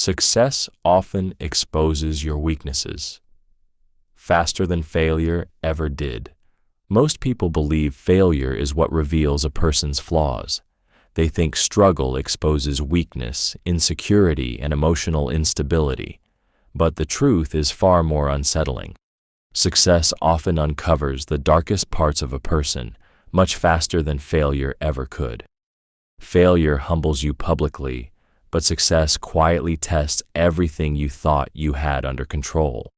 Success often exposes your weaknesses, faster than failure ever did. Most people believe failure is what reveals a person's flaws. They think struggle exposes weakness, insecurity, and emotional instability. But the truth is far more unsettling. Success often uncovers the darkest parts of a person, much faster than failure ever could. Failure humbles you publicly, but success quietly tests everything you thought you had under control.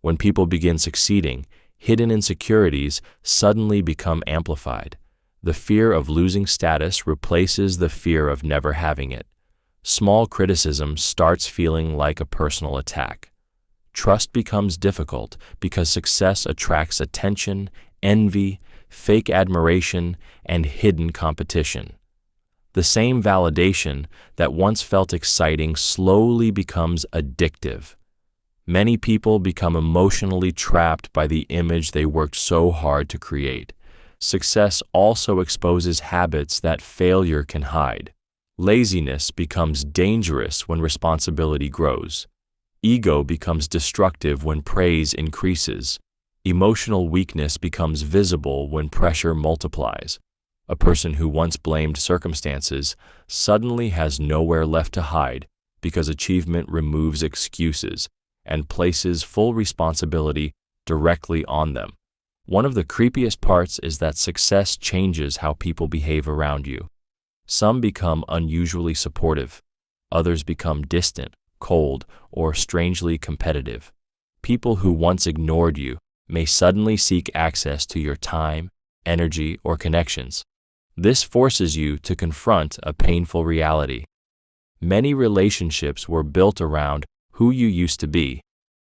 When people begin succeeding, hidden insecurities suddenly become amplified. The fear of losing status replaces the fear of never having it. Small criticism starts feeling like a personal attack. Trust becomes difficult because success attracts attention, envy, fake admiration, and hidden competition. The same validation that once felt exciting slowly becomes addictive. Many people become emotionally trapped by the image they worked so hard to create. Success also exposes habits that failure can hide. Laziness becomes dangerous when responsibility grows. Ego becomes destructive when praise increases. Emotional weakness becomes visible when pressure multiplies. A person who once blamed circumstances suddenly has nowhere left to hide because achievement removes excuses and places full responsibility directly on them. One of the creepiest parts is that success changes how people behave around you. Some become unusually supportive. Others become distant, cold, or strangely competitive. People who once ignored you may suddenly seek access to your time, energy, or connections. This forces you to confront a painful reality. Many relationships were built around who you used to be,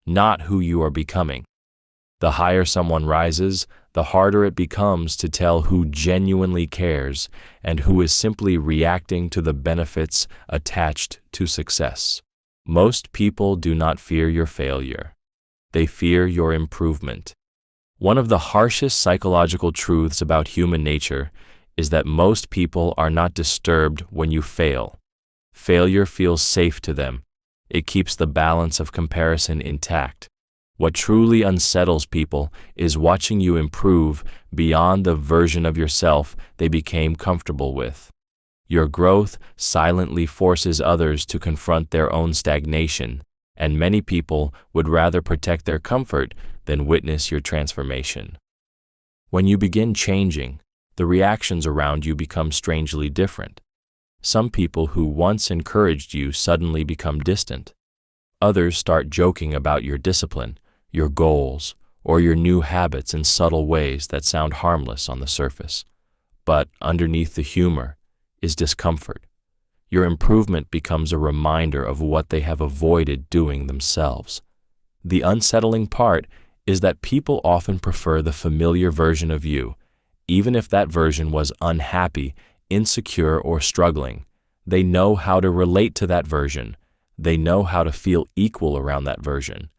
not who you are becoming. The higher someone rises, the harder it becomes to tell who genuinely cares and who is simply reacting to the benefits attached to success. Most people do not fear your failure. They fear your improvement. One of the harshest psychological truths about human nature is that most people are not disturbed when you fail. Failure feels safe to them. It keeps the balance of comparison intact. What truly unsettles people is watching you improve beyond the version of yourself they became comfortable with. Your growth silently forces others to confront their own stagnation, and many people would rather protect their comfort than witness your transformation. When you begin changing, the reactions around you become strangely different. Some people who once encouraged you suddenly become distant. Others start joking about your discipline, your goals, or your new habits in subtle ways that sound harmless on the surface. But underneath the humor is discomfort. Your improvement becomes a reminder of what they have avoided doing themselves. The unsettling part is that people often prefer the familiar version of you, even if that version was unhappy, insecure, or struggling. They know how to relate to that version. They know how to feel equal around that version.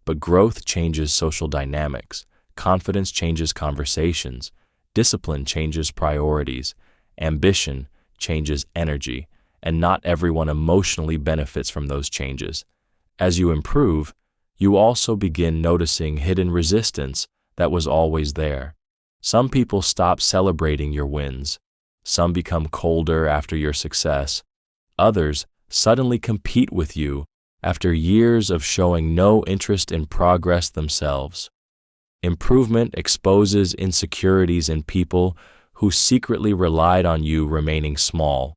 But growth changes social dynamics, confidence changes conversations, discipline changes priorities, ambition changes energy, and not everyone emotionally benefits from those changes. As you improve, you also begin noticing hidden resistance that was always there. Some people stop celebrating your wins. Some become colder after your success. Others suddenly compete with you after years of showing no interest in progress themselves. Improvement exposes insecurities in people who secretly relied on you remaining small.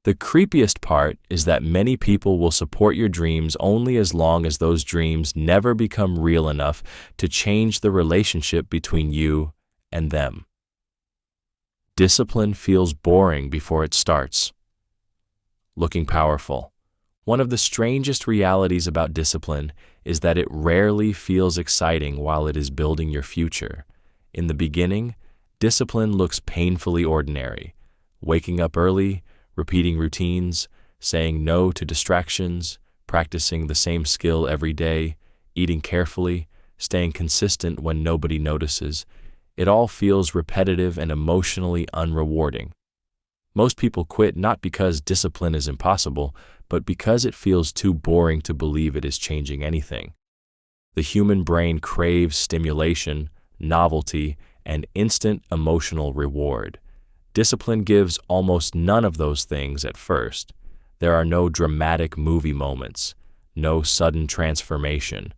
The creepiest part is that many people will support your dreams only as long as those dreams never become real enough to change the relationship between you and them. Discipline feels boring before it starts. Looking powerful. One of the strangest realities about discipline is that it rarely feels exciting while it is building your future. In the beginning, discipline looks painfully ordinary. Waking up early, repeating routines, saying no to distractions, practicing the same skill every day, eating carefully, staying consistent when nobody notices. It all feels repetitive and emotionally unrewarding. Most people quit not because discipline is impossible, but because it feels too boring to believe it is changing anything. The human brain craves stimulation, novelty, and instant emotional reward. Discipline gives almost none of those things at first. There are no dramatic movie moments, no sudden transformation,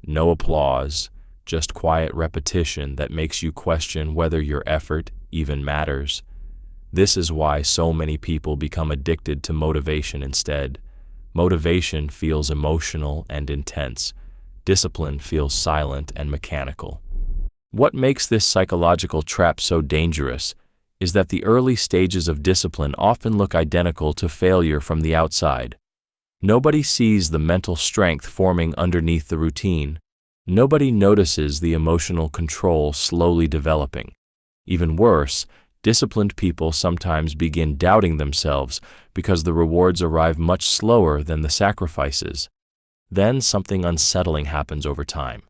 no applause, just quiet repetition that makes you question whether your effort even matters. This is why so many people become addicted to motivation instead. Motivation feels emotional and intense. Discipline feels silent and mechanical. What makes this psychological trap so dangerous is that the early stages of discipline often look identical to failure from the outside. Nobody sees the mental strength forming underneath the routine. Nobody notices the emotional control slowly developing. Even worse, disciplined people sometimes begin doubting themselves because the rewards arrive much slower than the sacrifices. Then something unsettling happens over time.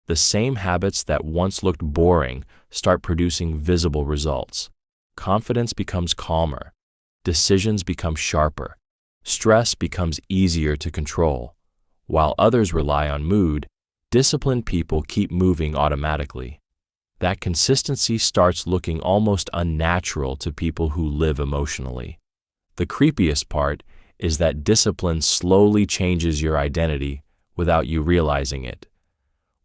The same habits that once looked boring start producing visible results. Confidence becomes calmer. Decisions become sharper. Stress becomes easier to control. While others rely on mood, disciplined people keep moving automatically. That consistency starts looking almost unnatural to people who live emotionally. The creepiest part is that discipline slowly changes your identity without you realizing it.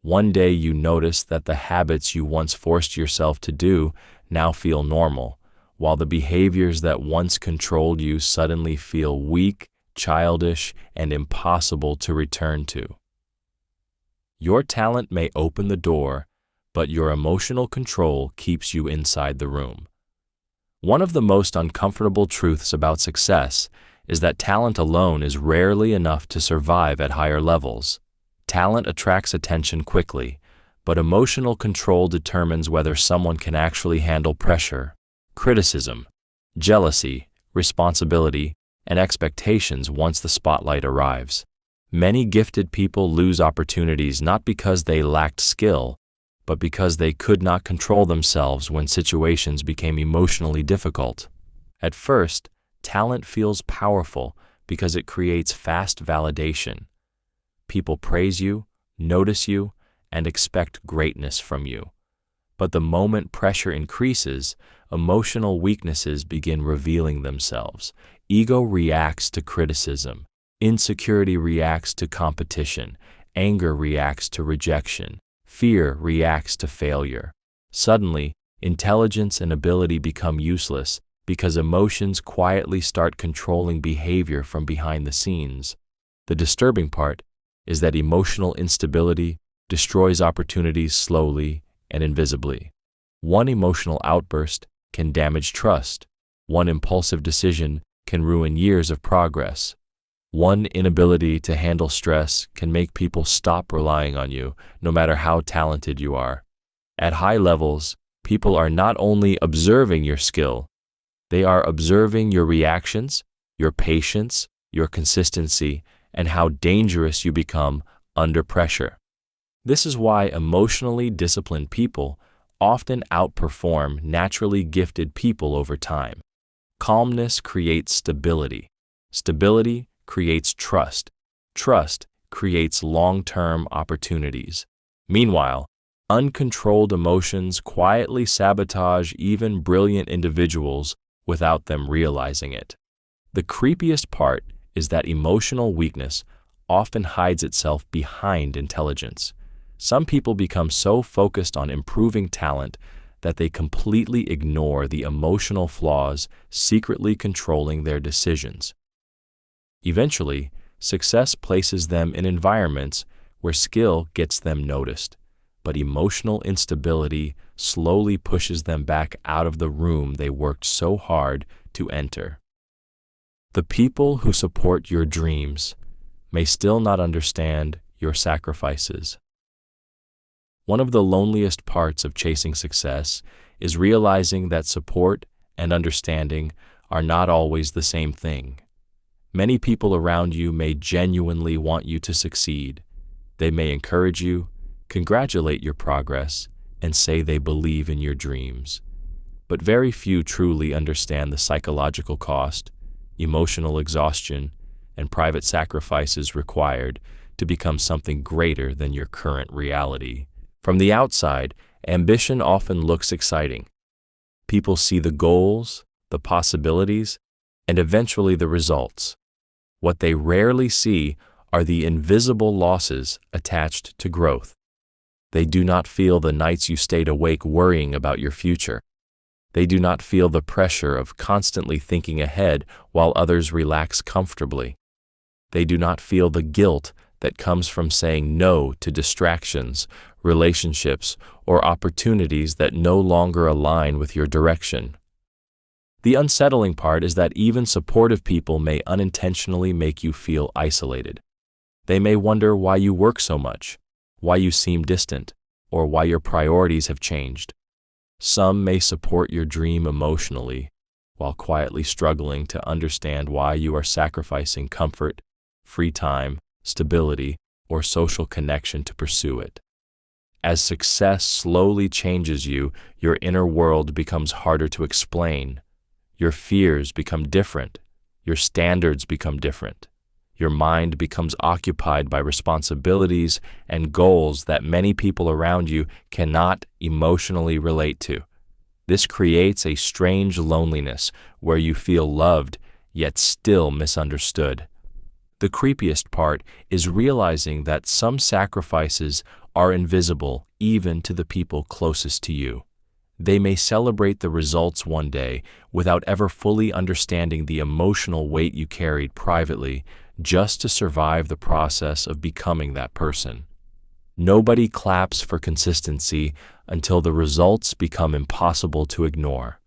One day you notice that the habits you once forced yourself to do now feel normal, while the behaviors that once controlled you suddenly feel weak, childish, and impossible to return to. Your talent may open the door, but your emotional control keeps you inside the room. One of the most uncomfortable truths about success is that talent alone is rarely enough to survive at higher levels. Talent attracts attention quickly, but emotional control determines whether someone can actually handle pressure, criticism, jealousy, responsibility, and expectations once the spotlight arrives. Many gifted people lose opportunities not because they lacked skill, but because they could not control themselves when situations became emotionally difficult. At first, talent feels powerful because it creates fast validation. People praise you, notice you, and expect greatness from you. But the moment pressure increases, emotional weaknesses begin revealing themselves. Ego reacts to criticism. Insecurity reacts to competition. Anger reacts to rejection. Fear reacts to failure. Suddenly, intelligence and ability become useless because emotions quietly start controlling behavior from behind the scenes. The disturbing part is that emotional instability destroys opportunities slowly and invisibly. One emotional outburst can damage trust. One impulsive decision can ruin years of progress. One inability to handle stress can make people stop relying on you, no matter how talented you are. At high levels, people are not only observing your skill, they are observing your reactions, your patience, your consistency, and how dangerous you become under pressure. This is why emotionally disciplined people often outperform naturally gifted people over time. Calmness creates stability. Stability creates trust. Trust creates long-term opportunities. Meanwhile, uncontrolled emotions quietly sabotage even brilliant individuals without them realizing it. The creepiest part is that emotional weakness often hides itself behind intelligence. Some people become so focused on improving talent that they completely ignore the emotional flaws secretly controlling their decisions. Eventually, success places them in environments where skill gets them noticed, but emotional instability slowly pushes them back out of the room they worked so hard to enter. The people who support your dreams may still not understand your sacrifices. One of the loneliest parts of chasing success is realizing that support and understanding are not always the same thing. Many people around you may genuinely want you to succeed. They may encourage you, congratulate your progress, and say they believe in your dreams. but very few truly understand the psychological cost, emotional exhaustion, and private sacrifices required to become something greater than your current reality. From the outside, ambition often looks exciting. People see the goals, the possibilities, and eventually the results. What they rarely see are the invisible losses attached to growth. They do not feel the nights you stayed awake worrying about your future. They do not feel the pressure of constantly thinking ahead while others relax comfortably. They do not feel the guilt that comes from saying no to distractions, relationships, or opportunities that no longer align with your direction. The unsettling part is that even supportive people may unintentionally make you feel isolated. They may wonder why you work so much, why you seem distant, or why your priorities have changed. Some may support your dream emotionally, while quietly struggling to understand why you are sacrificing comfort, free time, stability, or social connection to pursue it. As success slowly changes you, your inner world becomes harder to explain. Your fears become different. Your standards become different. Your mind becomes occupied by responsibilities and goals that many people around you cannot emotionally relate to. This creates a strange loneliness where you feel loved yet still misunderstood. The creepiest part is realizing that some sacrifices are invisible even to the people closest to you. They may celebrate the results one day without ever fully understanding the emotional weight you carried privately just to survive the process of becoming that person. Nobody claps for consistency until the results become impossible to ignore.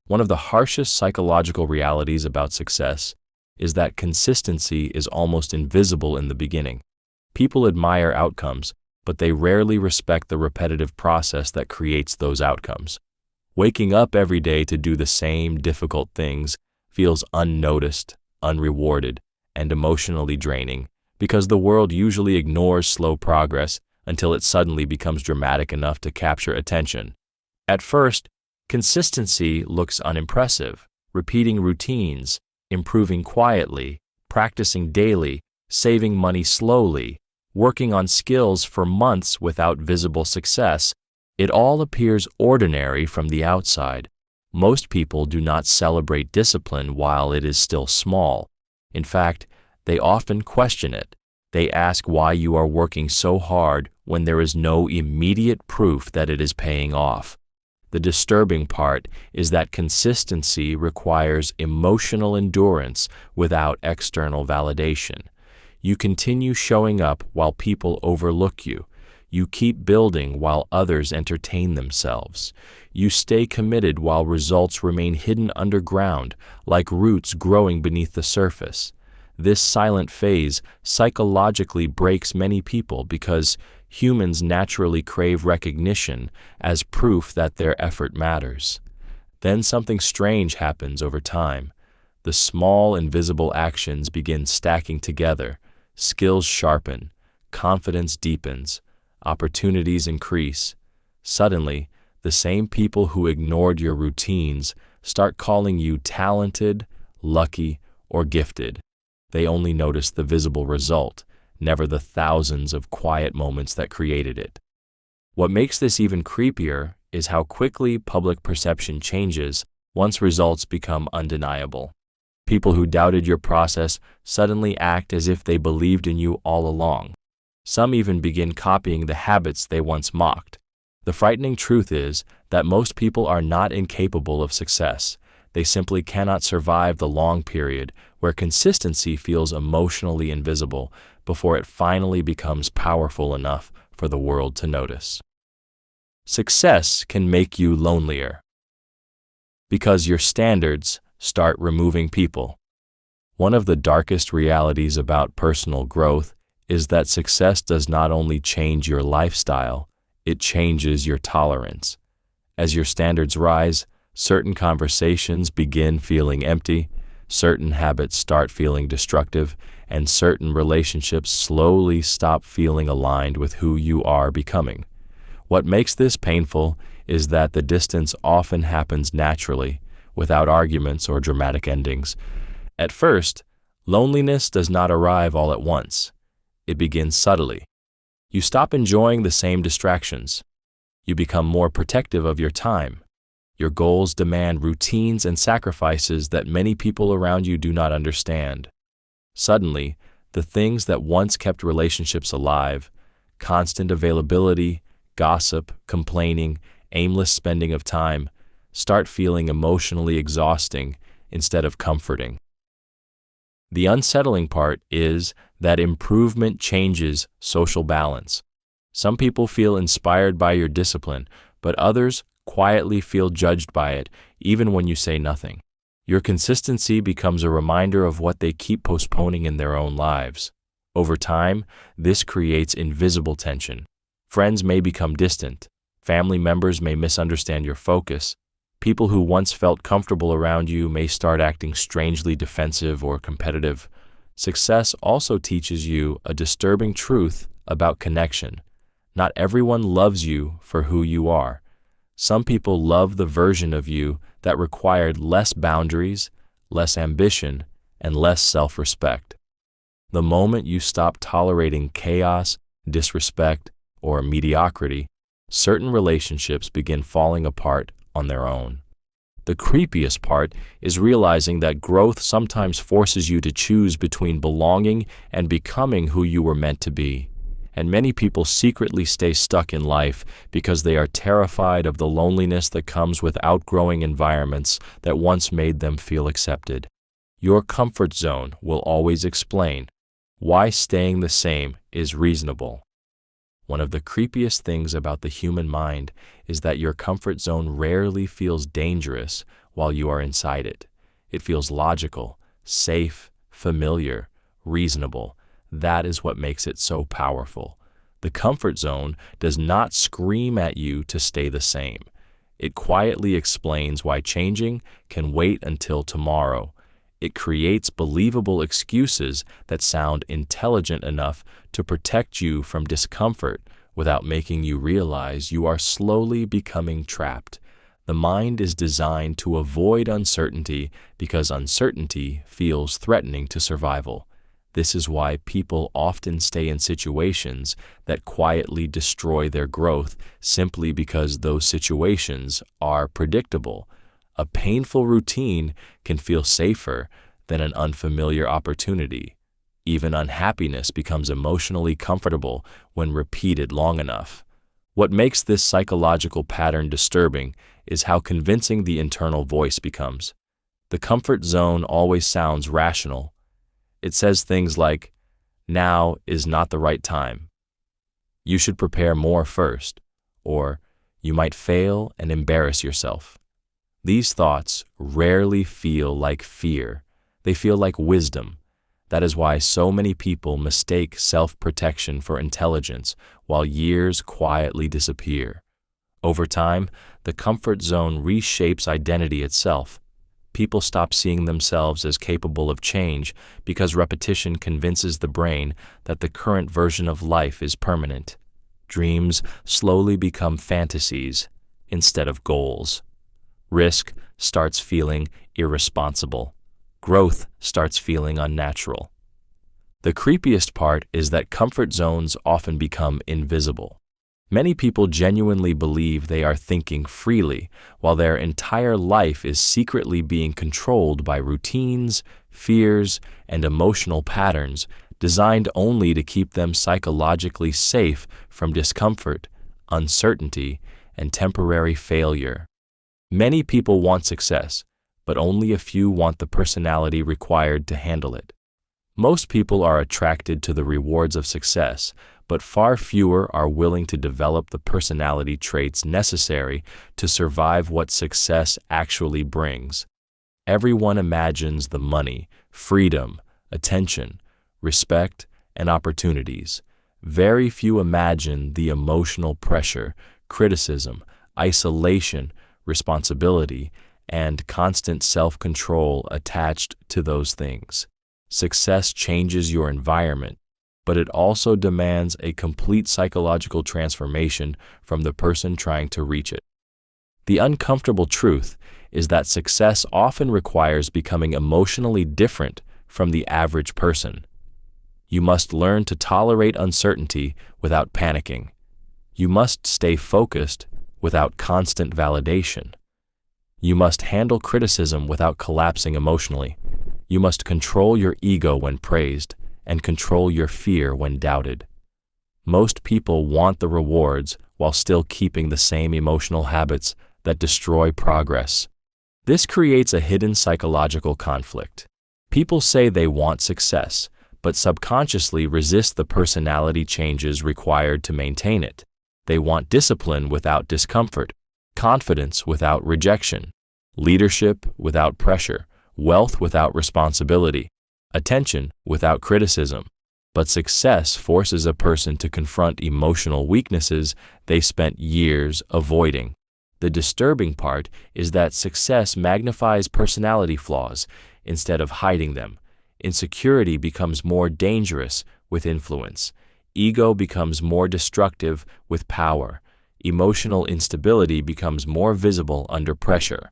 One of the harshest psychological realities about success is that consistency is almost invisible in the beginning. People admire outcomes, but they rarely respect the repetitive process that creates those outcomes. Waking up every day to do the same difficult things feels unnoticed, unrewarded, and emotionally draining because the world usually ignores slow progress until it suddenly becomes dramatic enough to capture attention. At first, consistency looks unimpressive. Repeating routines, improving quietly, practicing daily, saving money slowly, working on skills for months without visible success, it all appears ordinary from the outside. Most people do not celebrate discipline while it is still small. In fact, they often question it. They ask why you are working so hard when there is no immediate proof that it is paying off. The disturbing part is that consistency requires emotional endurance without external validation. You continue showing up while people overlook you. You keep building while others entertain themselves. You stay committed while results remain hidden underground, like roots growing beneath the surface. This silent phase psychologically breaks many people because humans naturally crave recognition as proof that their effort matters. Then something strange happens over time. The small, invisible actions begin stacking together. Skills sharpen, confidence deepens, opportunities increase. Suddenly, the same people who ignored your routines start calling you talented, lucky, or gifted. They only notice the visible result, never the thousands of quiet moments that created it. What makes this even creepier is how quickly public perception changes once results become undeniable. People who doubted your process suddenly act as if they believed in you all along. Some even begin copying the habits they once mocked. The frightening truth is that most people are not incapable of success. They simply cannot survive the long period where consistency feels emotionally invisible before it finally becomes powerful enough for the world to notice. Success can make you lonelier because your standards start removing people. One of the darkest realities about personal growth is that success does not only change your lifestyle, it changes your tolerance. As your standards rise, certain conversations begin feeling empty, certain habits start feeling destructive, and certain relationships slowly stop feeling aligned with who you are becoming. What makes this painful is that the distance often happens naturally, without arguments or dramatic endings. At first, loneliness does not arrive all at once. It begins subtly. You stop enjoying the same distractions. You become more protective of your time. Your goals demand routines and sacrifices that many people around you do not understand. Suddenly, the things that once kept relationships alive, constant availability, gossip, complaining, aimless spending of time, start feeling emotionally exhausting instead of comforting. The unsettling part is that improvement changes social balance. Some people feel inspired by your discipline, but others quietly feel judged by it, even when you say nothing. Your consistency becomes a reminder of what they keep postponing in their own lives. Over time, this creates invisible tension. Friends may become distant. Family members may misunderstand your focus. People who once felt comfortable around you may start acting strangely defensive or competitive. Success also teaches you a disturbing truth about connection. Not everyone loves you for who you are. Some people love the version of you that required less boundaries, less ambition, and less self-respect. The moment you stop tolerating chaos, disrespect, or mediocrity, certain relationships begin falling apart on their own. The creepiest part is realizing that growth sometimes forces you to choose between belonging and becoming who you were meant to be. And many people secretly stay stuck in life because they are terrified of the loneliness that comes with outgrowing environments that once made them feel accepted. Your comfort zone will always explain why staying the same is reasonable. One of the creepiest things about the human mind is that your comfort zone rarely feels dangerous while you are inside it. It feels logical, safe, familiar, reasonable. That is what makes it so powerful. The comfort zone does not scream at you to stay the same. It quietly explains why changing can wait until tomorrow. It creates believable excuses that sound intelligent enough to protect you from discomfort without making you realize you are slowly becoming trapped. The mind is designed to avoid uncertainty because uncertainty feels threatening to survival. This is why people often stay in situations that quietly destroy their growth simply because those situations are predictable. A painful routine can feel safer than an unfamiliar opportunity. Even unhappiness becomes emotionally comfortable when repeated long enough. What makes this psychological pattern disturbing is how convincing the internal voice becomes. The comfort zone always sounds rational. It says things like, "Now is not the right time. You should prepare more first," or "You might fail and embarrass yourself." These thoughts rarely feel like fear. They feel like wisdom. That is why so many people mistake self-protection for intelligence while years quietly disappear. Over time, the comfort zone reshapes identity itself. People stop seeing themselves as capable of change because repetition convinces the brain that the current version of life is permanent. Dreams slowly become fantasies instead of goals. Risk starts feeling irresponsible. Growth starts feeling unnatural. The creepiest part is that comfort zones often become invisible. Many people genuinely believe they are thinking freely, while their entire life is secretly being controlled by routines, fears, and emotional patterns designed only to keep them psychologically safe from discomfort, uncertainty, and temporary failure. Many people want success, but only a few want the personality required to handle it. Most people are attracted to the rewards of success, but far fewer are willing to develop the personality traits necessary to survive what success actually brings. Everyone imagines the money, freedom, attention, respect, and opportunities. Very few imagine the emotional pressure, criticism, isolation, responsibility, and constant self-control attached to those things. Success changes your environment, but it also demands a complete psychological transformation from the person trying to reach it. The uncomfortable truth is that success often requires becoming emotionally different from the average person. You must learn to tolerate uncertainty without panicking. You must stay focused without constant validation. You must handle criticism without collapsing emotionally. You must control your ego when praised and control your fear when doubted. Most people want the rewards while still keeping the same emotional habits that destroy progress. This creates a hidden psychological conflict. People say they want success, but subconsciously resist the personality changes required to maintain it. They want discipline without discomfort, confidence without rejection, leadership without pressure, wealth without responsibility, attention without criticism. But success forces a person to confront emotional weaknesses they spent years avoiding. The disturbing part is that success magnifies personality flaws instead of hiding them. Insecurity becomes more dangerous with influence. Ego becomes more destructive with power. Emotional instability becomes more visible under pressure.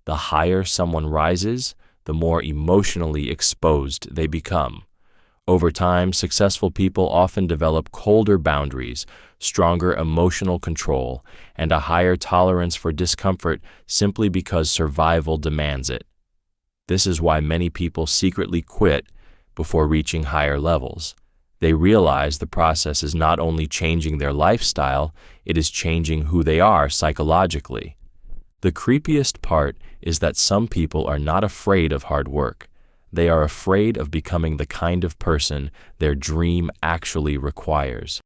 The higher someone rises, the more emotionally exposed they become. Over time, successful people often develop colder boundaries, stronger emotional control, and a higher tolerance for discomfort simply because survival demands it. This is why many people secretly quit before reaching higher levels. They realize the process is not only changing their lifestyle, it is changing who they are psychologically. The creepiest part is that some people are not afraid of hard work. They are afraid of becoming the kind of person their dream actually requires.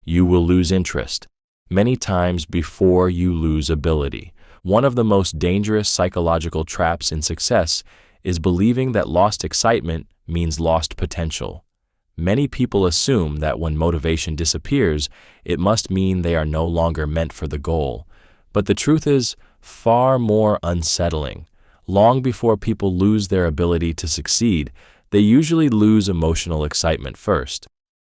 You will lose interest many times before you lose ability. One of the most dangerous psychological traps in success is believing that lost excitement means lost potential. Many people assume that when motivation disappears, it must mean they are no longer meant for the goal. But the truth is far more unsettling. Long before people lose their ability to succeed, they usually lose emotional excitement first.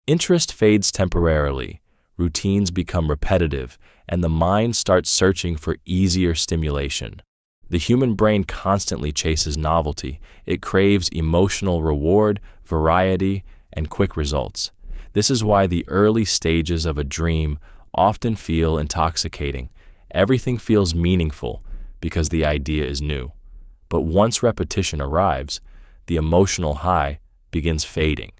Interest fades temporarily, routines become repetitive, and the mind starts searching for easier stimulation. The human brain constantly chases novelty. It craves emotional reward, variety, and quick results. This is why the early stages of a dream often feel intoxicating. Everything feels meaningful because the idea is new. But once repetition arrives, the emotional high begins fading.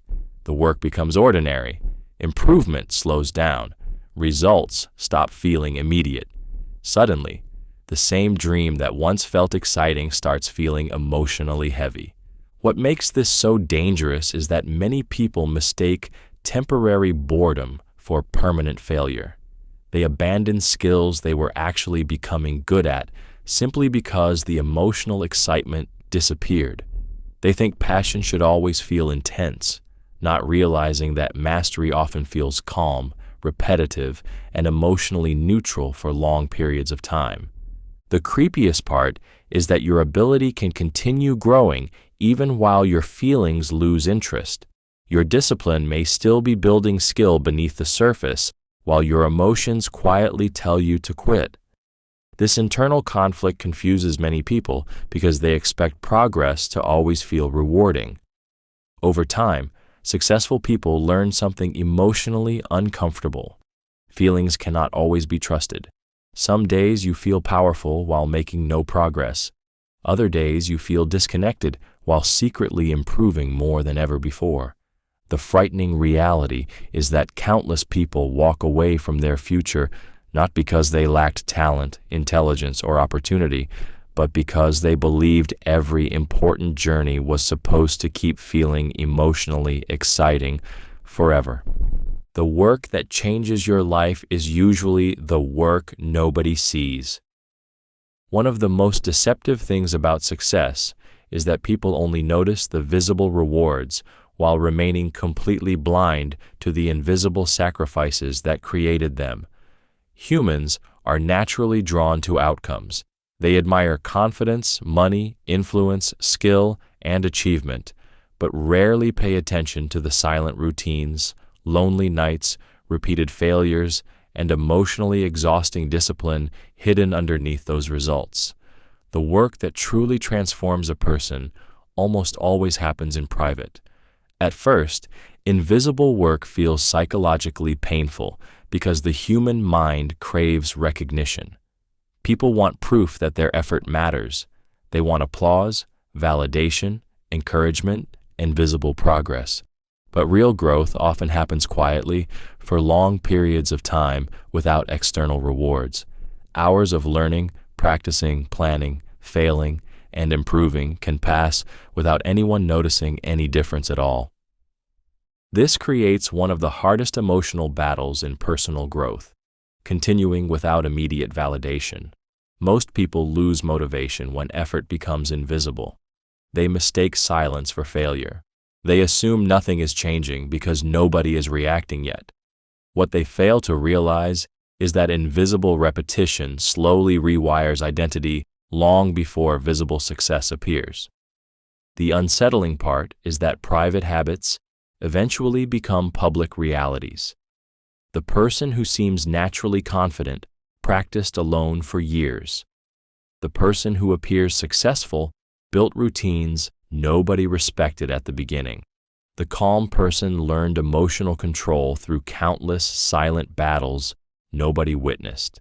The work becomes ordinary. Improvement slows down. Results stop feeling immediate. Suddenly, the same dream that once felt exciting starts feeling emotionally heavy. What makes this so dangerous is that many people mistake temporary boredom for permanent failure. They abandon skills they were actually becoming good at simply because the emotional excitement disappeared. They think passion should always feel intense, not realizing that mastery often feels calm, repetitive, and emotionally neutral for long periods of time. The creepiest part is that your ability can continue growing even while your feelings lose interest. Your discipline may still be building skill beneath the surface, while your emotions quietly tell you to quit. This internal conflict confuses many people because they expect progress to always feel rewarding. Over time, successful people learn something emotionally uncomfortable. Feelings cannot always be trusted. Some days you feel powerful while making no progress. Other days you feel disconnected while secretly improving more than ever before. The frightening reality is that countless people walk away from their future not because they lacked talent, intelligence, or opportunity, but because they believed every important journey was supposed to keep feeling emotionally exciting forever. The work that changes your life is usually the work nobody sees. One of the most deceptive things about success is that people only notice the visible rewards while remaining completely blind to the invisible sacrifices that created them. Humans are naturally drawn to outcomes. They admire confidence, money, influence, skill, and achievement, but rarely pay attention to the silent routines, lonely nights, repeated failures, and emotionally exhausting discipline hidden underneath those results. The work that truly transforms a person almost always happens in private. At first, invisible work feels psychologically painful because the human mind craves recognition. People want proof that their effort matters. They want applause, validation, encouragement, and visible progress. But real growth often happens quietly for long periods of time without external rewards. Hours of learning, practicing, planning, failing, and improving can pass without anyone noticing any difference at all. This creates one of the hardest emotional battles in personal growth, continuing without immediate validation. Most people lose motivation when effort becomes invisible. They mistake silence for failure. They assume nothing is changing because nobody is reacting yet. What they fail to realize is that invisible repetition slowly rewires identity long before visible success appears. The unsettling part is that private habits eventually become public realities. The person who seems naturally confident practiced alone for years. The person who appears successful built routines nobody respected at the beginning. The calm person learned emotional control through countless silent battles nobody witnessed.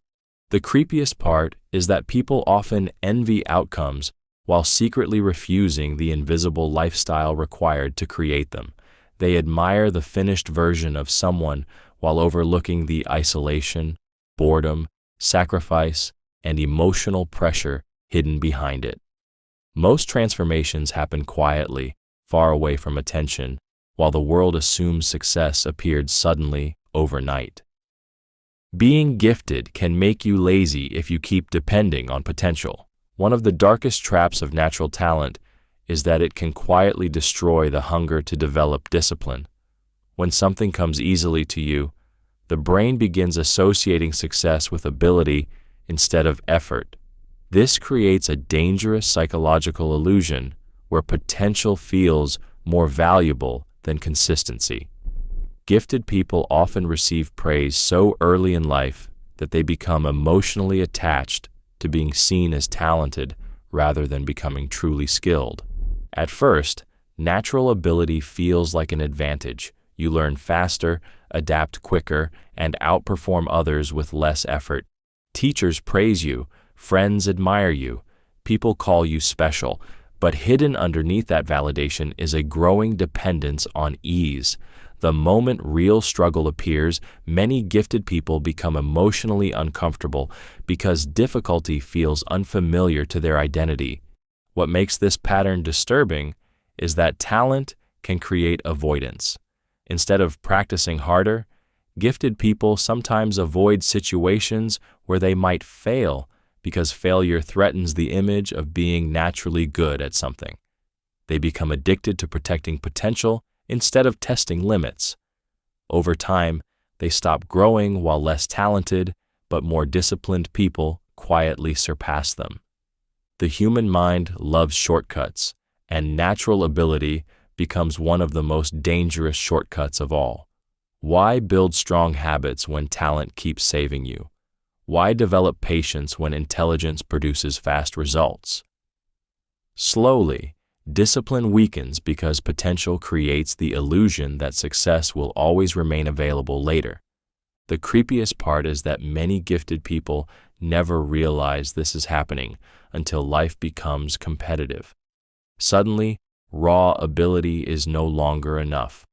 The creepiest part is that people often envy outcomes while secretly refusing the invisible lifestyle required to create them. They admire the finished version of someone while overlooking the isolation, boredom, sacrifice, and emotional pressure hidden behind it. Most transformations happen quietly, far away from attention, while the world assumes success appeared suddenly, overnight. Being gifted can make you lazy if you keep depending on potential. One of the darkest traps of natural talent is that it can quietly destroy the hunger to develop discipline. When something comes easily to you, the brain begins associating success with ability instead of effort. This creates a dangerous psychological illusion where potential feels more valuable than consistency. Gifted people often receive praise so early in life that they become emotionally attached to being seen as talented rather than becoming truly skilled. At first, natural ability feels like an advantage. You learn faster, adapt quicker, and outperform others with less effort. Teachers praise you, friends admire you, people call you special, but hidden underneath that validation is a growing dependence on ease. The moment real struggle appears, many gifted people become emotionally uncomfortable because difficulty feels unfamiliar to their identity. What makes this pattern disturbing is that talent can create avoidance. Instead of practicing harder, gifted people sometimes avoid situations where they might fail because failure threatens the image of being naturally good at something. They become addicted to protecting potential instead of testing limits. Over time, they stop growing while less talented but more disciplined people quietly surpass them. The human mind loves shortcuts, and natural ability becomes one of the most dangerous shortcuts of all. Why build strong habits when talent keeps saving you? Why develop patience when intelligence produces fast results? Slowly, discipline weakens because potential creates the illusion that success will always remain available later. The creepiest part is that many gifted people never realize this is happening until life becomes competitive. Suddenly, raw ability is no longer enough.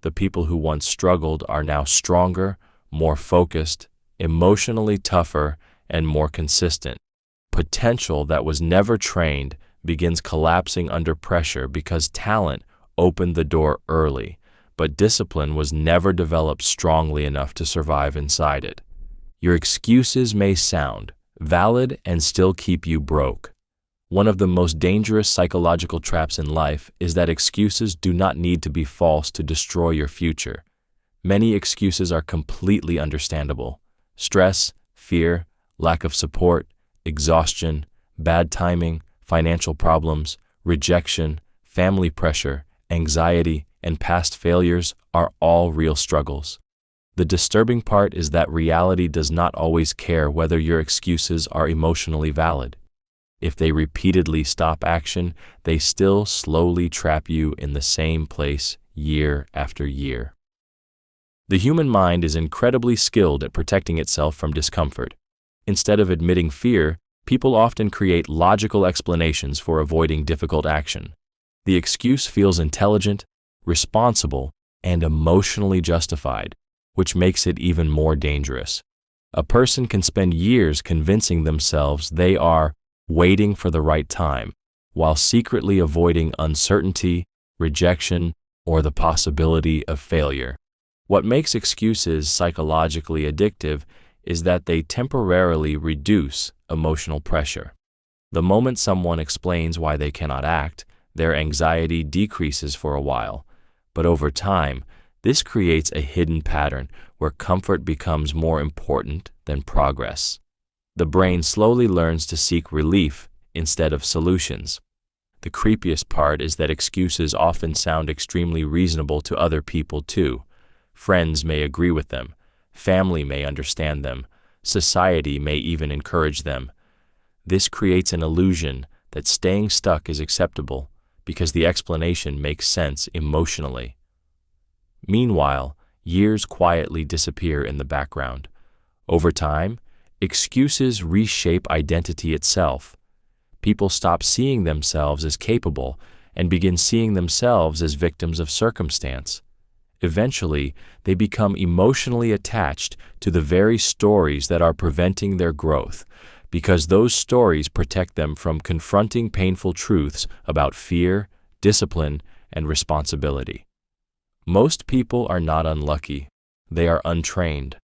The people who once struggled are now stronger, more focused, emotionally tougher, and more consistent. Potential that was never trained begins collapsing under pressure because talent opened the door early, but discipline was never developed strongly enough to survive inside it. Your excuses may sound valid and still keep you broke. One of the most dangerous psychological traps in life is that excuses do not need to be false to destroy your future. Many excuses are completely understandable. Stress, fear, lack of support, exhaustion, bad timing, financial problems, rejection, family pressure, anxiety, and past failures are all real struggles. The disturbing part is that reality does not always care whether your excuses are emotionally valid. If they repeatedly stop action, they still slowly trap you in the same place year after year. The human mind is incredibly skilled at protecting itself from discomfort. Instead of admitting fear, people often create logical explanations for avoiding difficult action. The excuse feels intelligent, responsible, and emotionally justified, which makes it even more dangerous. A person can spend years convincing themselves they are waiting for the right time, while secretly avoiding uncertainty, rejection, or the possibility of failure. What makes excuses psychologically addictive is that they temporarily reduce emotional pressure. The moment someone explains why they cannot act, their anxiety decreases for a while, but over time, this creates a hidden pattern where comfort becomes more important than progress. The brain slowly learns to seek relief instead of solutions. The creepiest part is that excuses often sound extremely reasonable to other people too. Friends may agree with them, family may understand them, society may even encourage them. This creates an illusion that staying stuck is acceptable because the explanation makes sense emotionally. Meanwhile, years quietly disappear in the background. Over time, excuses reshape identity itself. People stop seeing themselves as capable and begin seeing themselves as victims of circumstance. Eventually, they become emotionally attached to the very stories that are preventing their growth, because those stories protect them from confronting painful truths about fear, discipline, and responsibility. Most people are not unlucky. They are untrained.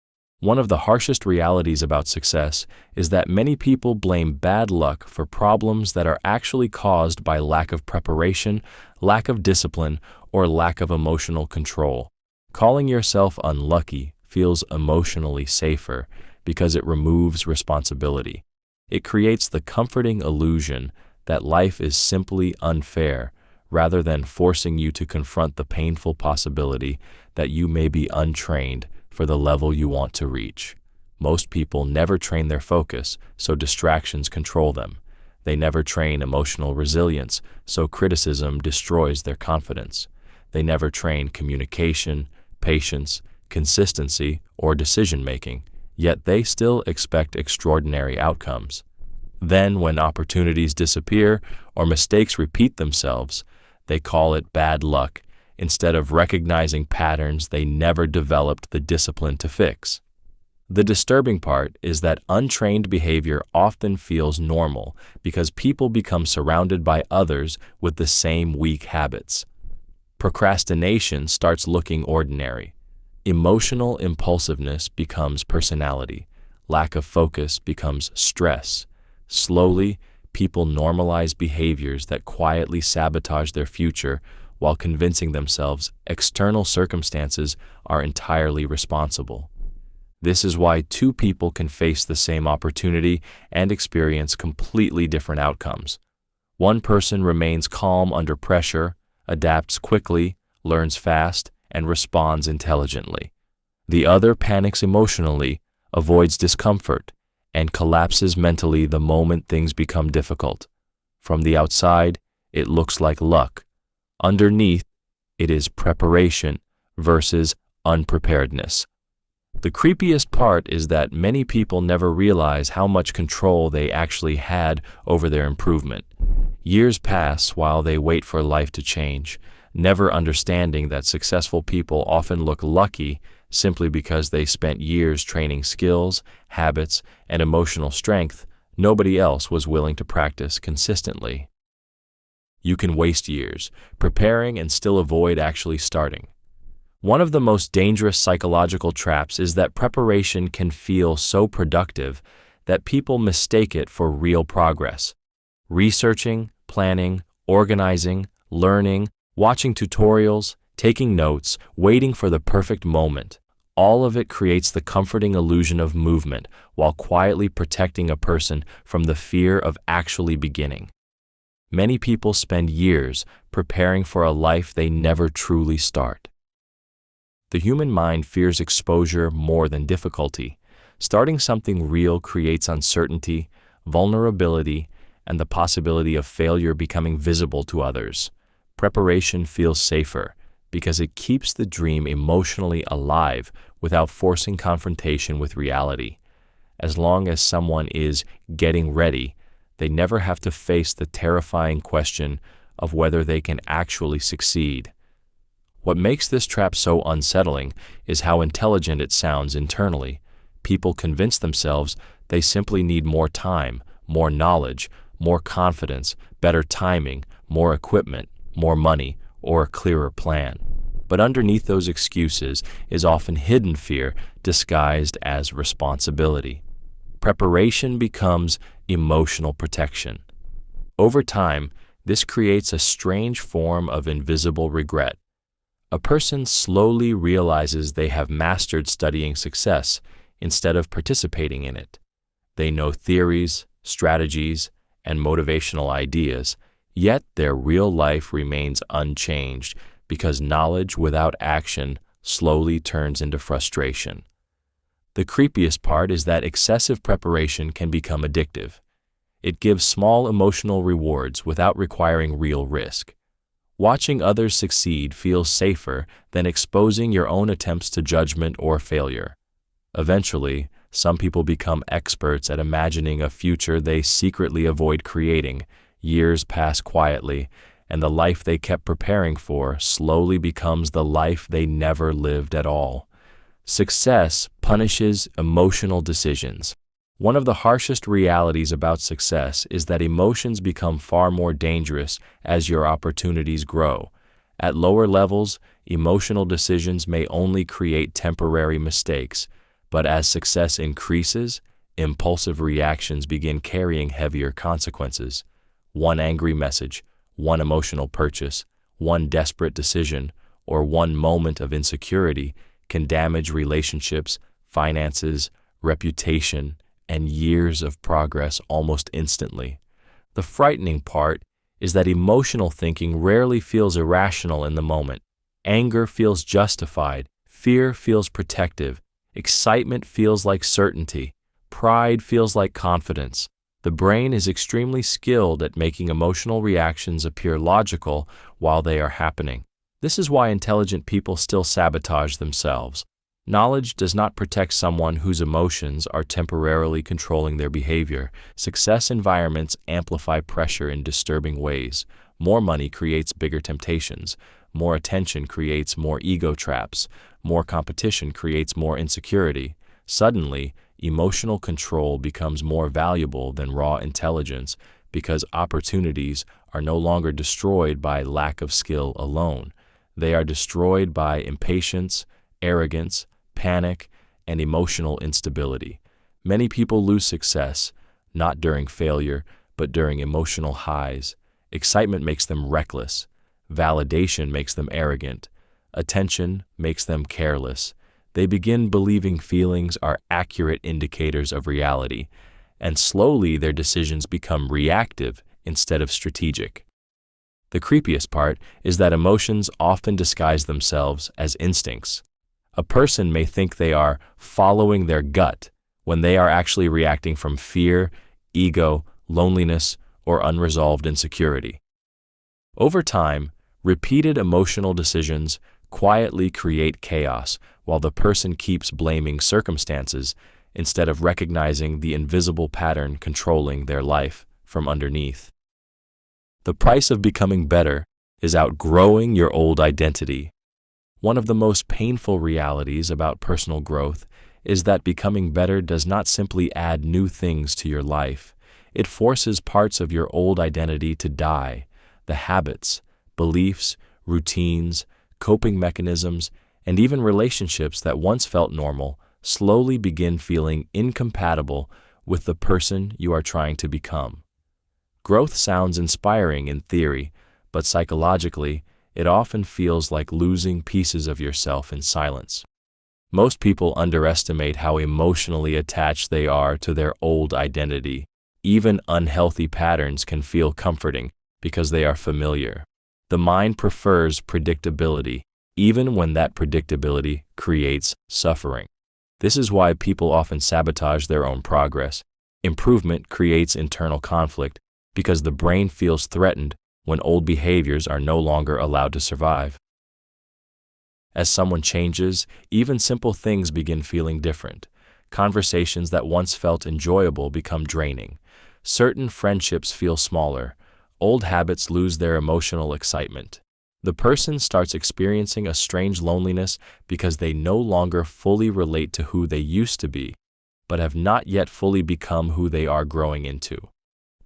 One of the harshest realities about success is that many people blame bad luck for problems that are actually caused by lack of preparation, lack of discipline, or lack of emotional control. Calling yourself unlucky feels emotionally safer because it removes responsibility. It creates the comforting illusion that life is simply unfair, rather than forcing you to confront the painful possibility that you may be untrained for the level you want to reach. Most people never train their focus, so distractions control them. They never train emotional resilience, so criticism destroys their confidence. They never train communication, patience, consistency, or decision-making, yet they still expect extraordinary outcomes. Then, when opportunities disappear or mistakes repeat themselves, they call it bad luck, instead of recognizing patterns they never developed the discipline to fix. The disturbing part is that untrained behavior often feels normal because people become surrounded by others with the same weak habits. Procrastination starts looking ordinary. Emotional impulsiveness becomes personality. Lack of focus becomes stress. Slowly, people normalize behaviors that quietly sabotage their future while convincing themselves external circumstances are entirely responsible. This is why two people can face the same opportunity and experience completely different outcomes. One person remains calm under pressure, adapts quickly, learns fast, and responds intelligently. The other panics emotionally, avoids discomfort, and collapses mentally the moment things become difficult. From the outside, it looks like luck. Underneath, it is preparation versus unpreparedness. The creepiest part is that many people never realize how much control they actually had over their improvement. Years pass while they wait for life to change, never understanding that successful people often look lucky simply because they spent years training skills, habits, and emotional strength nobody else was willing to practice consistently. You can waste years preparing and still avoid actually starting. One of the most dangerous psychological traps is that preparation can feel so productive that people mistake it for real progress. Researching, planning, organizing, learning, watching tutorials, taking notes, waiting for the perfect moment. All of it creates the comforting illusion of movement while quietly protecting a person from the fear of actually beginning. Many people spend years preparing for a life they never truly start. The human mind fears exposure more than difficulty. Starting something real creates uncertainty, vulnerability, and the possibility of failure becoming visible to others. Preparation feels safer because it keeps the dream emotionally alive without forcing confrontation with reality. As long as someone is getting ready, they never have to face the terrifying question of whether they can actually succeed. What makes this trap so unsettling is how intelligent it sounds internally. People convince themselves they simply need more time, more knowledge, more confidence, better timing, more equipment, more money, or a clearer plan. But underneath those excuses is often hidden fear disguised as responsibility. Preparation becomes emotional protection. Over time, this creates a strange form of invisible regret. A person slowly realizes they have mastered studying success instead of participating in it. They know theories, strategies, and motivational ideas, yet their real life remains unchanged because knowledge without action slowly turns into frustration. The creepiest part is that excessive preparation can become addictive. It gives small emotional rewards without requiring real risk. Watching others succeed feels safer than exposing your own attempts to judgment or failure. Eventually, some people become experts at imagining a future they secretly avoid creating. Years pass quietly, and the life they kept preparing for slowly becomes the life they never lived at all. Success punishes emotional decisions. One of the harshest realities about success is that emotions become far more dangerous as your opportunities grow. At lower levels, emotional decisions may only create temporary mistakes, but as success increases, impulsive reactions begin carrying heavier consequences. One angry message, one emotional purchase, one desperate decision, or one moment of insecurity can damage relationships, finances, reputation, and years of progress almost instantly. The frightening part is that emotional thinking rarely feels irrational in the moment. Anger feels justified, fear feels protective, excitement feels like certainty, pride feels like confidence. The brain is extremely skilled at making emotional reactions appear logical while they are happening. This is why intelligent people still sabotage themselves. Knowledge does not protect someone whose emotions are temporarily controlling their behavior. Success environments amplify pressure in disturbing ways. More money creates bigger temptations. More attention creates more ego traps. More competition creates more insecurity. Suddenly, emotional control becomes more valuable than raw intelligence because opportunities are no longer destroyed by lack of skill alone. They are destroyed by impatience, arrogance, panic, and emotional instability. Many people lose success, not during failure, but during emotional highs. Excitement makes them reckless. Validation makes them arrogant. Attention makes them careless. They begin believing feelings are accurate indicators of reality, and slowly their decisions become reactive instead of strategic. The creepiest part is that emotions often disguise themselves as instincts. A person may think they are following their gut when they are actually reacting from fear, ego, loneliness, or unresolved insecurity. Over time, repeated emotional decisions quietly create chaos while the person keeps blaming circumstances instead of recognizing the invisible pattern controlling their life from underneath. The price of becoming better is outgrowing your old identity. One of the most painful realities about personal growth is that becoming better does not simply add new things to your life. It forces parts of your old identity to die. The habits, beliefs, routines, coping mechanisms, and even relationships that once felt normal slowly begin feeling incompatible with the person you are trying to become. Growth sounds inspiring in theory, but psychologically, it often feels like losing pieces of yourself in silence. Most people underestimate how emotionally attached they are to their old identity. Even unhealthy patterns can feel comforting because they are familiar. The mind prefers predictability, even when that predictability creates suffering. This is why people often sabotage their own progress. Improvement creates internal conflict because the brain feels threatened when old behaviors are no longer allowed to survive. As someone changes, even simple things begin feeling different. Conversations that once felt enjoyable become draining. Certain friendships feel smaller. Old habits lose their emotional excitement. The person starts experiencing a strange loneliness because they no longer fully relate to who they used to be, but have not yet fully become who they are growing into.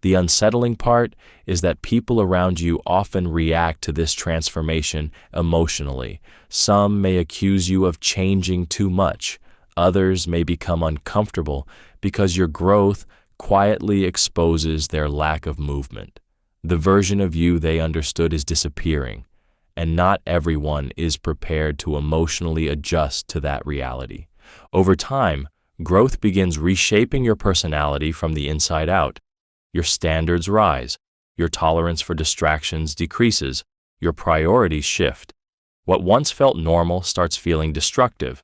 The unsettling part is that people around you often react to this transformation emotionally. Some may accuse you of changing too much. Others may become uncomfortable because your growth quietly exposes their lack of movement. The version of you they understood is disappearing, and not everyone is prepared to emotionally adjust to that reality. Over time, growth begins reshaping your personality from the inside out. Your standards rise, your tolerance for distractions decreases, your priorities shift. What once felt normal starts feeling destructive.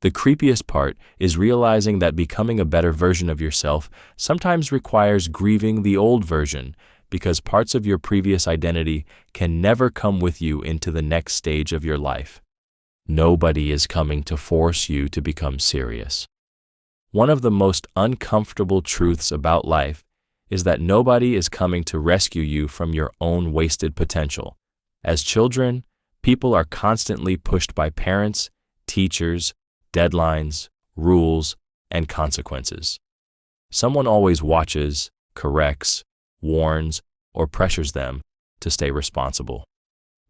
The creepiest part is realizing that becoming a better version of yourself sometimes requires grieving the old version, because parts of your previous identity can never come with you into the next stage of your life. Nobody is coming to force you to become serious. One of the most uncomfortable truths about life is that nobody is coming to rescue you from your own wasted potential. As children, people are constantly pushed by parents, teachers, deadlines, rules, and consequences. Someone always watches, corrects, warns, or pressures them to stay responsible.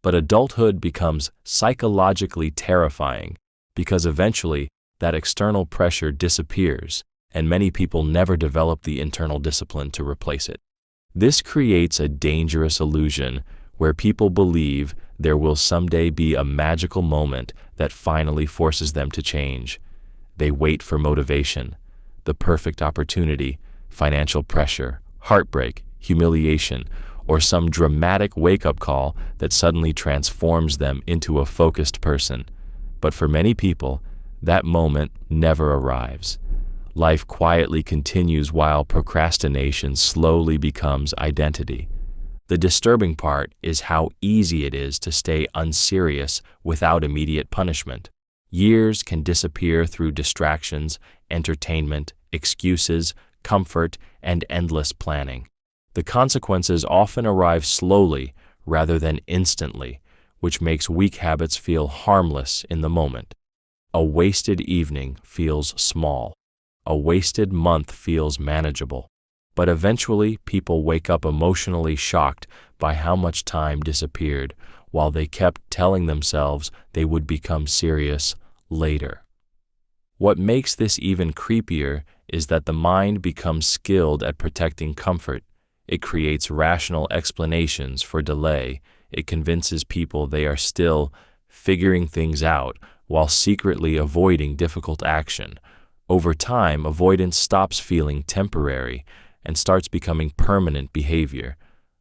But adulthood becomes psychologically terrifying because eventually that external pressure disappears, and many people never develop the internal discipline to replace it. This creates a dangerous illusion where people believe there will someday be a magical moment that finally forces them to change. They wait for motivation, the perfect opportunity, financial pressure, heartbreak, humiliation, or some dramatic wake-up call that suddenly transforms them into a focused person. But for many people, that moment never arrives. Life quietly continues while procrastination slowly becomes identity. The disturbing part is how easy it is to stay unserious without immediate punishment. Years can disappear through distractions, entertainment, excuses, comfort, and endless planning. The consequences often arrive slowly rather than instantly, which makes weak habits feel harmless in the moment. A wasted evening feels small. A wasted month feels manageable. But eventually, people wake up emotionally shocked by how much time disappeared while they kept telling themselves they would become serious later. What makes this even creepier is that the mind becomes skilled at protecting comfort. It creates rational explanations for delay. It convinces people they are still figuring things out while secretly avoiding difficult action. Over time, avoidance stops feeling temporary and starts becoming permanent behavior.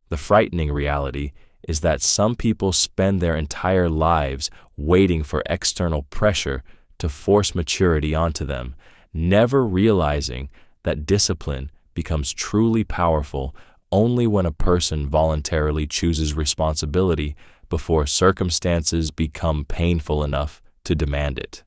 The frightening reality is that some people spend their entire lives waiting for external pressure to force maturity onto them, never realizing that discipline becomes truly powerful only when a person voluntarily chooses responsibility before circumstances become painful enough to demand it.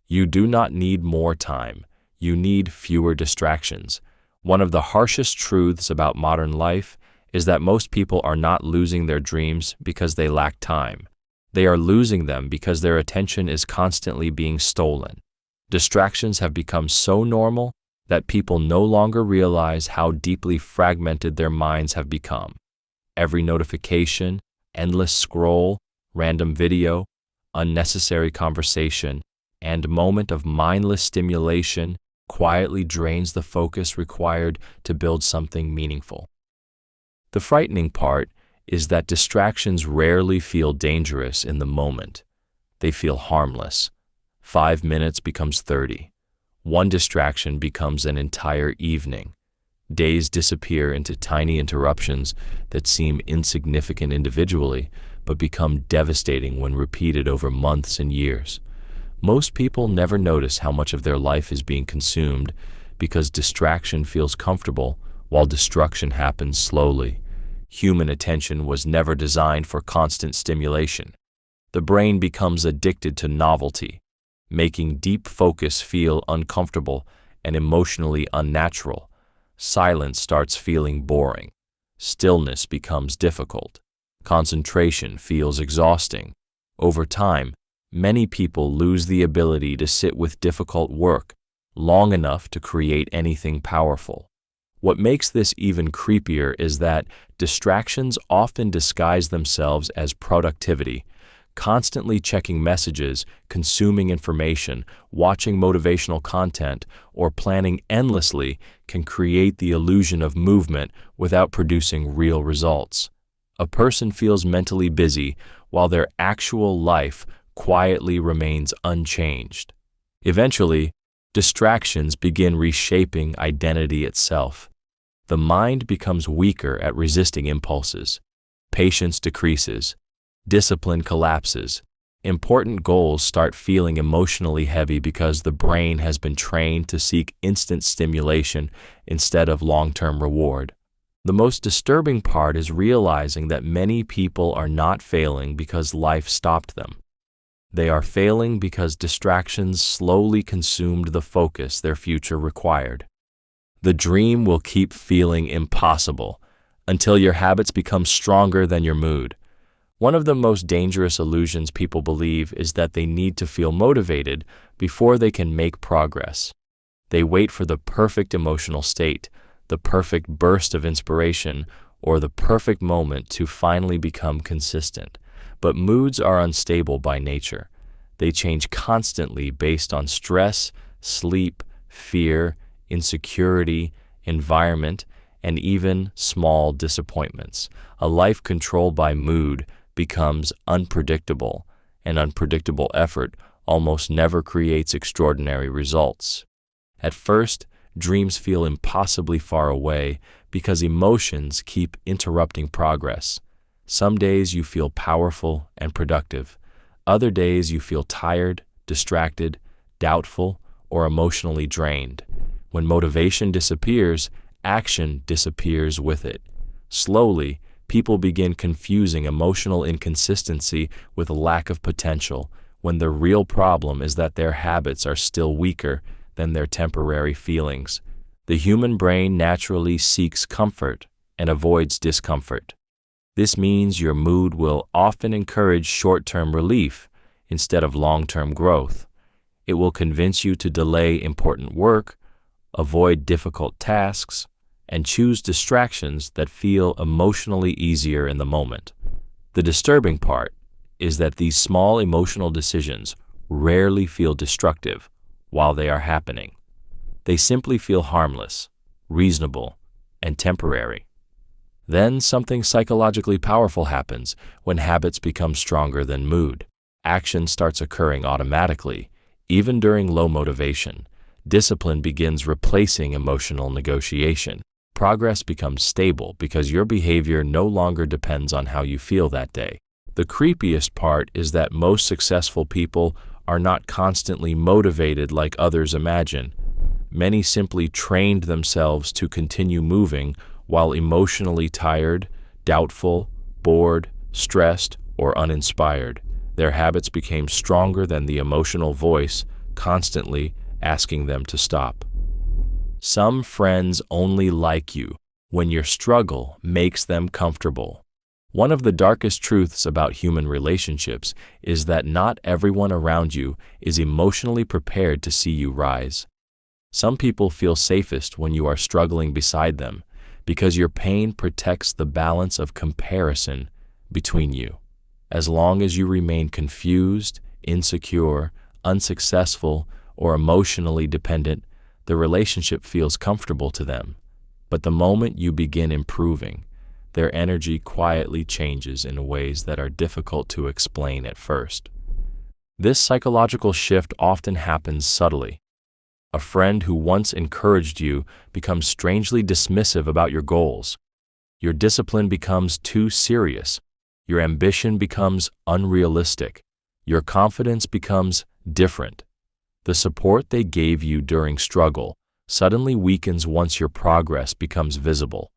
You do not need more time. You need fewer distractions. One of the harshest truths about modern life is that most people are not losing their dreams because they lack time. They are losing them because their attention is constantly being stolen. Distractions have become so normal that people no longer realize how deeply fragmented their minds have become. Every notification, endless scroll, random video, unnecessary conversation, and moment of mindless stimulation quietly drains the focus required to build something meaningful. The frightening part is that distractions rarely feel dangerous in the moment. They feel harmless. 5 minutes becomes 30. One distraction becomes an entire evening. Days disappear into tiny interruptions that seem insignificant individually, but become devastating when repeated over months and years. Most people never notice how much of their life is being consumed because distraction feels comfortable while destruction happens slowly. Human attention was never designed for constant stimulation. The brain becomes addicted to novelty, making deep focus feel uncomfortable and emotionally unnatural. Silence starts feeling boring. Stillness becomes difficult. Concentration feels exhausting. Over time, many people lose the ability to sit with difficult work long enough to create anything powerful. What makes this even creepier is that distractions often disguise themselves as productivity. Constantly checking messages, consuming information, watching motivational content, or planning endlessly can create the illusion of movement without producing real results. A person feels mentally busy while their actual life quietly remains unchanged. Eventually, distractions begin reshaping identity itself. The mind becomes weaker at resisting impulses. Patience decreases. Discipline collapses. Important goals start feeling emotionally heavy because the brain has been trained to seek instant stimulation instead of long-term reward. The most disturbing part is realizing that many people are not failing because life stopped them. They are failing because distractions slowly consumed the focus their future required. The dream will keep feeling impossible until your habits become stronger than your mood. One of the most dangerous illusions people believe is that they need to feel motivated before they can make progress. They wait for the perfect emotional state, the perfect burst of inspiration, or the perfect moment to finally become consistent. But moods are unstable by nature. They change constantly based on stress, sleep, fear, insecurity, environment, and even small disappointments. A life controlled by mood becomes unpredictable, and unpredictable effort almost never creates extraordinary results. At first, dreams feel impossibly far away because emotions keep interrupting progress. Some days you feel powerful and productive. Other days you feel tired, distracted, doubtful, or emotionally drained. When motivation disappears, action disappears with it. Slowly, people begin confusing emotional inconsistency with lack of potential, when the real problem is that their habits are still weaker than their temporary feelings. The human brain naturally seeks comfort and avoids discomfort. This means your mood will often encourage short-term relief instead of long-term growth. It will convince you to delay important work, avoid difficult tasks, and choose distractions that feel emotionally easier in the moment. The disturbing part is that these small emotional decisions rarely feel destructive while they are happening. They simply feel harmless, reasonable, and temporary. Then something psychologically powerful happens when habits become stronger than mood. Action starts occurring automatically, even during low motivation. Discipline begins replacing emotional negotiation. Progress becomes stable because your behavior no longer depends on how you feel that day. The creepiest part is that most successful people are not constantly motivated like others imagine. Many simply trained themselves to continue moving while emotionally tired, doubtful, bored, stressed, or uninspired. Their habits became stronger than the emotional voice, constantly asking them to stop. Some friends only like you when your struggle makes them comfortable. One of the darkest truths about human relationships is that not everyone around you is emotionally prepared to see you rise. Some people feel safest when you are struggling beside them because your pain protects the balance of comparison between you. As long as you remain confused, insecure, unsuccessful, or emotionally dependent, the relationship feels comfortable to them. But the moment you begin improving, their energy quietly changes in ways that are difficult to explain at first. This psychological shift often happens subtly. A friend who once encouraged you becomes strangely dismissive about your goals. Your discipline becomes too serious. Your ambition becomes unrealistic. Your confidence becomes different. The support they gave you during struggle suddenly weakens once your progress becomes visible.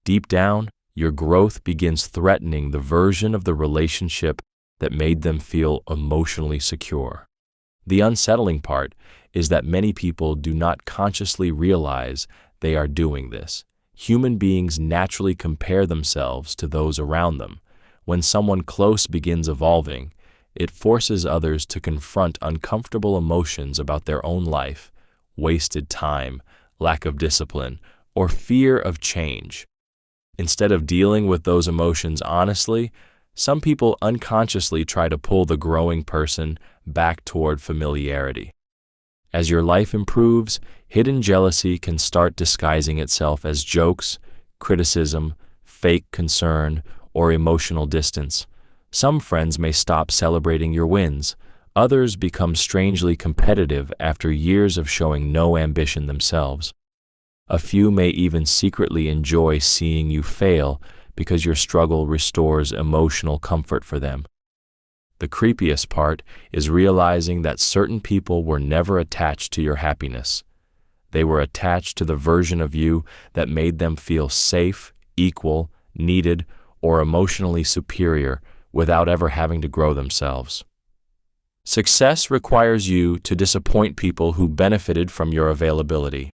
Deep down, your growth begins threatening the version of the relationship that made them feel emotionally secure. The unsettling part is that many people do not consciously realize they are doing this. Human beings naturally compare themselves to those around them. When someone close begins evolving, it forces others to confront uncomfortable emotions about their own life, wasted time, lack of discipline, or fear of change. Instead of dealing with those emotions honestly, some people unconsciously try to pull the growing person back toward familiarity. As your life improves, hidden jealousy can start disguising itself as jokes, criticism, fake concern, or emotional distance. Some friends may stop celebrating your wins. Others become strangely competitive after years of showing no ambition themselves. A few may even secretly enjoy seeing you fail because your struggle restores emotional comfort for them. The creepiest part is realizing that certain people were never attached to your happiness. They were attached to the version of you that made them feel safe, equal, needed, or emotionally superior without ever having to grow themselves. Success requires you to disappoint people who benefited from your availability.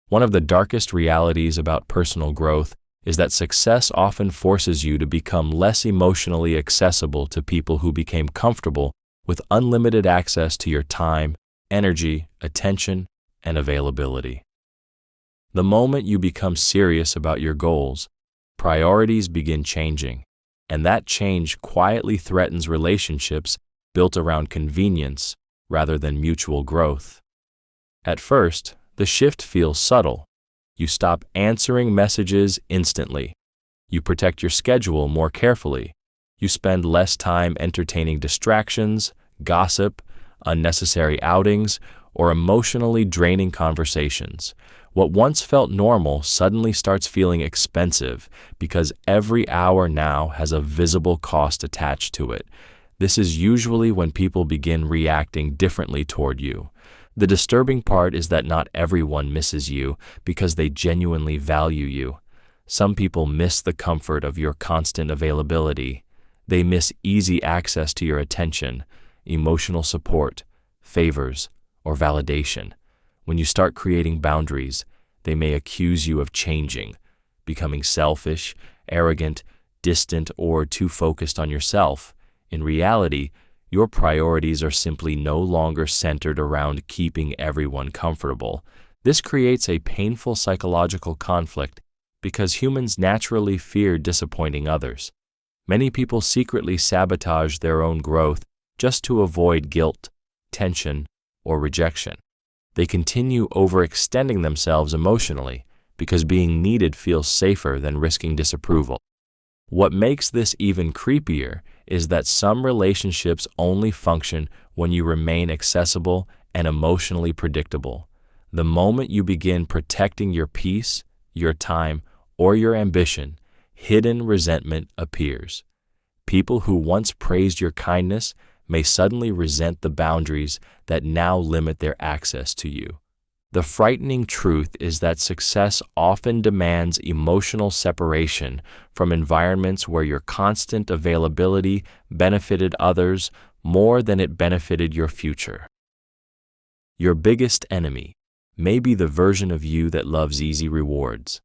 One of the darkest realities about personal growth is that success often forces you to become less emotionally accessible to people who became comfortable with unlimited access to your time, energy, attention, and availability. The moment you become serious about your goals, priorities begin changing, and that change quietly threatens relationships built around convenience rather than mutual growth. At first, the shift feels subtle. You stop answering messages instantly. You protect your schedule more carefully. You spend less time entertaining distractions, gossip, unnecessary outings, or emotionally draining conversations. What once felt normal suddenly starts feeling expensive because every hour now has a visible cost attached to it. This is usually when people begin reacting differently toward you. The disturbing part is that not everyone misses you because they genuinely value you. Some people miss the comfort of your constant availability. They miss easy access to your attention, emotional support, favors, or validation. When you start creating boundaries, they may accuse you of changing, becoming selfish, arrogant, distant, or too focused on yourself. In reality, your priorities are simply no longer centered around keeping everyone comfortable. This creates a painful psychological conflict because humans naturally fear disappointing others. Many people secretly sabotage their own growth just to avoid guilt, tension, or rejection. They continue overextending themselves emotionally because being needed feels safer than risking disapproval. What makes this even creepier is that some relationships only function when you remain accessible and emotionally predictable. The moment you begin protecting your peace, your time, or your ambition, hidden resentment appears. People who once praised your kindness may suddenly resent the boundaries that now limit their access to you. The frightening truth is that success often demands emotional separation from environments where your constant availability benefited others more than it benefited your future. Your biggest enemy may be the version of you that loves easy rewards.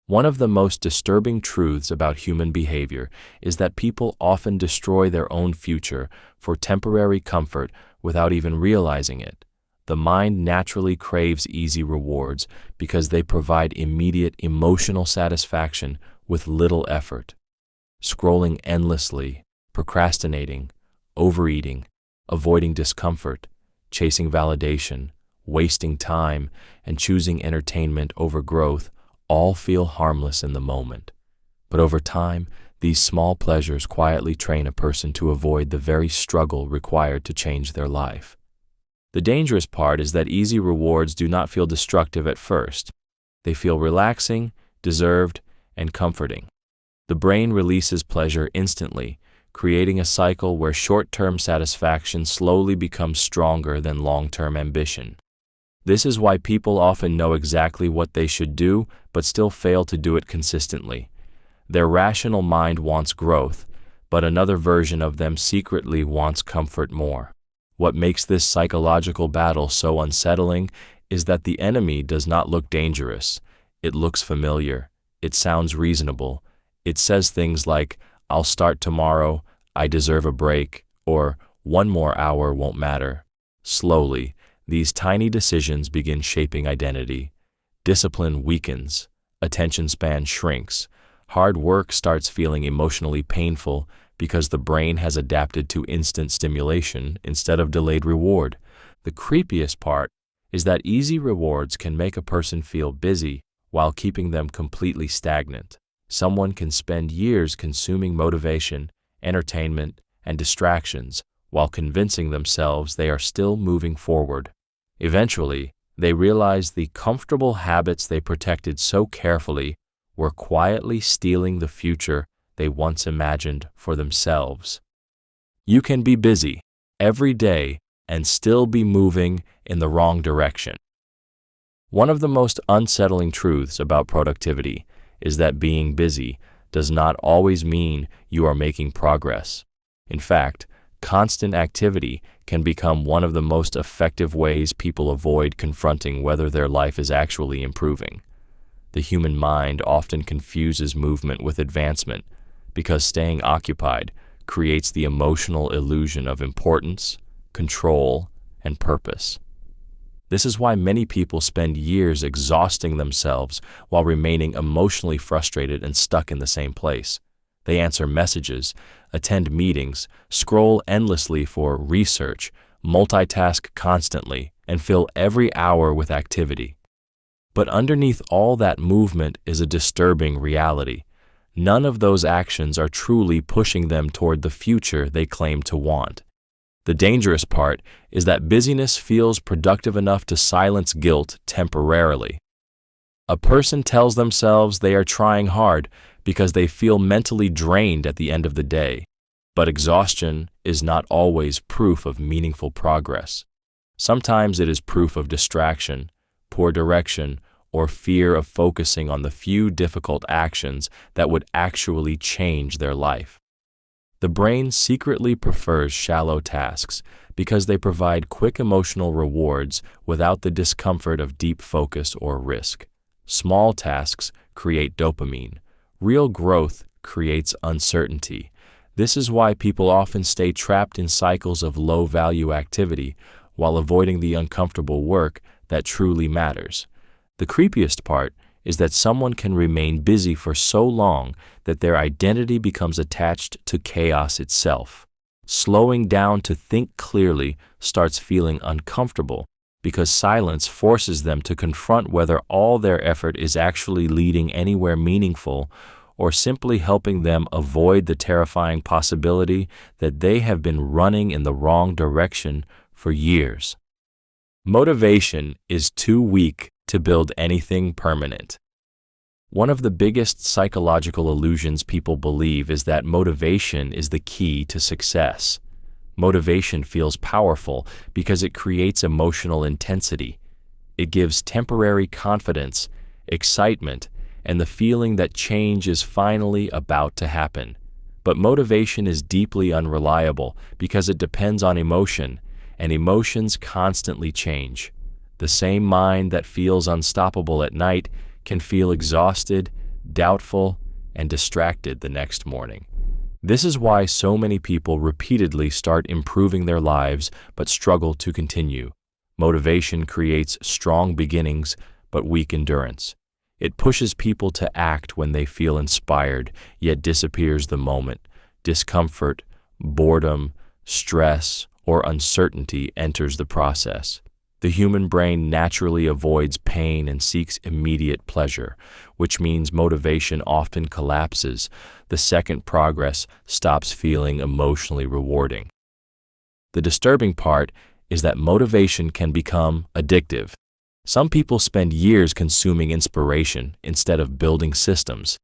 One of the most disturbing truths about human behavior is that people often destroy their own future for temporary comfort without even realizing it. The mind naturally craves easy rewards because they provide immediate emotional satisfaction with little effort. Scrolling endlessly, procrastinating, overeating, avoiding discomfort, chasing validation, wasting time, and choosing entertainment over growth all feel harmless in the moment. But over time, these small pleasures quietly train a person to avoid the very struggle required to change their life. The dangerous part is that easy rewards do not feel destructive at first. They feel relaxing, deserved, and comforting. The brain releases pleasure instantly, creating a cycle where short-term satisfaction slowly becomes stronger than long-term ambition. This is why people often know exactly what they should do, but still fail to do it consistently. Their rational mind wants growth, but another version of them secretly wants comfort more. What makes this psychological battle so unsettling is that the enemy does not look dangerous. It looks familiar. It sounds reasonable. It says things like, "I'll start tomorrow," "I deserve a break," or "one more hour won't matter." Slowly, these tiny decisions begin shaping identity. Discipline weakens. Attention span shrinks. Hard work starts feeling emotionally painful because the brain has adapted to instant stimulation instead of delayed reward. The creepiest part is that easy rewards can make a person feel busy while keeping them completely stagnant. Someone can spend years consuming motivation, entertainment, and distractions while convincing themselves they are still moving forward. Eventually, they realize the comfortable habits they protected so carefully were quietly stealing the future they once imagined for themselves. You can be busy every day and still be moving in the wrong direction. One of the most unsettling truths about productivity is that being busy does not always mean you are making progress. In fact, constant activity can become one of the most effective ways people avoid confronting whether their life is actually improving. The human mind often confuses movement with advancement because staying occupied creates the emotional illusion of importance, control, and purpose. This is why many people spend years exhausting themselves while remaining emotionally frustrated and stuck in the same place. They answer messages, attend meetings, scroll endlessly for research, multitask constantly, and fill every hour with activity. But underneath all that movement is a disturbing reality. None of those actions are truly pushing them toward the future they claim to want. The dangerous part is that busyness feels productive enough to silence guilt temporarily. A person tells themselves they are trying hard because they feel mentally drained at the end of the day, but exhaustion is not always proof of meaningful progress. Sometimes it is proof of distraction, poor direction, or fear of focusing on the few difficult actions that would actually change their life. The brain secretly prefers shallow tasks because they provide quick emotional rewards without the discomfort of deep focus or risk. Small tasks create dopamine. Real growth creates uncertainty. This is why people often stay trapped in cycles of low-value activity while avoiding the uncomfortable work that truly matters. The creepiest part is that someone can remain busy for so long that their identity becomes attached to chaos itself. Slowing down to think clearly starts feeling uncomfortable because silence forces them to confront whether all their effort is actually leading anywhere meaningful or simply helping them avoid the terrifying possibility that they have been running in the wrong direction for years. Motivation is too weak to build anything permanent. One of the biggest psychological illusions people believe is that motivation is the key to success. Motivation feels powerful because it creates emotional intensity. It gives temporary confidence, excitement, and the feeling that change is finally about to happen. But motivation is deeply unreliable because it depends on emotion, and emotions constantly change. The same mind that feels unstoppable at night can feel exhausted, doubtful, and distracted the next morning. This is why so many people repeatedly start improving their lives but struggle to continue. Motivation creates strong beginnings but weak endurance. It pushes people to act when they feel inspired, yet disappears the moment. Discomfort, boredom, stress, or uncertainty enters the process. The human brain naturally avoids pain and seeks immediate pleasure, which means motivation often collapses the second progress stops feeling emotionally rewarding. The disturbing part is that motivation can become addictive. Some people spend years consuming inspiration instead of building systems.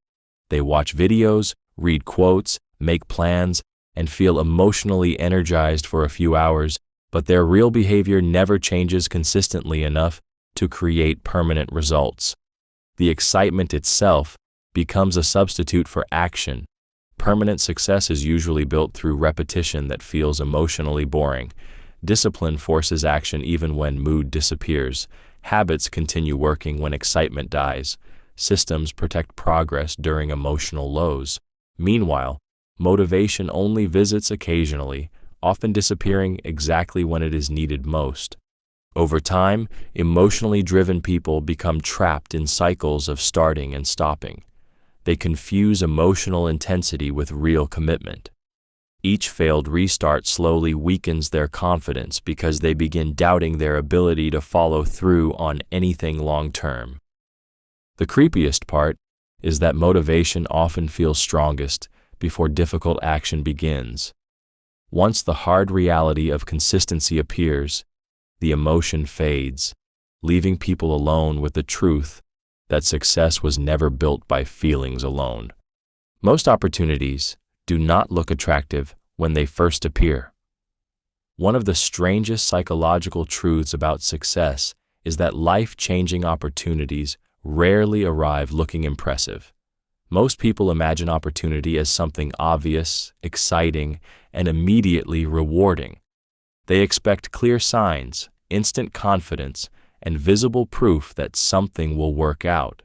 They watch videos, read quotes, make plans, and feel emotionally energized for a few hours, but their real behavior never changes consistently enough to create permanent results. The excitement itself becomes a substitute for action. Permanent success is usually built through repetition that feels emotionally boring. Discipline forces action even when mood disappears. Habits continue working when excitement dies. Systems protect progress during emotional lows. Meanwhile, motivation only visits occasionally, often disappearing exactly when it is needed most. Over time, emotionally driven people become trapped in cycles of starting and stopping. They confuse emotional intensity with real commitment. Each failed restart slowly weakens their confidence because they begin doubting their ability to follow through on anything long-term. The creepiest part is that motivation often feels strongest before difficult action begins. Once the hard reality of consistency appears, the emotion fades, leaving people alone with the truth that success was never built by feelings alone. Most opportunities do not look attractive when they first appear. One of the strangest psychological truths about success is that life-changing opportunities rarely arrive looking impressive. Most people imagine opportunity as something obvious, exciting, and immediately rewarding. They expect clear signs, instant confidence, and visible proof that something will work out.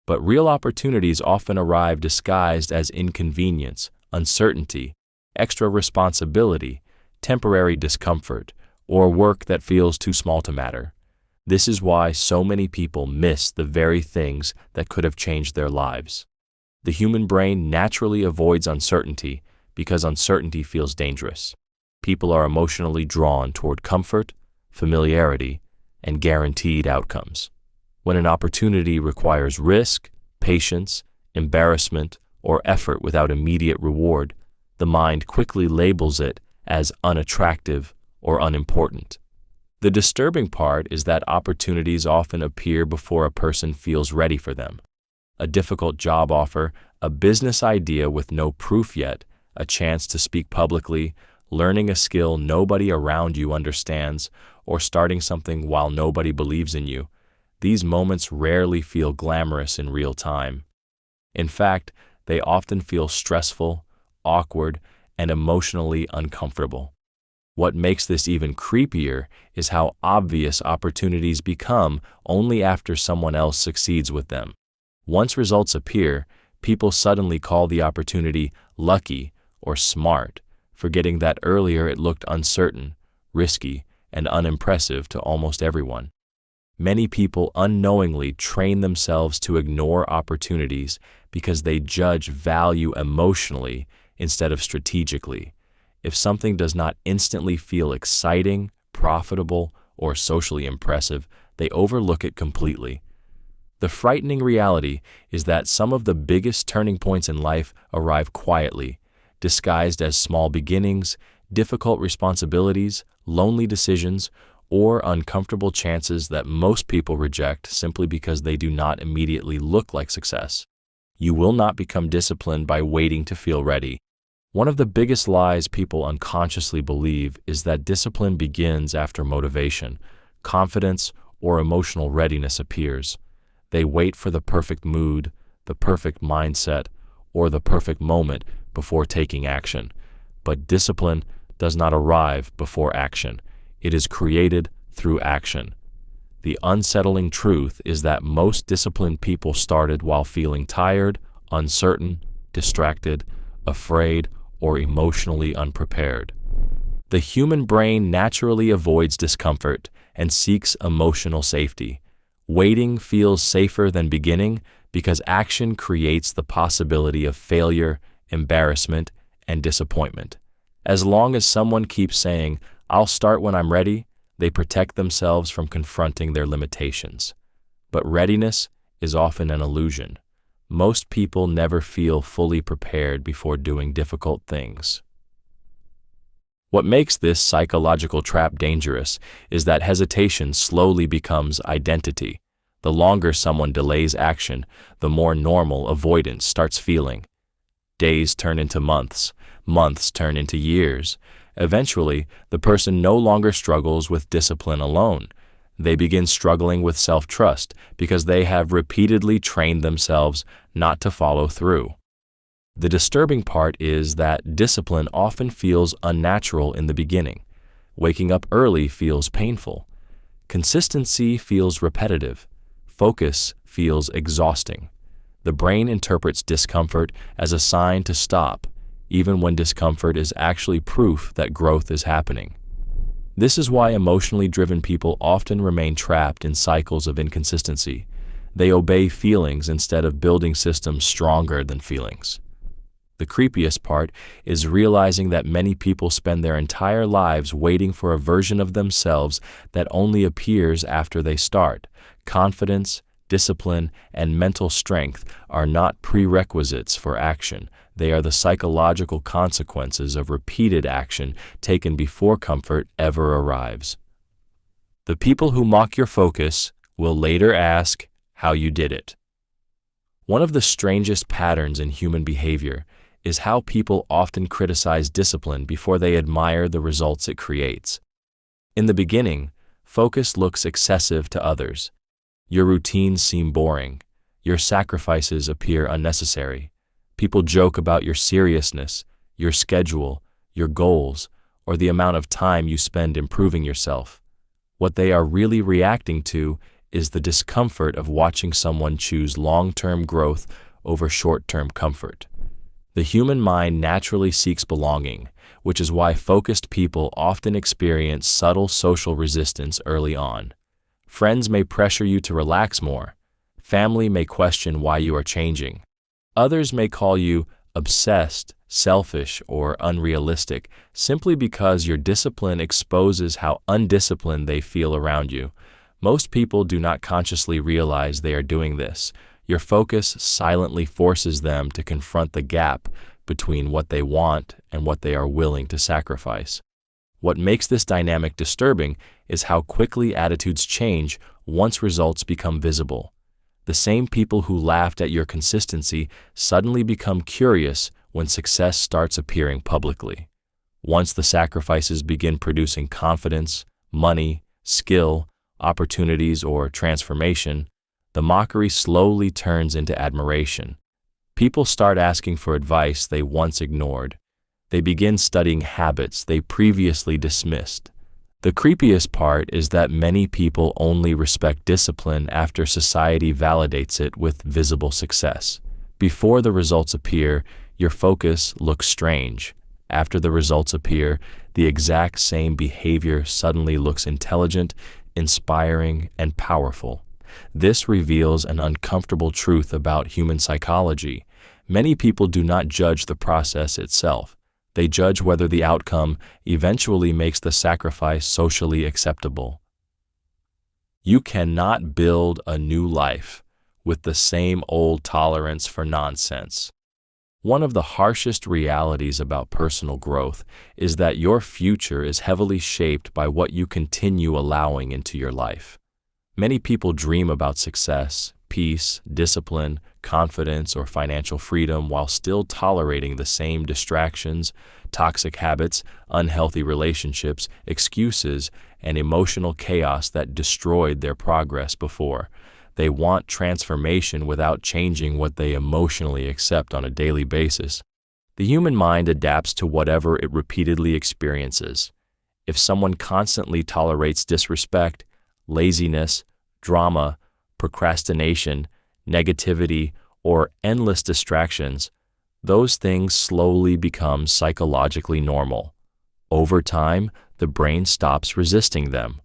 But real opportunities often arrive disguised as inconvenience, uncertainty, extra responsibility, temporary discomfort, or work that feels too small to matter. This is why so many people miss the very things that could have changed their lives. The human brain naturally avoids uncertainty because uncertainty feels dangerous. People are emotionally drawn toward comfort, familiarity, and guaranteed outcomes. When an opportunity requires risk, patience, embarrassment, or effort without immediate reward, the mind quickly labels it as unattractive or unimportant. The disturbing part is that opportunities often appear before a person feels ready for them. A difficult job offer, a business idea with no proof yet, a chance to speak publicly, learning a skill nobody around you understands, or starting something while nobody believes in you. These moments rarely feel glamorous in real time. In fact, they often feel stressful, awkward, and emotionally uncomfortable. What makes this even creepier is how obvious opportunities become only after someone else succeeds with them. Once results appear, people suddenly call the opportunity lucky or smart, forgetting that earlier it looked uncertain, risky, and unimpressive to almost everyone. Many people unknowingly train themselves to ignore opportunities because they judge value emotionally instead of strategically. If something does not instantly feel exciting, profitable, or socially impressive, they overlook it completely. The frightening reality is that some of the biggest turning points in life arrive quietly, disguised as small beginnings, difficult responsibilities, lonely decisions, or uncomfortable chances that most people reject simply because they do not immediately look like success. You will not become disciplined by waiting to feel ready. One of the biggest lies people unconsciously believe is that discipline begins after motivation, confidence, or emotional readiness appears. They wait for the perfect mood, the perfect mindset, or the perfect moment before taking action. But discipline does not arrive before action. It is created through action. The unsettling truth is that most disciplined people started while feeling tired, uncertain, distracted, afraid, or emotionally unprepared. The human brain naturally avoids discomfort and seeks emotional safety. Waiting feels safer than beginning because action creates the possibility of failure, embarrassment, and disappointment. As long as someone keeps saying, "I'll start when I'm ready," they protect themselves from confronting their limitations. But readiness is often an illusion. Most people never feel fully prepared before doing difficult things. What makes this psychological trap dangerous is that hesitation slowly becomes identity. The longer someone delays action, the more normal avoidance starts feeling. Days turn into months, months turn into years. Eventually, the person no longer struggles with discipline alone. They begin struggling with self-trust because they have repeatedly trained themselves not to follow through. The disturbing part is that discipline often feels unnatural in the beginning. Waking up early feels painful. Consistency feels repetitive. Focus feels exhausting. The brain interprets discomfort as a sign to stop, even when discomfort is actually proof that growth is happening. This is why emotionally driven people often remain trapped in cycles of inconsistency. They obey feelings instead of building systems stronger than feelings. The creepiest part is realizing that many people spend their entire lives waiting for a version of themselves that only appears after they start. Confidence, discipline, and mental strength are not prerequisites for action. They are the psychological consequences of repeated action taken before comfort ever arrives. The people who mock your focus will later ask how you did it. One of the strangest patterns in human behavior is how people often criticize discipline before they admire the results it creates. In the beginning, focus looks excessive to others. Your routines seem boring. Your sacrifices appear unnecessary. People joke about your seriousness, your schedule, your goals, or the amount of time you spend improving yourself. What they are really reacting to is the discomfort of watching someone choose long-term growth over short-term comfort. The human mind naturally seeks belonging, which is why focused people often experience subtle social resistance early on. Friends may pressure you to relax more. Family may question why you are changing. Others may call you obsessed, selfish, or unrealistic simply because your discipline exposes how undisciplined they feel around you. Most people do not consciously realize they are doing this. Your focus silently forces them to confront the gap between what they want and what they are willing to sacrifice. What makes this dynamic disturbing is how quickly attitudes change once results become visible. The same people who laughed at your consistency suddenly become curious when success starts appearing publicly. Once the sacrifices begin producing confidence, money, skill, opportunities, or transformation, the mockery slowly turns into admiration. People start asking for advice they once ignored. They begin studying habits they previously dismissed. The creepiest part is that many people only respect discipline after society validates it with visible success. Before the results appear, your focus looks strange. After the results appear, the exact same behavior suddenly looks intelligent, inspiring, and powerful. This reveals an uncomfortable truth about human psychology. Many people do not judge the process itself. They judge whether the outcome eventually makes the sacrifice socially acceptable. You cannot build a new life with the same old tolerance for nonsense. One of the harshest realities about personal growth is that your future is heavily shaped by what you continue allowing into your life. Many people dream about success, peace, discipline, confidence, or financial freedom while still tolerating the same distractions, toxic habits, unhealthy relationships, excuses, and emotional chaos that destroyed their progress before. They want transformation without changing what they emotionally accept on a daily basis. The human mind adapts to whatever it repeatedly experiences. If someone constantly tolerates disrespect, laziness, drama, procrastination, negativity, or endless distractions, those things slowly become psychologically normal. Over time, the brain stops resisting them.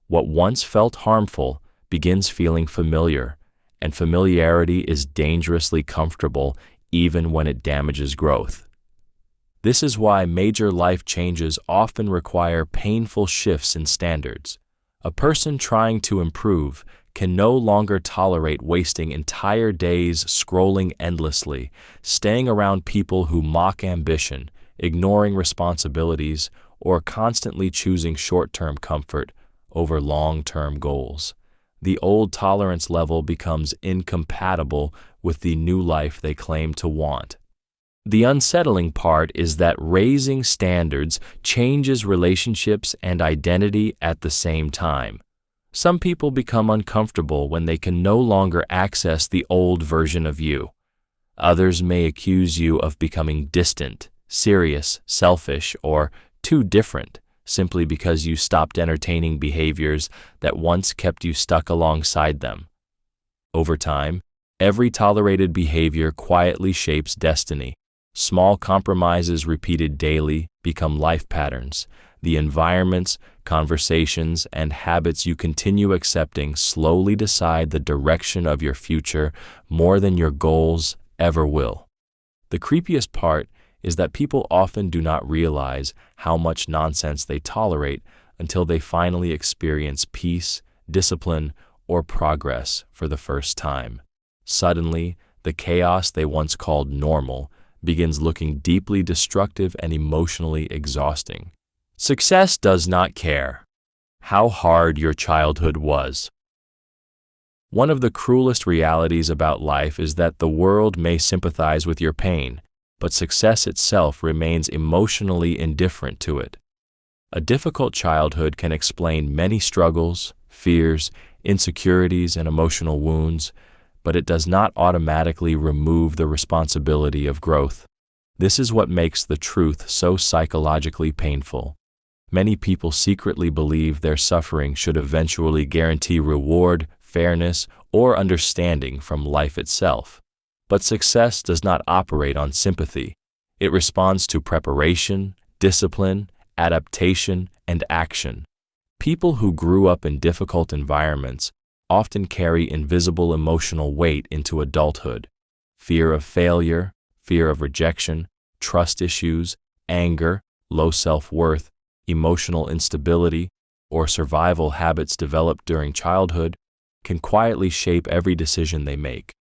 What once felt harmful begins feeling familiar, and familiarity is dangerously comfortable even when it damages growth. This is why major life changes often require painful shifts in standards. A person trying to improve can no longer tolerate wasting entire days scrolling endlessly, staying around people who mock ambition, ignoring responsibilities, or constantly choosing short-term comfort over long-term goals. the old tolerance level becomes incompatible with the new life they claim to want. The unsettling part is that raising standards changes relationships and identity at the same time. Some people become uncomfortable when they can no longer access the old version of you. Others may accuse you of becoming distant, serious, selfish, or too different, simply because you stopped entertaining behaviors that once kept you stuck alongside them. Over time, every tolerated behavior quietly shapes destiny. Small compromises repeated daily become life patterns. The environments, conversations, and habits you continue accepting slowly decide the direction of your future more than your goals ever will. The creepiest part is that people often do not realize how much nonsense they tolerate until they finally experience peace, discipline, or progress for the first time. Suddenly, the chaos they once called normal begins looking deeply destructive and emotionally exhausting. Success does not care how hard your childhood was. One of the cruelest realities about life is that the world may sympathize with your pain, but success itself remains emotionally indifferent to it. A difficult childhood can explain many struggles, fears, insecurities, and emotional wounds, but it does not automatically remove the responsibility of growth. This is what makes the truth so psychologically painful. Many people secretly believe their suffering should eventually guarantee reward, fairness, or understanding from life itself. But success does not operate on sympathy. It responds to preparation, discipline, adaptation, and action. People who grew up in difficult environments often carry invisible emotional weight into adulthood. Fear of failure, fear of rejection, trust issues, anger, low self-worth, emotional instability, or survival habits developed during childhood can quietly shape every decision they make.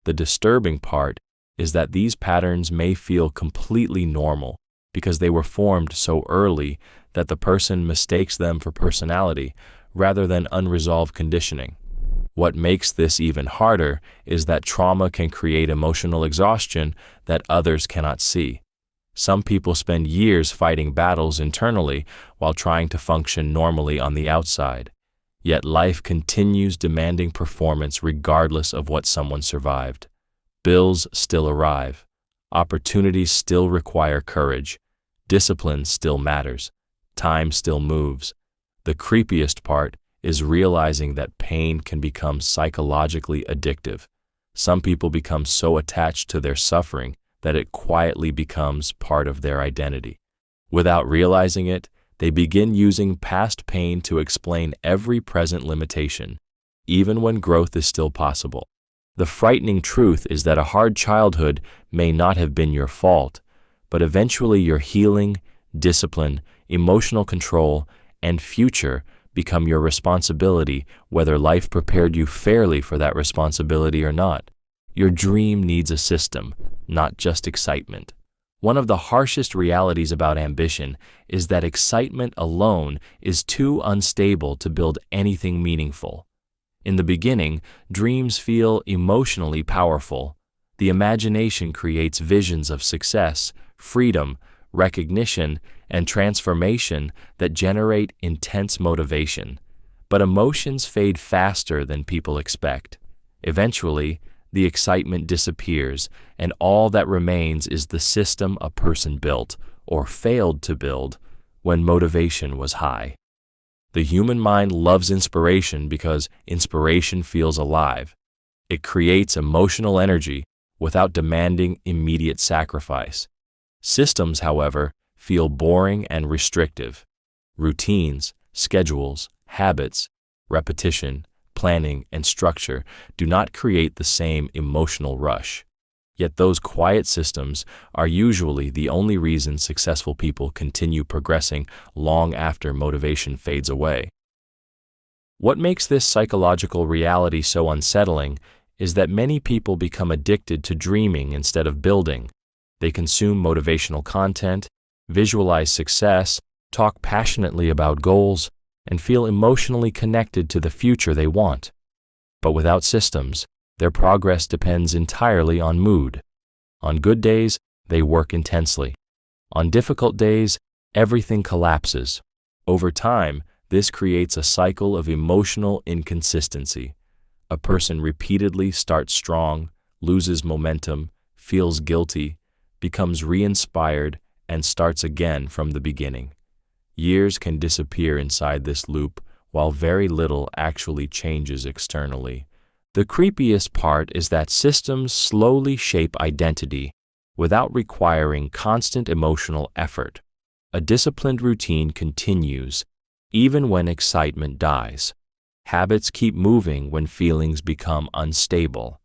The disturbing part is that these patterns may feel completely normal because they were formed so early that the person mistakes them for personality rather than unresolved conditioning. What makes this even harder is that trauma can create emotional exhaustion that others cannot see. Some people spend years fighting battles internally while trying to function normally on the outside. Yet life continues demanding performance regardless of what someone survived. Bills still arrive. Opportunities still require courage. Discipline still matters. Time still moves. The creepiest part is realizing that pain can become psychologically addictive. Some people become so attached to their suffering that it quietly becomes part of their identity. Without realizing it, they begin using past pain to explain every present limitation, even when growth is still possible. The frightening truth is that a hard childhood may not have been your fault, but eventually your healing, discipline, emotional control, and future become your responsibility, whether life prepared you fairly for that responsibility or not. Your dream needs a system, not just excitement. One of the harshest realities about ambition is that excitement alone is too unstable to build anything meaningful. In the beginning, dreams feel emotionally powerful. The imagination creates visions of success, freedom, recognition, and transformation that generate intense motivation. But emotions fade faster than people expect. Eventually, the excitement disappears, and all that remains is the system a person built, or failed to build, when motivation was high. The human mind loves inspiration because inspiration feels alive. It creates emotional energy without demanding immediate sacrifice. Systems, however, feel boring and restrictive. Routines, schedules, habits, repetition, planning, and structure do not create the same emotional rush. Yet those quiet systems are usually the only reason successful people continue progressing long after motivation fades away. What makes this psychological reality so unsettling is that many people become addicted to dreaming instead of building. They consume motivational content, visualize success, talk passionately about goals, and feel emotionally connected to the future they want. But without systems, their progress depends entirely on mood. On good days, they work intensely. On difficult days, everything collapses. Over time, this creates a cycle of emotional inconsistency. A person repeatedly starts strong, loses momentum, feels guilty, becomes re-inspired, and starts again from the beginning. Years can disappear inside this loop, while very little actually changes externally. The creepiest part is that systems slowly shape identity without requiring constant emotional effort. A disciplined routine continues, even when excitement dies. Habits keep moving when feelings become unstable.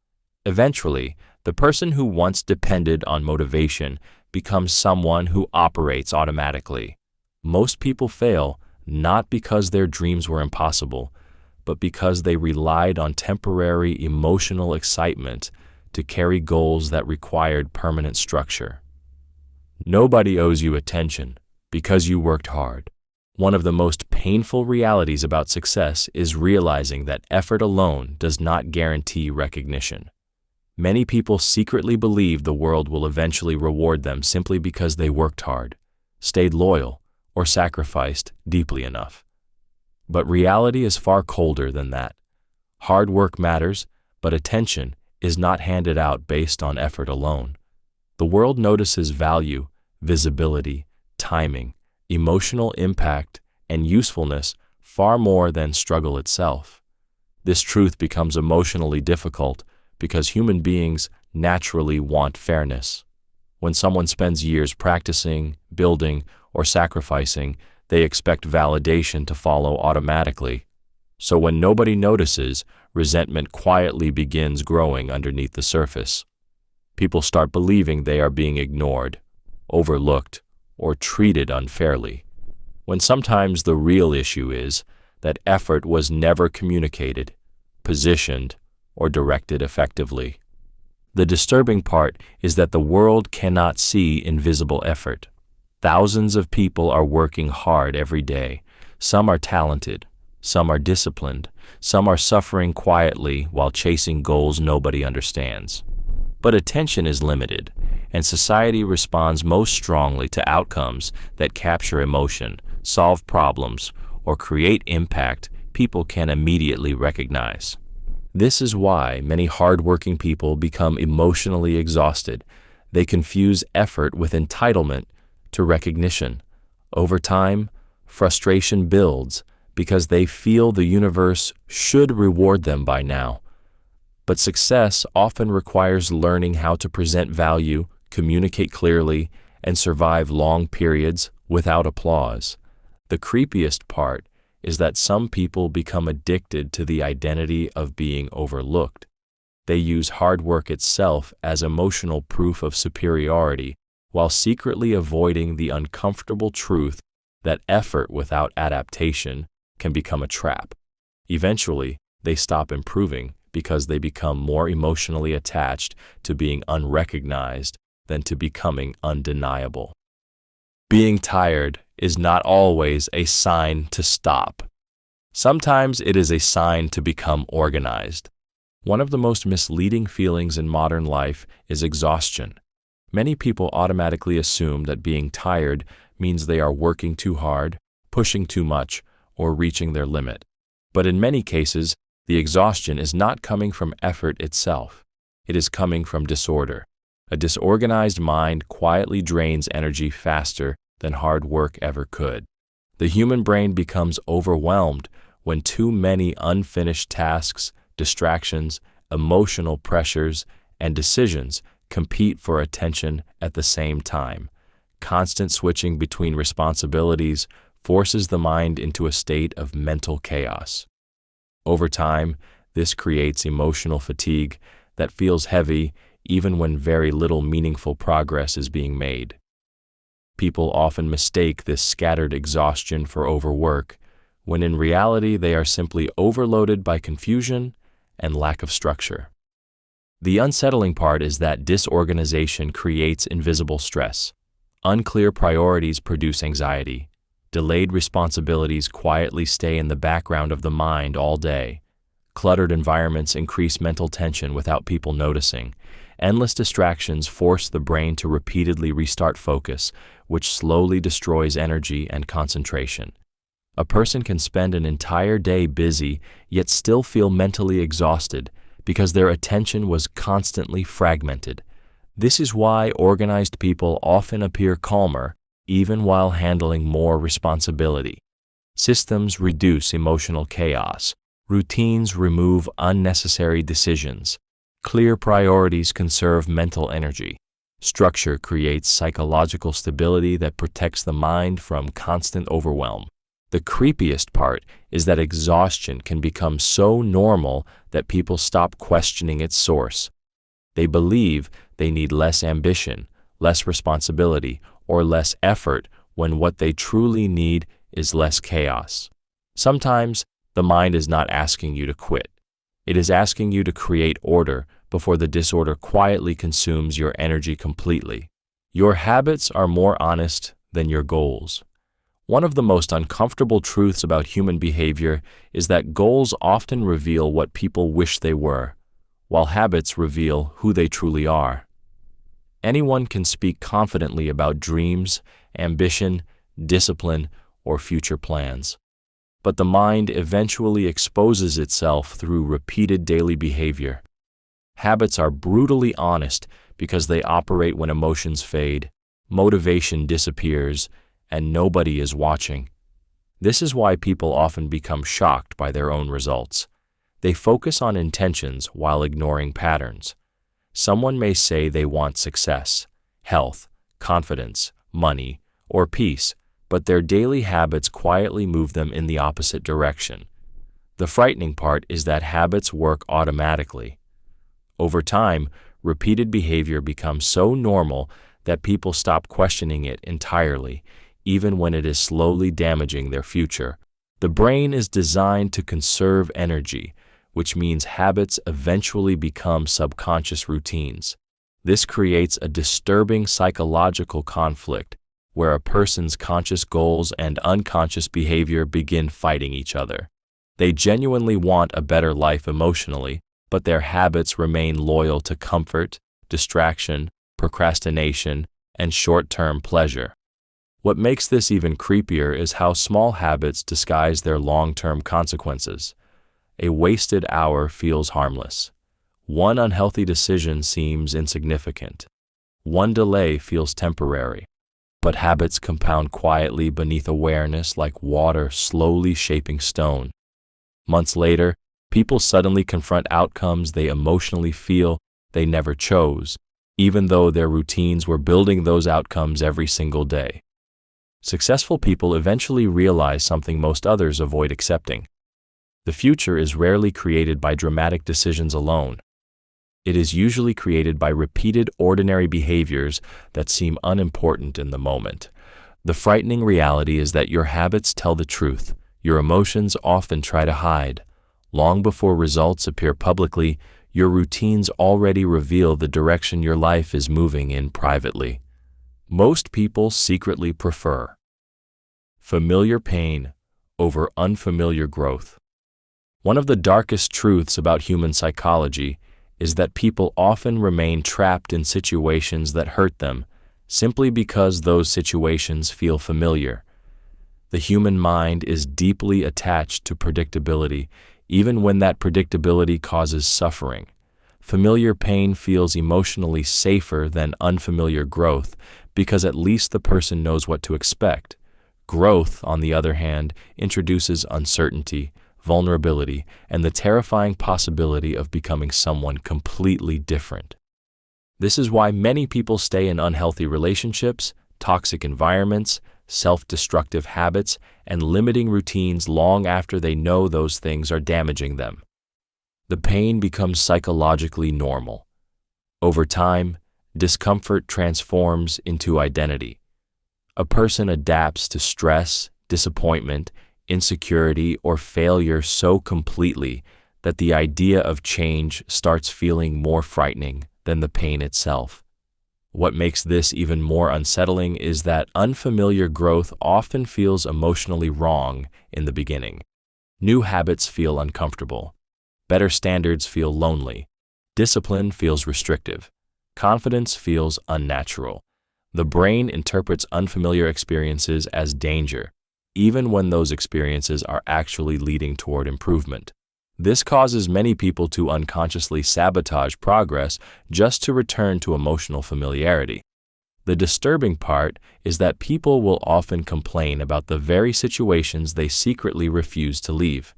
Eventually, the person who once depended on motivation becomes someone who operates automatically. Most people fail not because their dreams were impossible, but because they relied on temporary emotional excitement to carry goals that required permanent structure. Nobody owes you attention because you worked hard. One of the most painful realities about success is realizing that effort alone does not guarantee recognition. Many people secretly believe the world will eventually reward them simply because they worked hard, stayed loyal, or sacrificed deeply enough. But reality is far colder than that. Hard work matters, but attention is not handed out based on effort alone. The world notices value, visibility, timing, emotional impact, and usefulness far more than struggle itself. This truth becomes emotionally difficult because human beings naturally want fairness. When someone spends years practicing, building, or sacrificing, they expect validation to follow automatically. So when nobody notices, resentment quietly begins growing underneath the surface. People start believing they are being ignored, overlooked, or treated unfairly, when sometimes the real issue is that effort was never communicated, positioned, or directed effectively. The disturbing part is that the world cannot see invisible effort. Thousands of people are working hard every day. Some are talented, some are disciplined, some are suffering quietly while chasing goals nobody understands. But attention is limited, and society responds most strongly to outcomes that capture emotion, solve problems, or create impact people can immediately recognize. This is why many hardworking people become emotionally exhausted. They confuse effort with entitlement to recognition. Over time, frustration builds because they feel the universe should reward them by now. But success often requires learning how to present value, communicate clearly, and survive long periods without applause. The creepiest part is that some people become addicted to the identity of being overlooked. They use hard work itself as emotional proof of superiority, while secretly avoiding the uncomfortable truth that effort without adaptation can become a trap. Eventually, they stop improving because they become more emotionally attached to being unrecognized than to becoming undeniable. Being tired is not always a sign to stop. Sometimes it is a sign to become organized. One of the most misleading feelings in modern life is exhaustion. Many people automatically assume that being tired means they are working too hard, pushing too much, or reaching their limit. But in many cases, the exhaustion is not coming from effort itself. It is coming from disorder. A disorganized mind quietly drains energy faster than hard work ever could. The human brain becomes overwhelmed when too many unfinished tasks, distractions, emotional pressures, and decisions compete for attention at the same time. Constant switching between responsibilities forces the mind into a state of mental chaos. Over time, this creates emotional fatigue that feels heavy even when very little meaningful progress is being made. People often mistake this scattered exhaustion for overwork, when in reality they are simply overloaded by confusion and lack of structure. The unsettling part is that disorganization creates invisible stress. Unclear priorities produce anxiety. Delayed responsibilities quietly stay in the background of the mind all day. Cluttered environments increase mental tension without people noticing. Endless distractions force the brain to repeatedly restart focus, which slowly destroys energy and concentration. A person can spend an entire day busy, yet still feel mentally exhausted because their attention was constantly fragmented. This is why organized people often appear calmer, even while handling more responsibility. Systems reduce emotional chaos. Routines remove unnecessary decisions. Clear priorities conserve mental energy. Structure creates psychological stability that protects the mind from constant overwhelm. The creepiest part is that exhaustion can become so normal that people stop questioning its source. They believe they need less ambition, less responsibility, or less effort when what they truly need is less chaos. Sometimes, the mind is not asking you to quit. It is asking you to create order before the disorder quietly consumes your energy completely. Your habits are more honest than your goals. One of the most uncomfortable truths about human behavior is that goals often reveal what people wish they were, while habits reveal who they truly are. Anyone can speak confidently about dreams, ambition, discipline, or future plans. But the mind eventually exposes itself through repeated daily behavior. Habits are brutally honest because they operate when emotions fade, motivation disappears, and nobody is watching. This is why people often become shocked by their own results. They focus on intentions while ignoring patterns. Someone may say they want success, health, confidence, money, or peace, but their daily habits quietly move them in the opposite direction. The frightening part is that habits work automatically. Over time, repeated behavior becomes so normal that people stop questioning it entirely, even when it is slowly damaging their future. The brain is designed to conserve energy, which means habits eventually become subconscious routines. This creates a disturbing psychological conflict where a person's conscious goals and unconscious behavior begin fighting each other. They genuinely want a better life emotionally, but their habits remain loyal to comfort, distraction, procrastination, and short-term pleasure. What makes this even creepier is how small habits disguise their long-term consequences. A wasted hour feels harmless. One unhealthy decision seems insignificant. One delay feels temporary. But habits compound quietly beneath awareness like water slowly shaping stone. Months later, people suddenly confront outcomes they emotionally feel they never chose, even though their routines were building those outcomes every single day. Successful people eventually realize something most others avoid accepting. The future is rarely created by dramatic decisions alone. It is usually created by repeated ordinary behaviors that seem unimportant in the moment. The frightening reality is that your habits tell the truth. Your emotions often try to hide. Long before results appear publicly, your routines already reveal the direction your life is moving in privately. Most people secretly prefer familiar pain over unfamiliar growth. One of the darkest truths about human psychology is that people often remain trapped in situations that hurt them simply because those situations feel familiar. The human mind is deeply attached to predictability, even when that predictability causes suffering. Familiar pain feels emotionally safer than unfamiliar growth because at least the person knows what to expect. Growth, on the other hand, introduces uncertainty, vulnerability, and the terrifying possibility of becoming someone completely different. This is why many people stay in unhealthy relationships, toxic environments, self-destructive habits, and limiting routines long after they know those things are damaging them. The pain becomes psychologically normal. Over time, discomfort transforms into identity. A person adapts to stress, disappointment, insecurity, or failure so completely that the idea of change starts feeling more frightening than the pain itself. What makes this even more unsettling is that unfamiliar growth often feels emotionally wrong in the beginning. New habits feel uncomfortable. Better standards feel lonely. Discipline feels restrictive. Confidence feels unnatural. The brain interprets unfamiliar experiences as danger, even when those experiences are actually leading toward improvement. This causes many people to unconsciously sabotage progress just to return to emotional familiarity. The disturbing part is that people will often complain about the very situations they secretly refuse to leave,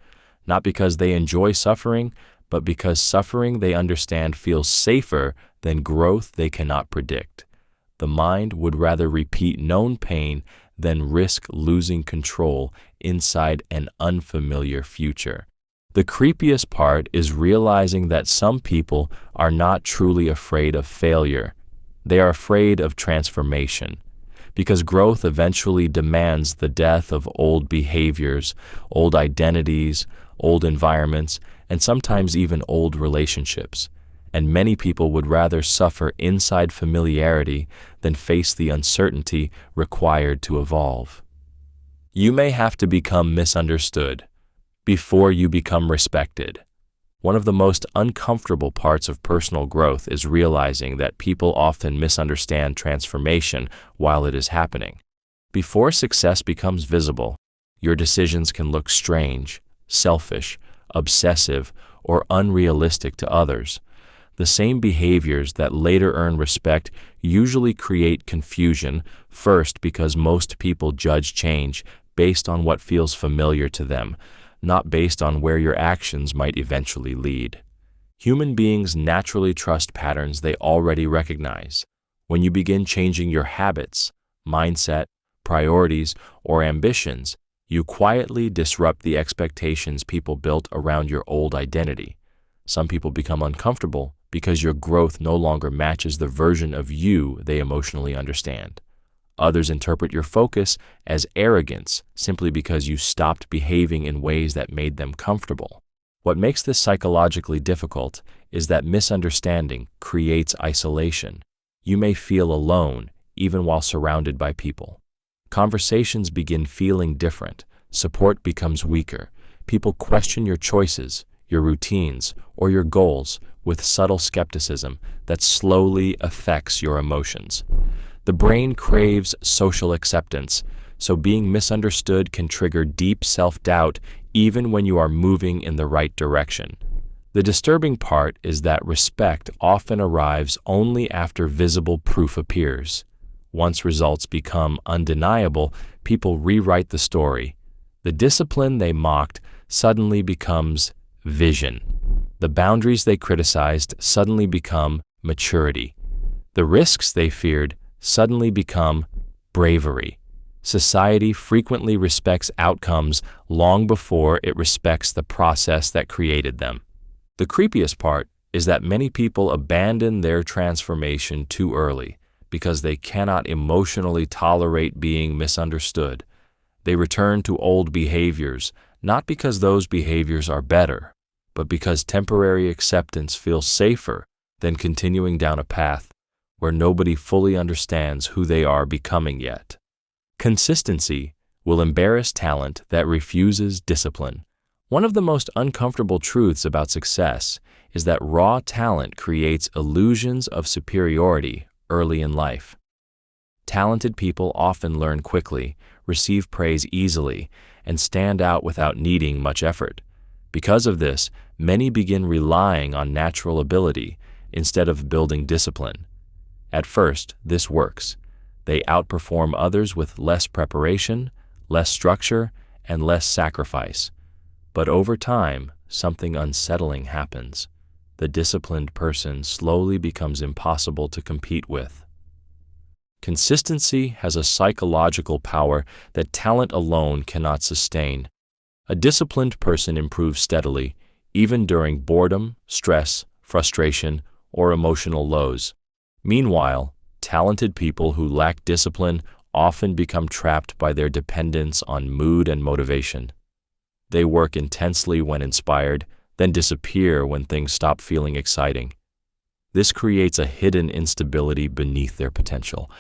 not because they enjoy suffering, but because suffering they understand feels safer than growth they cannot predict. The mind would rather repeat known pain than risk losing control inside an unfamiliar future. The creepiest part is realizing that some people are not truly afraid of failure. They are afraid of transformation, because growth eventually demands the death of old behaviors, old identities, old environments, and sometimes even old relationships. And many people would rather suffer inside familiarity than face the uncertainty required to evolve. You may have to become misunderstood before you become respected. One of the most uncomfortable parts of personal growth is realizing that people often misunderstand transformation while it is happening. Before success becomes visible, your decisions can look strange, selfish, obsessive, or unrealistic to others. The same behaviors that later earn respect usually create confusion, first because most people judge change based on what feels familiar to them, not based on where your actions might eventually lead. Human beings naturally trust patterns they already recognize. When you begin changing your habits, mindset, priorities, or ambitions, you quietly disrupt the expectations people built around your old identity. Some people become uncomfortable because your growth no longer matches the version of you they emotionally understand. Others interpret your focus as arrogance simply because you stopped behaving in ways that made them comfortable. What makes this psychologically difficult is that misunderstanding creates isolation. You may feel alone even while surrounded by people. Conversations begin feeling different. Support becomes weaker. People question your choices, your routines, or your goals with subtle skepticism that slowly affects your emotions. The brain craves social acceptance, so being misunderstood can trigger deep self-doubt even when you are moving in the right direction. The disturbing part is that respect often arrives only after visible proof appears. Once results become undeniable, people rewrite the story. The discipline they mocked suddenly becomes vision. The boundaries they criticized suddenly become maturity. The risks they feared suddenly become bravery. Society frequently respects outcomes long before it respects the process that created them. The creepiest part is that many people abandon their transformation too early because they cannot emotionally tolerate being misunderstood. They return to old behaviors, not because those behaviors are better, but because temporary acceptance feels safer than continuing down a path where nobody fully understands who they are becoming yet. Consistency will embarrass talent that refuses discipline. One of the most uncomfortable truths about success is that raw talent creates illusions of superiority early in life. Talented people often learn quickly, receive praise easily, and stand out without needing much effort. Because of this, many begin relying on natural ability instead of building discipline. At first, this works. They outperform others with less preparation, less structure, and less sacrifice. But over time, something unsettling happens. The disciplined person slowly becomes impossible to compete with. Consistency has a psychological power that talent alone cannot sustain. A disciplined person improves steadily, even during boredom, stress, frustration, or emotional lows. Meanwhile, talented people who lack discipline often become trapped by their dependence on mood and motivation. They work intensely when inspired, then disappear when things stop feeling exciting. This creates a hidden instability beneath their potential.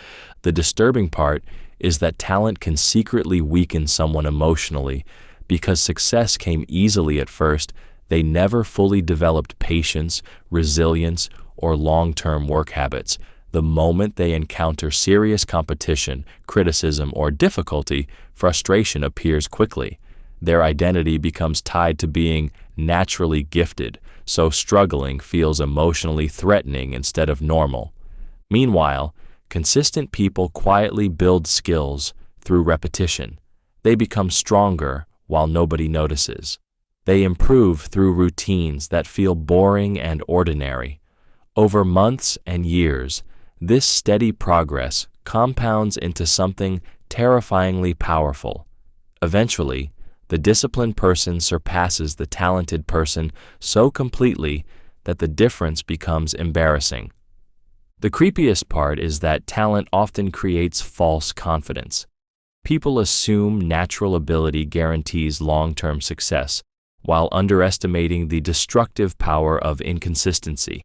The disturbing part is that talent can secretly weaken someone emotionally because success came easily at first, They never fully developed patience, resilience, or long-term work habits. The moment they encounter serious competition, criticism, or difficulty, frustration appears quickly. Their identity becomes tied to being naturally gifted, so struggling feels emotionally threatening instead of normal. Meanwhile, consistent people quietly build skills through repetition. They become stronger while nobody notices. They improve through routines that feel boring and ordinary. Over months and years, this steady progress compounds into something terrifyingly powerful. Eventually, the disciplined person surpasses the talented person so completely that the difference becomes embarrassing. The creepiest part is that talent often creates false confidence. People assume natural ability guarantees long-term success, while underestimating the destructive power of inconsistency.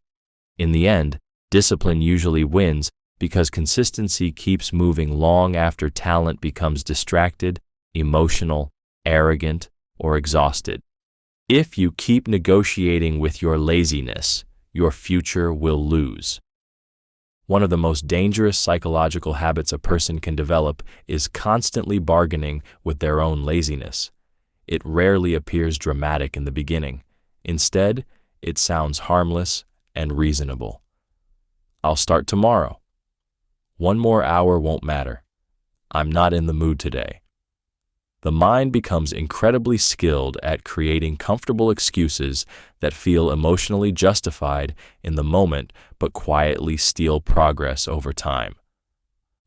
In the end, discipline usually wins because consistency keeps moving long after talent becomes distracted, emotional, arrogant, or exhausted. If you keep negotiating with your laziness, your future will lose. One of the most dangerous psychological habits a person can develop is constantly bargaining with their own laziness. It rarely appears dramatic in the beginning. Instead, it sounds harmless and reasonable. I'll start tomorrow. 1 more hour won't matter. I'm not in the mood today. The mind becomes incredibly skilled at creating comfortable excuses that feel emotionally justified in the moment but quietly steal progress over time.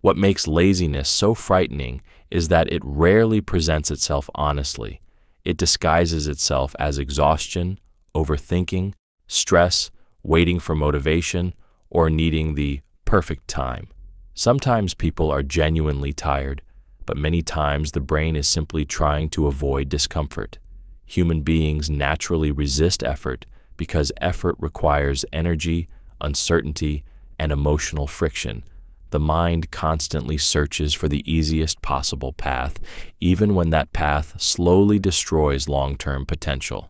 What makes laziness so frightening is that it rarely presents itself honestly. It disguises itself as exhaustion, overthinking, stress, waiting for motivation, or needing the perfect time. Sometimes people are genuinely tired, but many times the brain is simply trying to avoid discomfort. Human beings naturally resist effort because effort requires energy, uncertainty, and emotional friction. The mind constantly searches for the easiest possible path, even when that path slowly destroys long-term potential.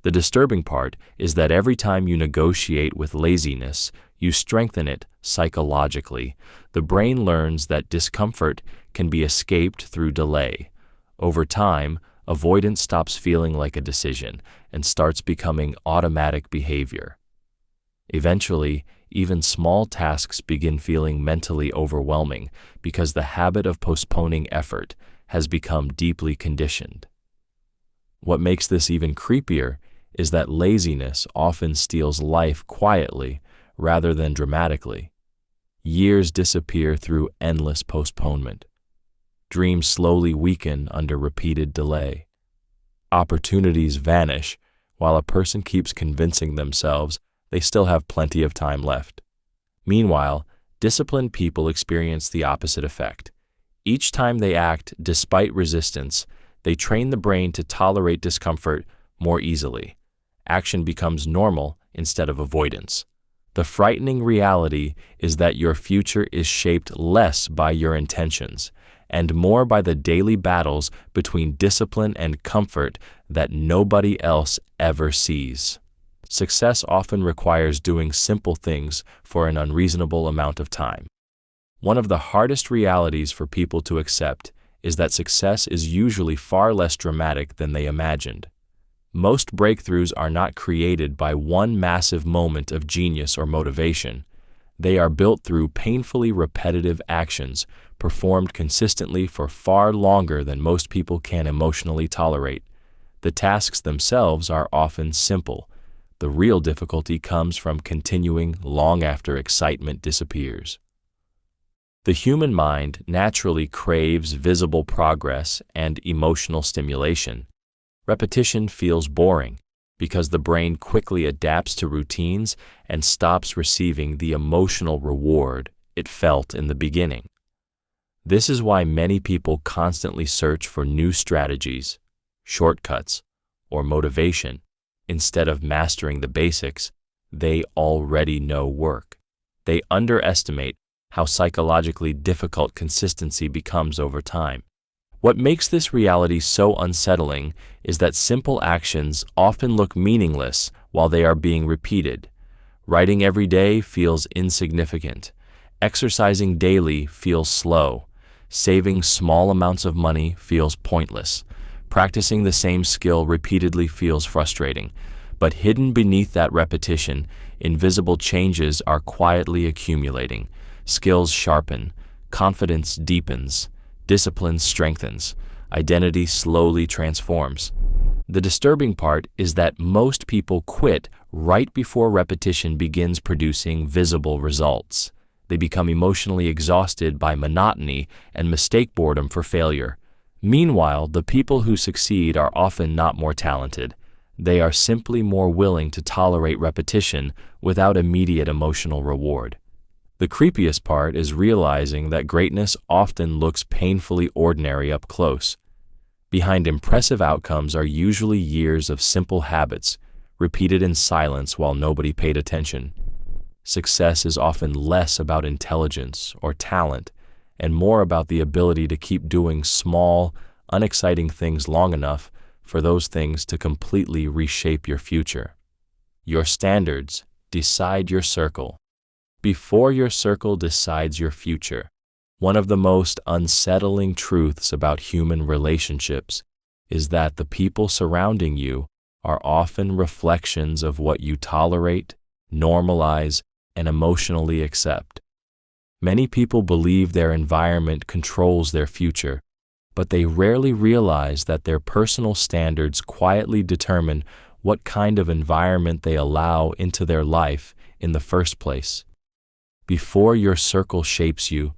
The disturbing part is that every time you negotiate with laziness, you strengthen it psychologically. The brain learns that discomfort can be escaped through delay. Over time, avoidance stops feeling like a decision and starts becoming automatic behavior. Eventually, even small tasks begin feeling mentally overwhelming because the habit of postponing effort has become deeply conditioned. What makes this even creepier is that laziness often steals life quietly rather than dramatically. Years disappear through endless postponement. Dreams slowly weaken under repeated delay. Opportunities vanish while a person keeps convincing themselves they still have plenty of time left. Meanwhile, disciplined people experience the opposite effect. Each time they act despite resistance, they train the brain to tolerate discomfort more easily. Action becomes normal instead of avoidance. The frightening reality is that your future is shaped less by your intentions and more by the daily battles between discipline and comfort that nobody else ever sees. Success often requires doing simple things for an unreasonable amount of time. One of the hardest realities for people to accept is that success is usually far less dramatic than they imagined. Most breakthroughs are not created by one massive moment of genius or motivation. They are built through painfully repetitive actions performed consistently for far longer than most people can emotionally tolerate. The tasks themselves are often simple. The real difficulty comes from continuing long after excitement disappears. The human mind naturally craves visible progress and emotional stimulation. Repetition feels boring because the brain quickly adapts to routines and stops receiving the emotional reward it felt in the beginning. This is why many people constantly search for new strategies, shortcuts, or motivation instead of mastering the basics they already know work. They underestimate how psychologically difficult consistency becomes over time. What makes this reality so unsettling is that simple actions often look meaningless while they are being repeated. Writing every day feels insignificant. Exercising daily feels slow. Saving small amounts of money feels pointless. Practicing the same skill repeatedly feels frustrating. But hidden beneath that repetition, invisible changes are quietly accumulating. Skills sharpen, confidence deepens, discipline strengthens, identity slowly transforms. The disturbing part is that most people quit right before repetition begins producing visible results. They become emotionally exhausted by monotony and mistake boredom for failure. Meanwhile, the people who succeed are often not more talented. They are simply more willing to tolerate repetition without immediate emotional reward. The creepiest part is realizing that greatness often looks painfully ordinary up close. Behind impressive outcomes are usually years of simple habits, repeated in silence while nobody paid attention. Success is often less about intelligence or talent and more about the ability to keep doing small, unexciting things long enough for those things to completely reshape your future. Your standards decide your circle. Before your circle decides your future. One of the most unsettling truths about human relationships is that the people surrounding you are often reflections of what you tolerate, normalize, and emotionally accept. Many people believe their environment controls their future, but they rarely realize that their personal standards quietly determine what kind of environment they allow into their life in the first place. Before your circle shapes you,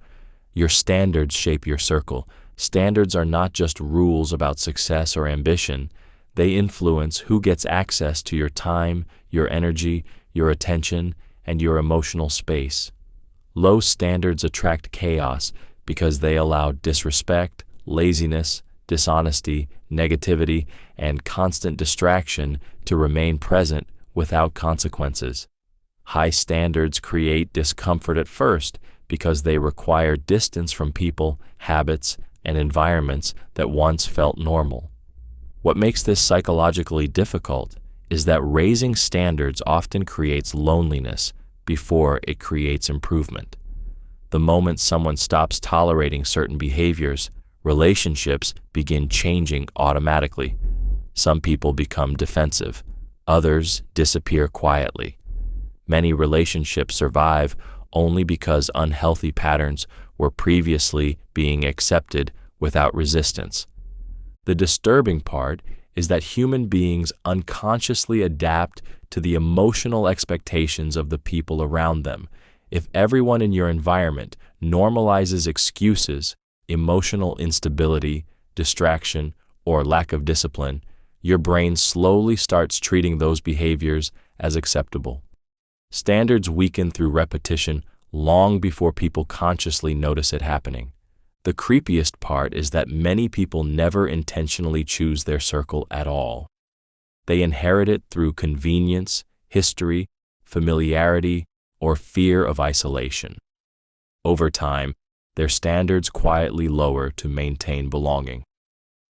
your standards shape your circle. Standards are not just rules about success or ambition. They influence who gets access to your time, your energy, your attention, and your emotional space. Low standards attract chaos because they allow disrespect, laziness, dishonesty, negativity, and constant distraction to remain present without consequences. High standards create discomfort at first because they require distance from people, habits, and environments that once felt normal. What makes this psychologically difficult is that raising standards often creates loneliness before it creates improvement. The moment someone stops tolerating certain behaviors, relationships begin changing automatically. Some people become defensive, others disappear quietly. Many relationships survive only because unhealthy patterns were previously being accepted without resistance. The disturbing part is that human beings unconsciously adapt to the emotional expectations of the people around them. If everyone in your environment normalizes excuses, emotional instability, distraction, or lack of discipline, your brain slowly starts treating those behaviors as acceptable. Standards weaken through repetition long before people consciously notice it happening. The creepiest part is that many people never intentionally choose their circle at all. They inherit it through convenience, history, familiarity, or fear of isolation. Over time, their standards quietly lower to maintain belonging.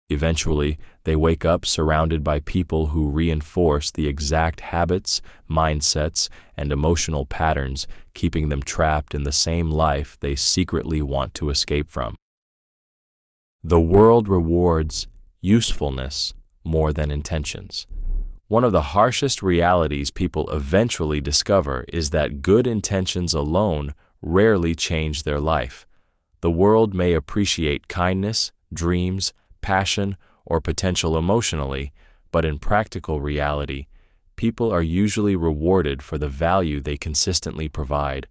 Eventually, they wake up surrounded by people who reinforce the exact habits, mindsets, and emotional patterns, keeping them trapped in the same life they secretly want to escape from. The world rewards usefulness more than intentions. One of the harshest realities people eventually discover is that good intentions alone rarely change their life. The world may appreciate kindness, dreams, passion, or potential emotionally, but in practical reality, people are usually rewarded for the value they consistently provide.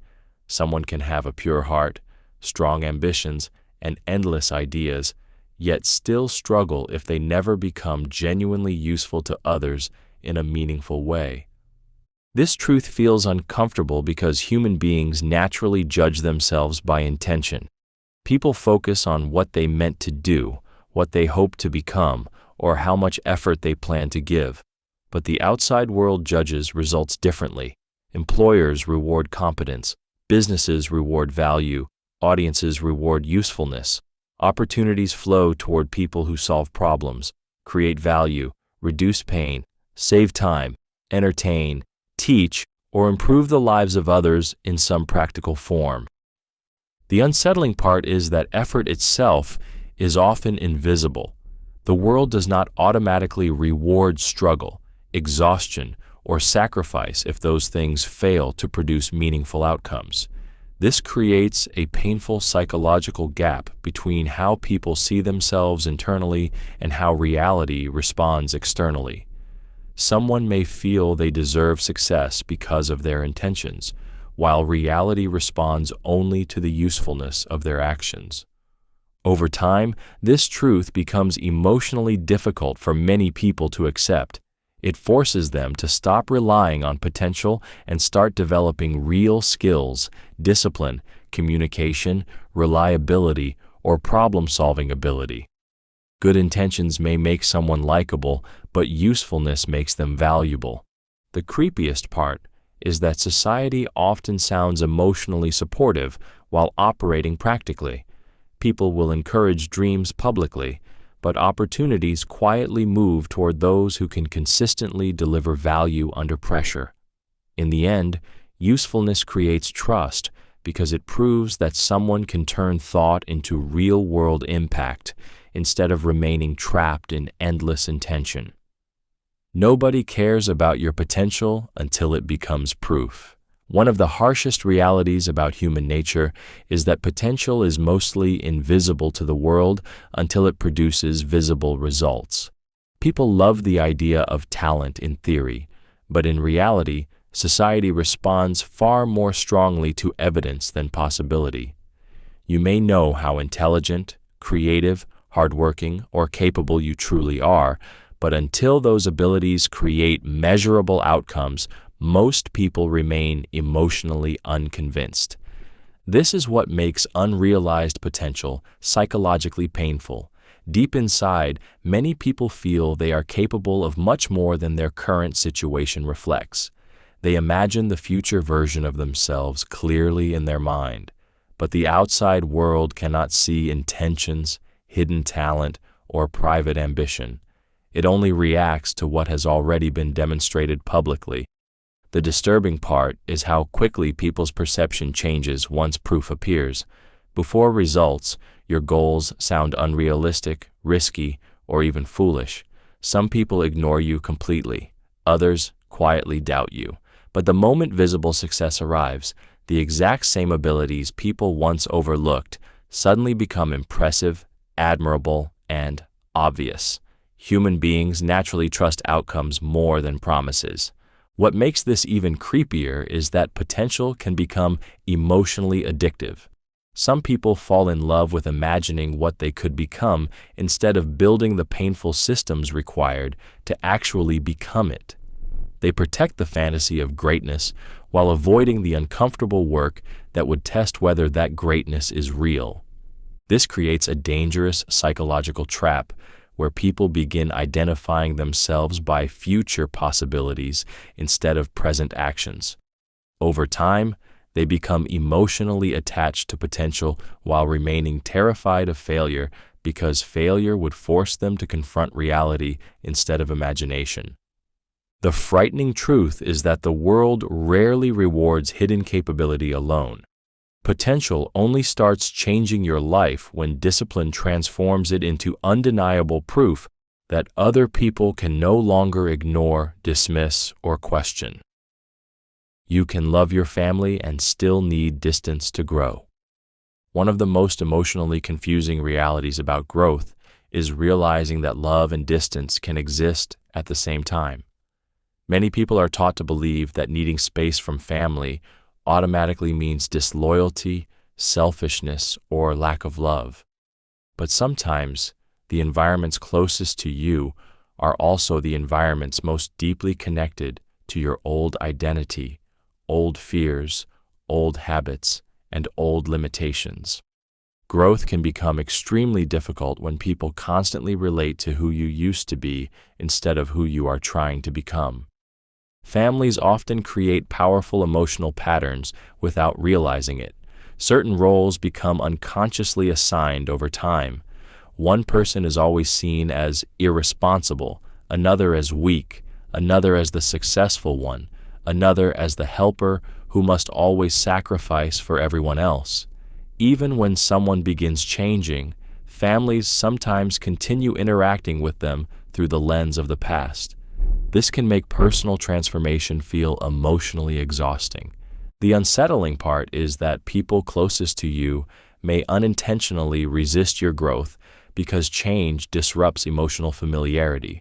Someone can have a pure heart, strong ambitions, and endless ideas, yet still struggle if they never become genuinely useful to others in a meaningful way. This truth feels uncomfortable because human beings naturally judge themselves by intention. People focus on what they meant to do, what they hope to become, or how much effort they plan to give. But the outside world judges results differently. Employers reward competence, businesses reward value, audiences reward usefulness. Opportunities flow toward people who solve problems, create value, reduce pain, save time, entertain, teach, or improve the lives of others in some practical form. The unsettling part is that effort itself is often invisible. The world does not automatically reward struggle, exhaustion, or sacrifice if those things fail to produce meaningful outcomes. This creates a painful psychological gap between how people see themselves internally and how reality responds externally. Someone may feel they deserve success because of their intentions, while reality responds only to the usefulness of their actions. Over time, this truth becomes emotionally difficult for many people to accept. It forces them to stop relying on potential and start developing real skills, discipline, communication, reliability, or problem-solving ability. Good intentions may make someone likable, but usefulness makes them valuable. The creepiest part is that society often sounds emotionally supportive while operating practically. People will encourage dreams publicly, but opportunities quietly move toward those who can consistently deliver value under pressure. In the end, usefulness creates trust because it proves that someone can turn thought into real-world impact instead of remaining trapped in endless intention. Nobody cares about your potential until it becomes proof. One of the harshest realities about human nature is that potential is mostly invisible to the world until it produces visible results. People love the idea of talent in theory, but in reality, society responds far more strongly to evidence than possibility. You may know how intelligent, creative, hardworking, or capable you truly are, but until those abilities create measurable outcomes, most people remain emotionally unconvinced. This is what makes unrealized potential psychologically painful. Deep inside, many people feel they are capable of much more than their current situation reflects. They imagine the future version of themselves clearly in their mind, but the outside world cannot see intentions, hidden talent, or private ambition. It only reacts to what has already been demonstrated publicly. The disturbing part is how quickly people's perception changes once proof appears. Before results, your goals sound unrealistic, risky, or even foolish. Some people ignore you completely. Others quietly doubt you. But the moment visible success arrives, the exact same abilities people once overlooked suddenly become impressive, admirable, and obvious. Human beings naturally trust outcomes more than promises. What makes this even creepier is that potential can become emotionally addictive. Some people fall in love with imagining what they could become instead of building the painful systems required to actually become it. They protect the fantasy of greatness while avoiding the uncomfortable work that would test whether that greatness is real. This creates a dangerous psychological trap where people begin identifying themselves by future possibilities instead of present actions. Over time, they become emotionally attached to potential while remaining terrified of failure because failure would force them to confront reality instead of imagination. The frightening truth is that the world rarely rewards hidden capability alone. Potential only starts changing your life when discipline transforms it into undeniable proof that other people can no longer ignore, dismiss, or question. You can love your family and still need distance to grow. One of the most emotionally confusing realities about growth is realizing that love and distance can exist at the same time. Many people are taught to believe that needing space from family automatically means disloyalty, selfishness, or lack of love. But sometimes, the environments closest to you are also the environments most deeply connected to your old identity, old fears, old habits, and old limitations. Growth can become extremely difficult when people constantly relate to who you used to be instead of who you are trying to become. Families often create powerful emotional patterns without realizing it. Certain roles become unconsciously assigned over time. One person is always seen as irresponsible, another as weak, another as the successful one, another as the helper who must always sacrifice for everyone else. Even when someone begins changing, families sometimes continue interacting with them through the lens of the past. This can make personal transformation feel emotionally exhausting. The unsettling part is that people closest to you may unintentionally resist your growth because change disrupts emotional familiarity.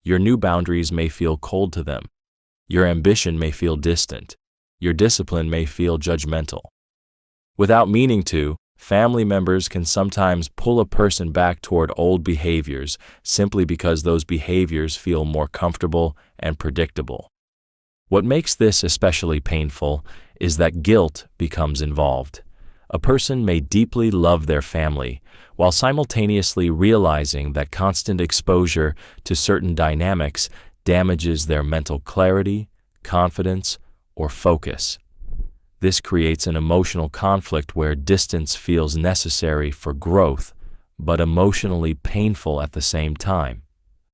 Your new boundaries may feel cold to them. Your ambition may feel distant. Your discipline may feel judgmental. Without meaning to, family members can sometimes pull a person back toward old behaviors simply because those behaviors feel more comfortable and predictable. What makes this especially painful is that guilt becomes involved. A person may deeply love their family while simultaneously realizing that constant exposure to certain dynamics damages their mental clarity, confidence, or focus. This creates an emotional conflict where distance feels necessary for growth, but emotionally painful at the same time.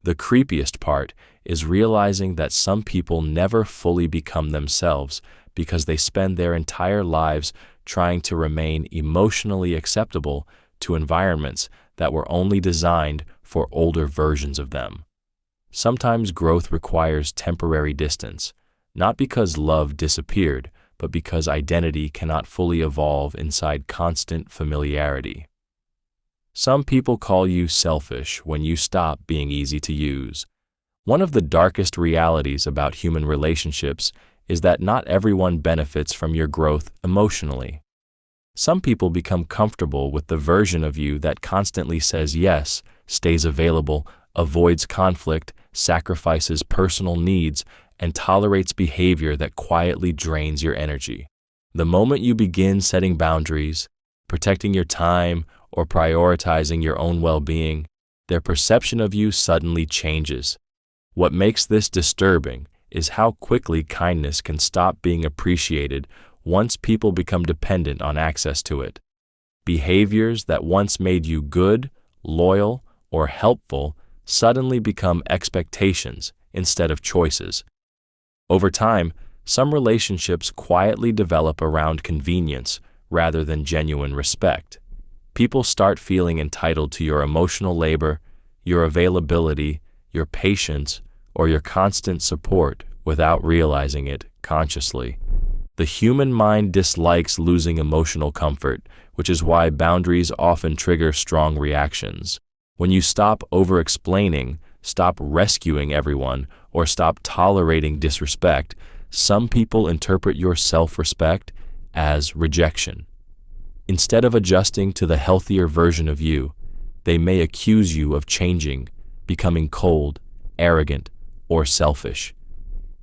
The creepiest part is realizing that some people never fully become themselves because they spend their entire lives trying to remain emotionally acceptable to environments that were only designed for older versions of them. Sometimes growth requires temporary distance, not because love disappeared, but because identity cannot fully evolve inside constant familiarity. Some people call you selfish when you stop being easy to use. One of the darkest realities about human relationships is that not everyone benefits from your growth emotionally. Some people become comfortable with the version of you that constantly says yes, stays available, avoids conflict, sacrifices personal needs, and tolerates behavior that quietly drains your energy. The moment you begin setting boundaries, protecting your time, or prioritizing your own well-being, their perception of you suddenly changes. What makes this disturbing is how quickly kindness can stop being appreciated once people become dependent on access to it. Behaviors that once made you good, loyal, or helpful suddenly become expectations instead of choices. Over time, some relationships quietly develop around convenience rather than genuine respect. People start feeling entitled to your emotional labor, your availability, your patience, or your constant support without realizing it consciously. The human mind dislikes losing emotional comfort, which is why boundaries often trigger strong reactions. When you stop over-explaining, stop rescuing everyone, or stop tolerating disrespect, some people interpret your self-respect as rejection. Instead of adjusting to the healthier version of you, they may accuse you of changing, becoming cold, arrogant, or selfish.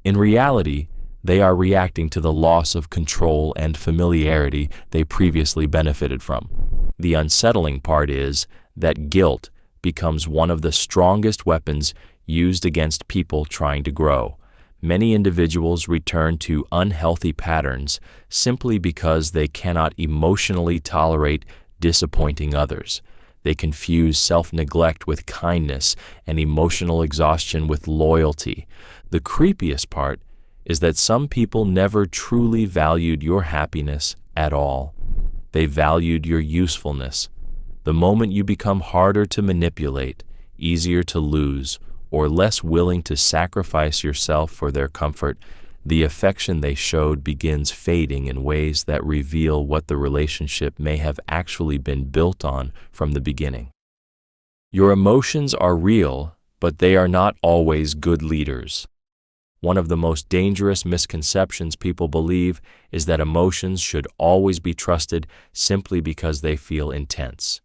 In reality, they are reacting to the loss of control and familiarity they previously benefited from. The unsettling part is that guilt becomes one of the strongest weapons used against people trying to grow. Many individuals return to unhealthy patterns simply because they cannot emotionally tolerate disappointing others. They confuse self-neglect with kindness and emotional exhaustion with loyalty. The creepiest part is that some people never truly valued your happiness at all. They valued your usefulness. The moment you become harder to manipulate, easier to lose, or less willing to sacrifice yourself for their comfort, the affection they showed begins fading in ways that reveal what the relationship may have actually been built on from the beginning. Your emotions are real, but they are not always good leaders. One of the most dangerous misconceptions people believe is that emotions should always be trusted simply because they feel intense.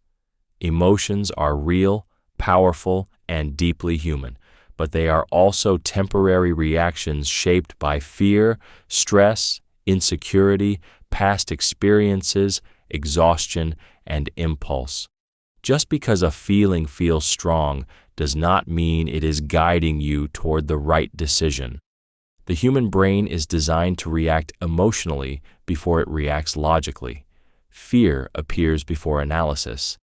Emotions are real, powerful, and deeply human, but they are also temporary reactions shaped by fear, stress, insecurity, past experiences, exhaustion, and impulse. Just because a feeling feels strong does not mean it is guiding you toward the right decision. The human brain is designed to react emotionally before it reacts logically. Fear appears before analysis.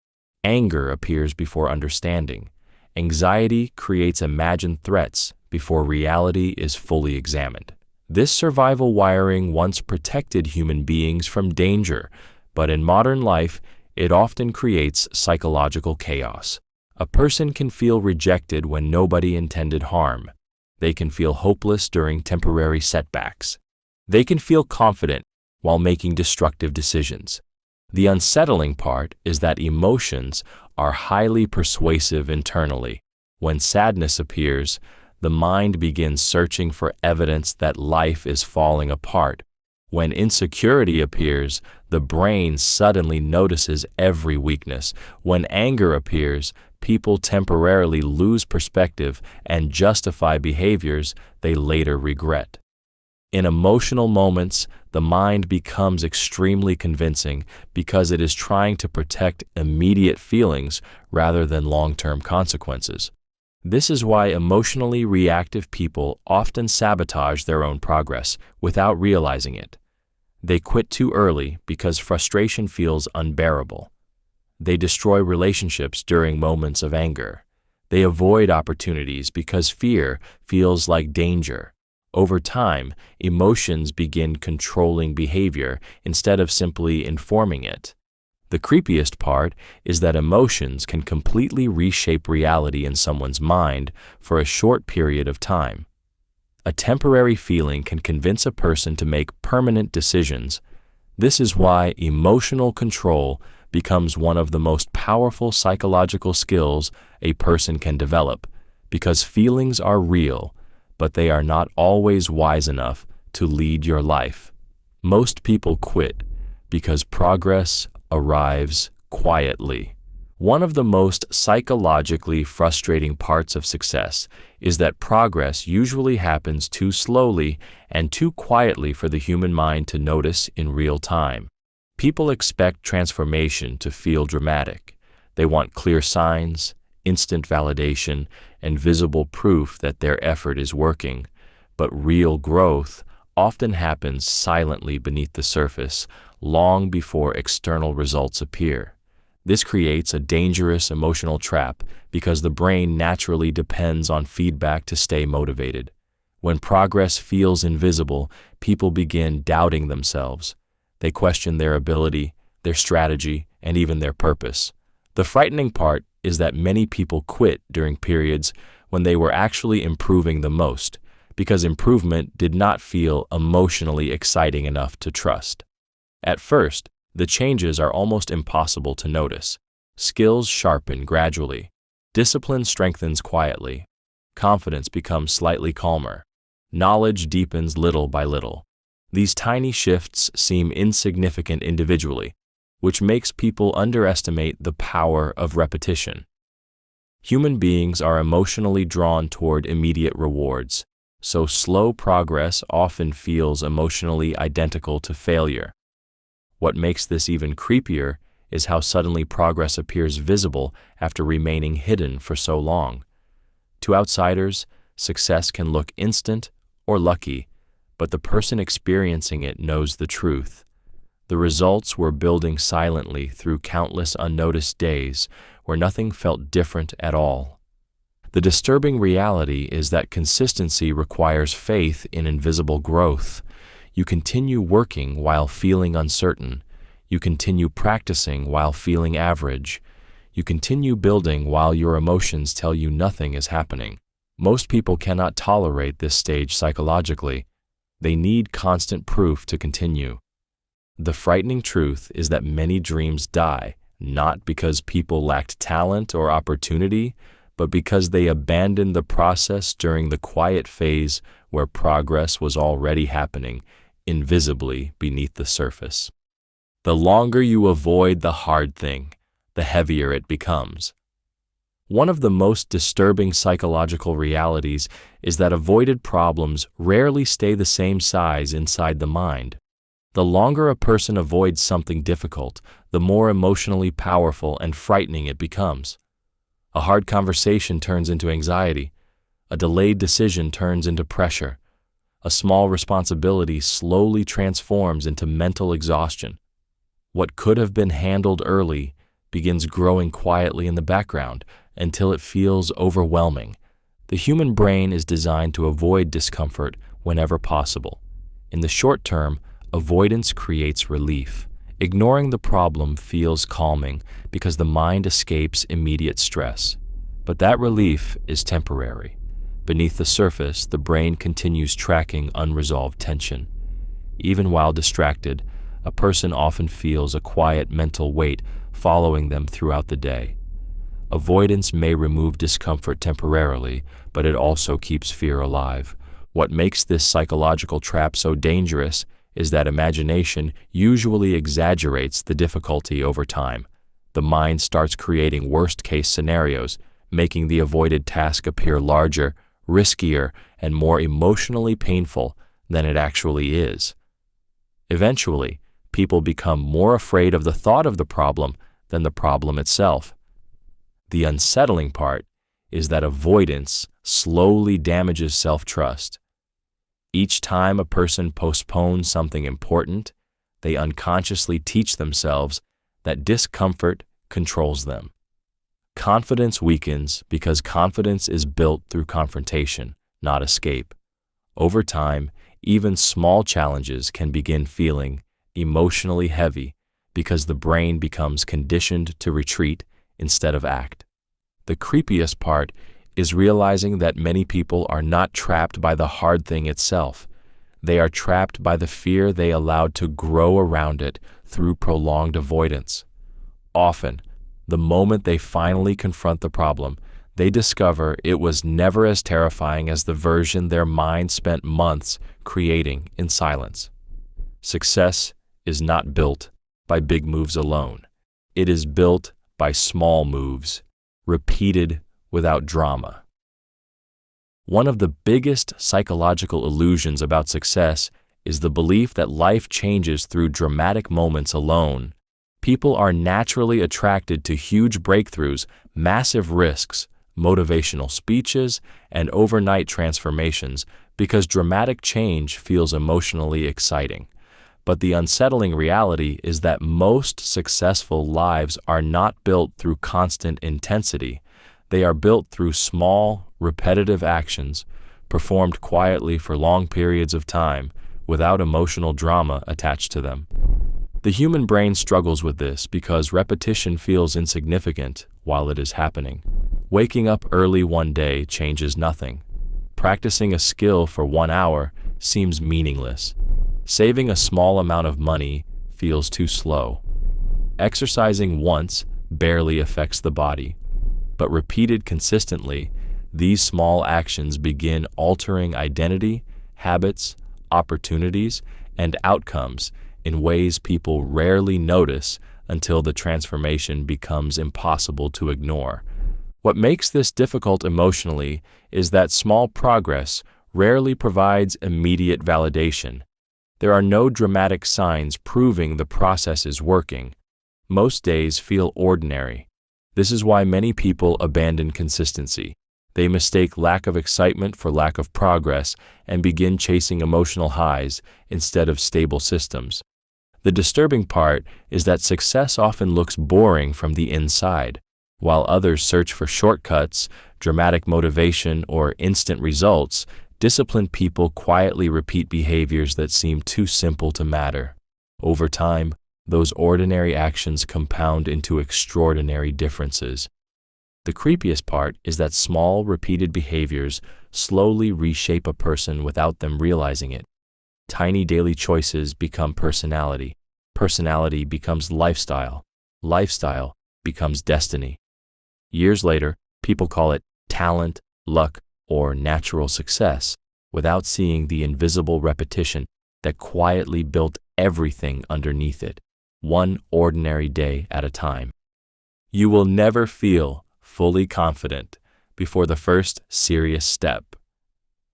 Anger appears before understanding. Anxiety creates imagined threats before reality is fully examined. This survival wiring once protected human beings from danger, but in modern life, it often creates psychological chaos. A person can feel rejected when nobody intended harm. They can feel hopeless during temporary setbacks. They can feel confident while making destructive decisions. The unsettling part is that emotions are highly persuasive internally. When sadness appears, the mind begins searching for evidence that life is falling apart. When insecurity appears, the brain suddenly notices every weakness. When anger appears, people temporarily lose perspective and justify behaviors they later regret. In emotional moments, the mind becomes extremely convincing because it is trying to protect immediate feelings rather than long-term consequences. This is why emotionally reactive people often sabotage their own progress without realizing it. They quit too early because frustration feels unbearable. They destroy relationships during moments of anger. They avoid opportunities because fear feels like danger. Over time, emotions begin controlling behavior instead of simply informing it. The creepiest part is that emotions can completely reshape reality in someone's mind for a short period of time. A temporary feeling can convince a person to make permanent decisions. This is why emotional control becomes one of the most powerful psychological skills a person can develop, because feelings are real, but they are not always wise enough to lead your life. Most people quit because progress arrives quietly. One of the most psychologically frustrating parts of success is that progress usually happens too slowly and too quietly for the human mind to notice in real time. People expect transformation to feel dramatic. They want clear signs, instant validation, and visible proof that their effort is working. But real growth often happens silently beneath the surface, long before external results appear. This creates a dangerous emotional trap because the brain naturally depends on feedback to stay motivated. When progress feels invisible, people begin doubting themselves. They question their ability, their strategy, and even their purpose. The frightening part is that many people quit during periods when they were actually improving the most, because improvement did not feel emotionally exciting enough to trust. At first, the changes are almost impossible to notice. Skills sharpen gradually. Discipline strengthens quietly. Confidence becomes slightly calmer. Knowledge deepens little by little. These tiny shifts seem insignificant individually, which makes people underestimate the power of repetition. Human beings are emotionally drawn toward immediate rewards, so slow progress often feels emotionally identical to failure. What makes this even creepier is how suddenly progress appears visible after remaining hidden for so long. To outsiders, success can look instant or lucky, but the person experiencing it knows the truth. The results were building silently through countless unnoticed days where nothing felt different at all. The disturbing reality is that consistency requires faith in invisible growth. You continue working while feeling uncertain. You continue practicing while feeling average. You continue building while your emotions tell you nothing is happening. Most people cannot tolerate this stage psychologically. They need constant proof to continue. The frightening truth is that many dreams die, not because people lacked talent or opportunity, but because they abandoned the process during the quiet phase where progress was already happening, invisibly beneath the surface. The longer you avoid the hard thing, the heavier it becomes. One of the most disturbing psychological realities is that avoided problems rarely stay the same size inside the mind. The longer a person avoids something difficult, the more emotionally powerful and frightening it becomes. A hard conversation turns into anxiety. A delayed decision turns into pressure. A small responsibility slowly transforms into mental exhaustion. What could have been handled early begins growing quietly in the background until it feels overwhelming. The human brain is designed to avoid discomfort whenever possible. In the short term, avoidance creates relief. Ignoring the problem feels calming because the mind escapes immediate stress. But that relief is temporary. Beneath the surface, the brain continues tracking unresolved tension. Even while distracted, a person often feels a quiet mental weight following them throughout the day. Avoidance may remove discomfort temporarily, but it also keeps fear alive. What makes this psychological trap so dangerous is that imagination usually exaggerates the difficulty over time. The mind starts creating worst-case scenarios, making the avoided task appear larger, riskier, and more emotionally painful than it actually is. Eventually, people become more afraid of the thought of the problem than the problem itself. The unsettling part is that avoidance slowly damages self-trust. Each time a person postpones something important, they unconsciously teach themselves that discomfort controls them. Confidence weakens because confidence is built through confrontation, not escape. Over time, even small challenges can begin feeling emotionally heavy because the brain becomes conditioned to retreat instead of act. The creepiest part is realizing that many people are not trapped by the hard thing itself. They are trapped by the fear they allowed to grow around it through prolonged avoidance. Often, the moment they finally confront the problem, they discover it was never as terrifying as the version their mind spent months creating in silence. Success is not built by big moves alone. It is built by small moves, repeated without drama. One of the biggest psychological illusions about success is the belief that life changes through dramatic moments alone. People are naturally attracted to huge breakthroughs, massive risks, motivational speeches, and overnight transformations because dramatic change feels emotionally exciting. But the unsettling reality is that most successful lives are not built through constant intensity. They are built through small, repetitive actions, performed quietly for long periods of time, without emotional drama attached to them. The human brain struggles with this because repetition feels insignificant while it is happening. Waking up early one day changes nothing. Practicing a skill for 1 hour seems meaningless. Saving a small amount of money feels too slow. Exercising once barely affects the body, but repeated consistently, these small actions begin altering identity, habits, opportunities, and outcomes in ways people rarely notice until the transformation becomes impossible to ignore. What makes this difficult emotionally is that small progress rarely provides immediate validation. There are no dramatic signs proving the process is working. Most days feel ordinary. This is why many people abandon consistency. They mistake lack of excitement for lack of progress and begin chasing emotional highs instead of stable systems. The disturbing part is that success often looks boring from the inside. While others search for shortcuts, dramatic motivation, or instant results, disciplined people quietly repeat behaviors that seem too simple to matter. Over time, those ordinary actions compound into extraordinary differences. The creepiest part is that small, repeated behaviors slowly reshape a person without them realizing it. Tiny daily choices become personality. Personality becomes lifestyle. Lifestyle becomes destiny. Years later, people call it talent, luck, or natural success without seeing the invisible repetition that quietly built everything underneath it, one ordinary day at a time. You will never feel fully confident before the first serious step.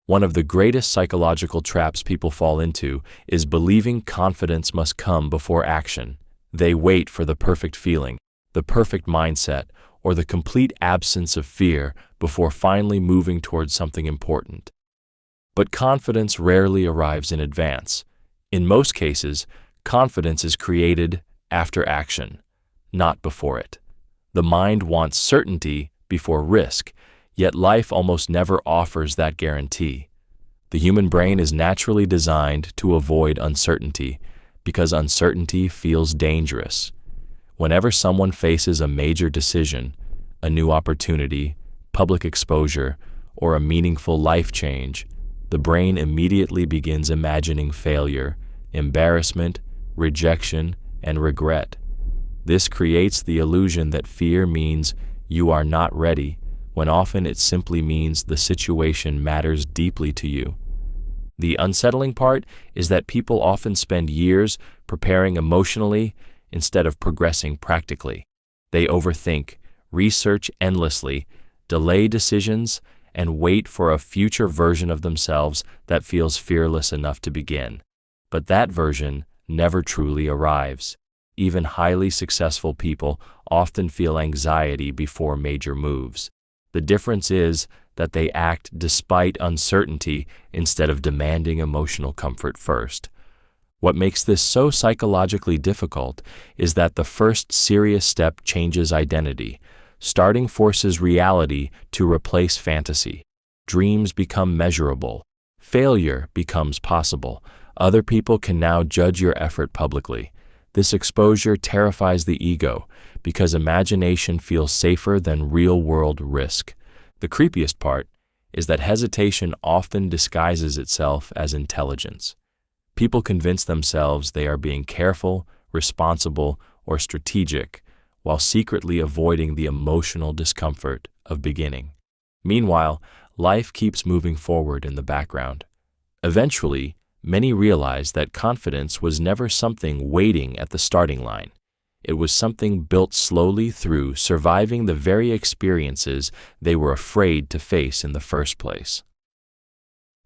One of the greatest psychological traps people fall into is believing confidence must come before action. They wait for the perfect feeling, the perfect mindset, or the complete absence of fear before finally moving towards something important. But confidence rarely arrives in advance. In most cases, confidence is created after action, not before it. The mind wants certainty before risk, yet life almost never offers that guarantee. The human brain is naturally designed to avoid uncertainty because uncertainty feels dangerous. Whenever someone faces a major decision, a new opportunity, public exposure, or a meaningful life change, the brain immediately begins imagining failure, embarrassment, rejection, and regret. This creates the illusion that fear means you are not ready, when often it simply means the situation matters deeply to you. The unsettling part is that people often spend years preparing emotionally instead of progressing practically. They overthink, research endlessly, delay decisions, and wait for a future version of themselves that feels fearless enough to begin. But that version never truly arrives. Even highly successful people often feel anxiety before major moves. The difference is that they act despite uncertainty instead of demanding emotional comfort first. What makes this so psychologically difficult is that the first serious step changes identity. Starting forces reality to replace fantasy. Dreams become measurable. Failure becomes possible. Other people can now judge your effort publicly. This exposure terrifies the ego because imagination feels safer than real-world risk. The creepiest part is that hesitation often disguises itself as intelligence. People convince themselves they are being careful, responsible, or strategic, while secretly avoiding the emotional discomfort of beginning. Meanwhile, life keeps moving forward in the background. Eventually, many realize that confidence was never something waiting at the starting line. It was something built slowly through surviving the very experiences they were afraid to face in the first place.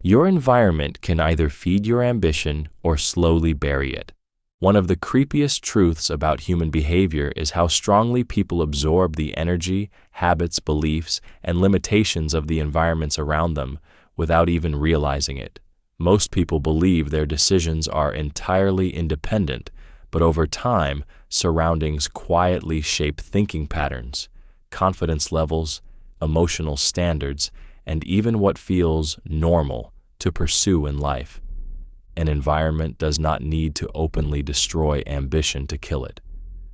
Your environment can either feed your ambition or slowly bury it. One of the creepiest truths about human behavior is how strongly people absorb the energy, habits, beliefs, and limitations of the environments around them without even realizing it. Most people believe their decisions are entirely independent, but over time, surroundings quietly shape thinking patterns, confidence levels, emotional standards, and even what feels normal to pursue in life. An environment does not need to openly destroy ambition to kill it.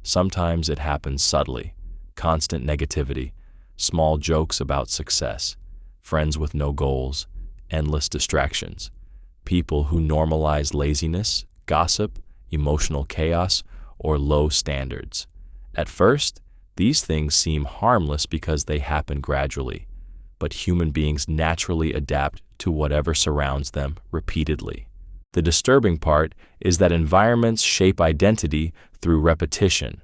Sometimes it happens subtly. Constant negativity, small jokes about success, friends with no goals, endless distractions, people who normalize laziness, gossip, emotional chaos, or low standards. At first, these things seem harmless because they happen gradually, but human beings naturally adapt to whatever surrounds them repeatedly. The disturbing part is that environments shape identity through repetition.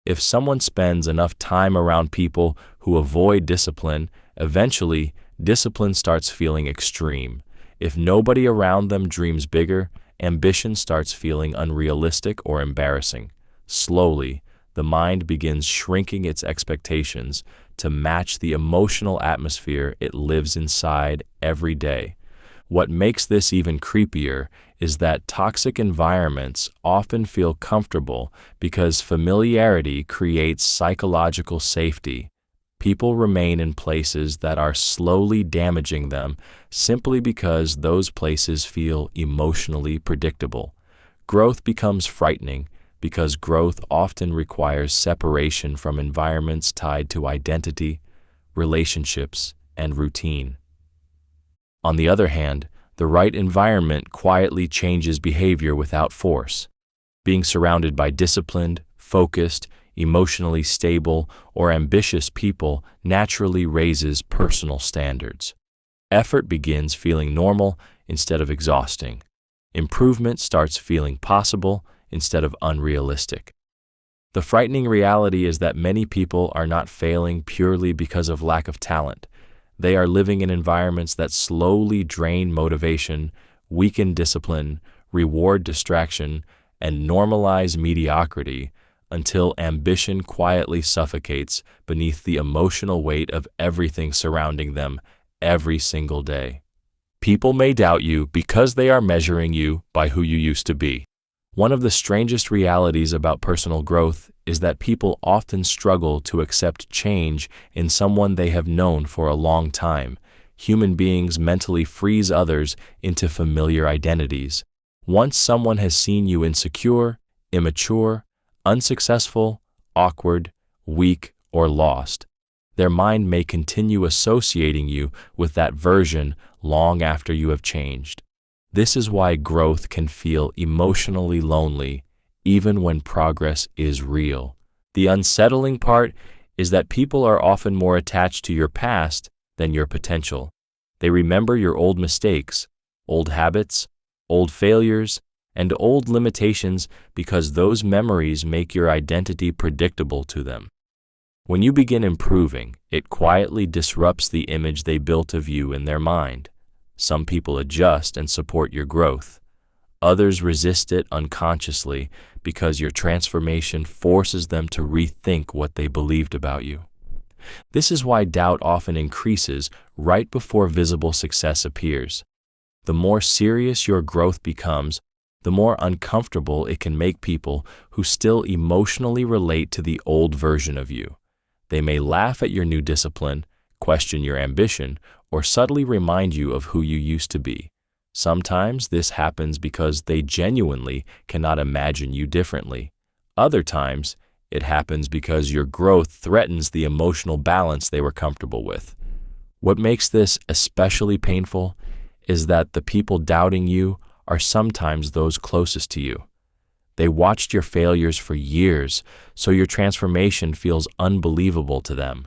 If someone spends enough time around people who avoid discipline, eventually discipline starts feeling extreme. If nobody around them dreams bigger, ambition starts feeling unrealistic or embarrassing. Slowly, the mind begins shrinking its expectations to match the emotional atmosphere it lives inside every day. What makes this even creepier is that toxic environments often feel comfortable because familiarity creates psychological safety. People remain in places that are slowly damaging them simply because those places feel emotionally predictable. Growth becomes frightening because growth often requires separation from environments tied to identity, relationships, and routine. On the other hand, the right environment quietly changes behavior without force. Being surrounded by disciplined, focused, emotionally stable, or ambitious people naturally raises personal standards. Effort begins feeling normal instead of exhausting. Improvement starts feeling possible instead of unrealistic. The frightening reality is that many people are not failing purely because of lack of talent. They are living in environments that slowly drain motivation, weaken discipline, reward distraction, and normalize mediocrity until ambition quietly suffocates beneath the emotional weight of everything surrounding them every single day. People may doubt you because they are measuring you by who you used to be. One of the strangest realities about personal growth is that people often struggle to accept change in someone they have known for a long time. Human beings mentally freeze others into familiar identities. Once someone has seen you insecure, immature, unsuccessful, awkward, weak, or lost, their mind may continue associating you with that version long after you have changed. This is why growth can feel emotionally lonely, even when progress is real. The unsettling part is that people are often more attached to your past than your potential. They remember your old mistakes, old habits, old failures, and old limitations because those memories make your identity predictable to them. When you begin improving, it quietly disrupts the image they built of you in their mind. Some people adjust and support your growth. Others resist it unconsciously because your transformation forces them to rethink what they believed about you. This is why doubt often increases right before visible success appears. The more serious your growth becomes, the more uncomfortable it can make people who still emotionally relate to the old version of you. They may laugh at your new discipline, question your ambition, or subtly remind you of who you used to be. Sometimes this happens because they genuinely cannot imagine you differently. Other times, it happens because your growth threatens the emotional balance they were comfortable with. What makes this especially painful is that the people doubting you are sometimes those closest to you. They watched your failures for years, so your transformation feels unbelievable to them.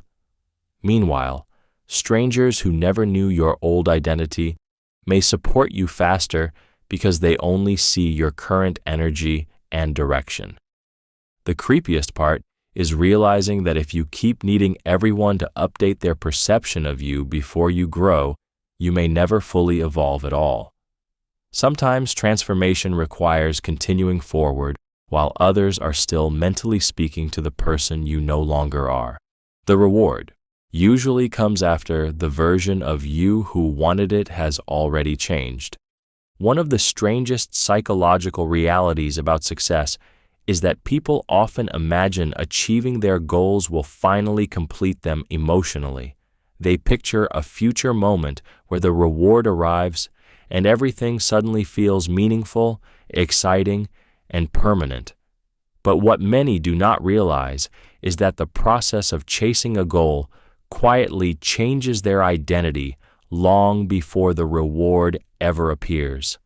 Meanwhile, strangers who never knew your old identity may support you faster because they only see your current energy and direction. The creepiest part is realizing that if you keep needing everyone to update their perception of you before you grow, you may never fully evolve at all. Sometimes transformation requires continuing forward, while others are still mentally speaking to the person you no longer are. The reward usually comes after the version of you who wanted it has already changed. One of the strangest psychological realities about success is that people often imagine achieving their goals will finally complete them emotionally. They picture a future moment where the reward arrives and everything suddenly feels meaningful, exciting, and permanent. But what many do not realize is that the process of chasing a goal quietly changes their identity long before the reward ever appears.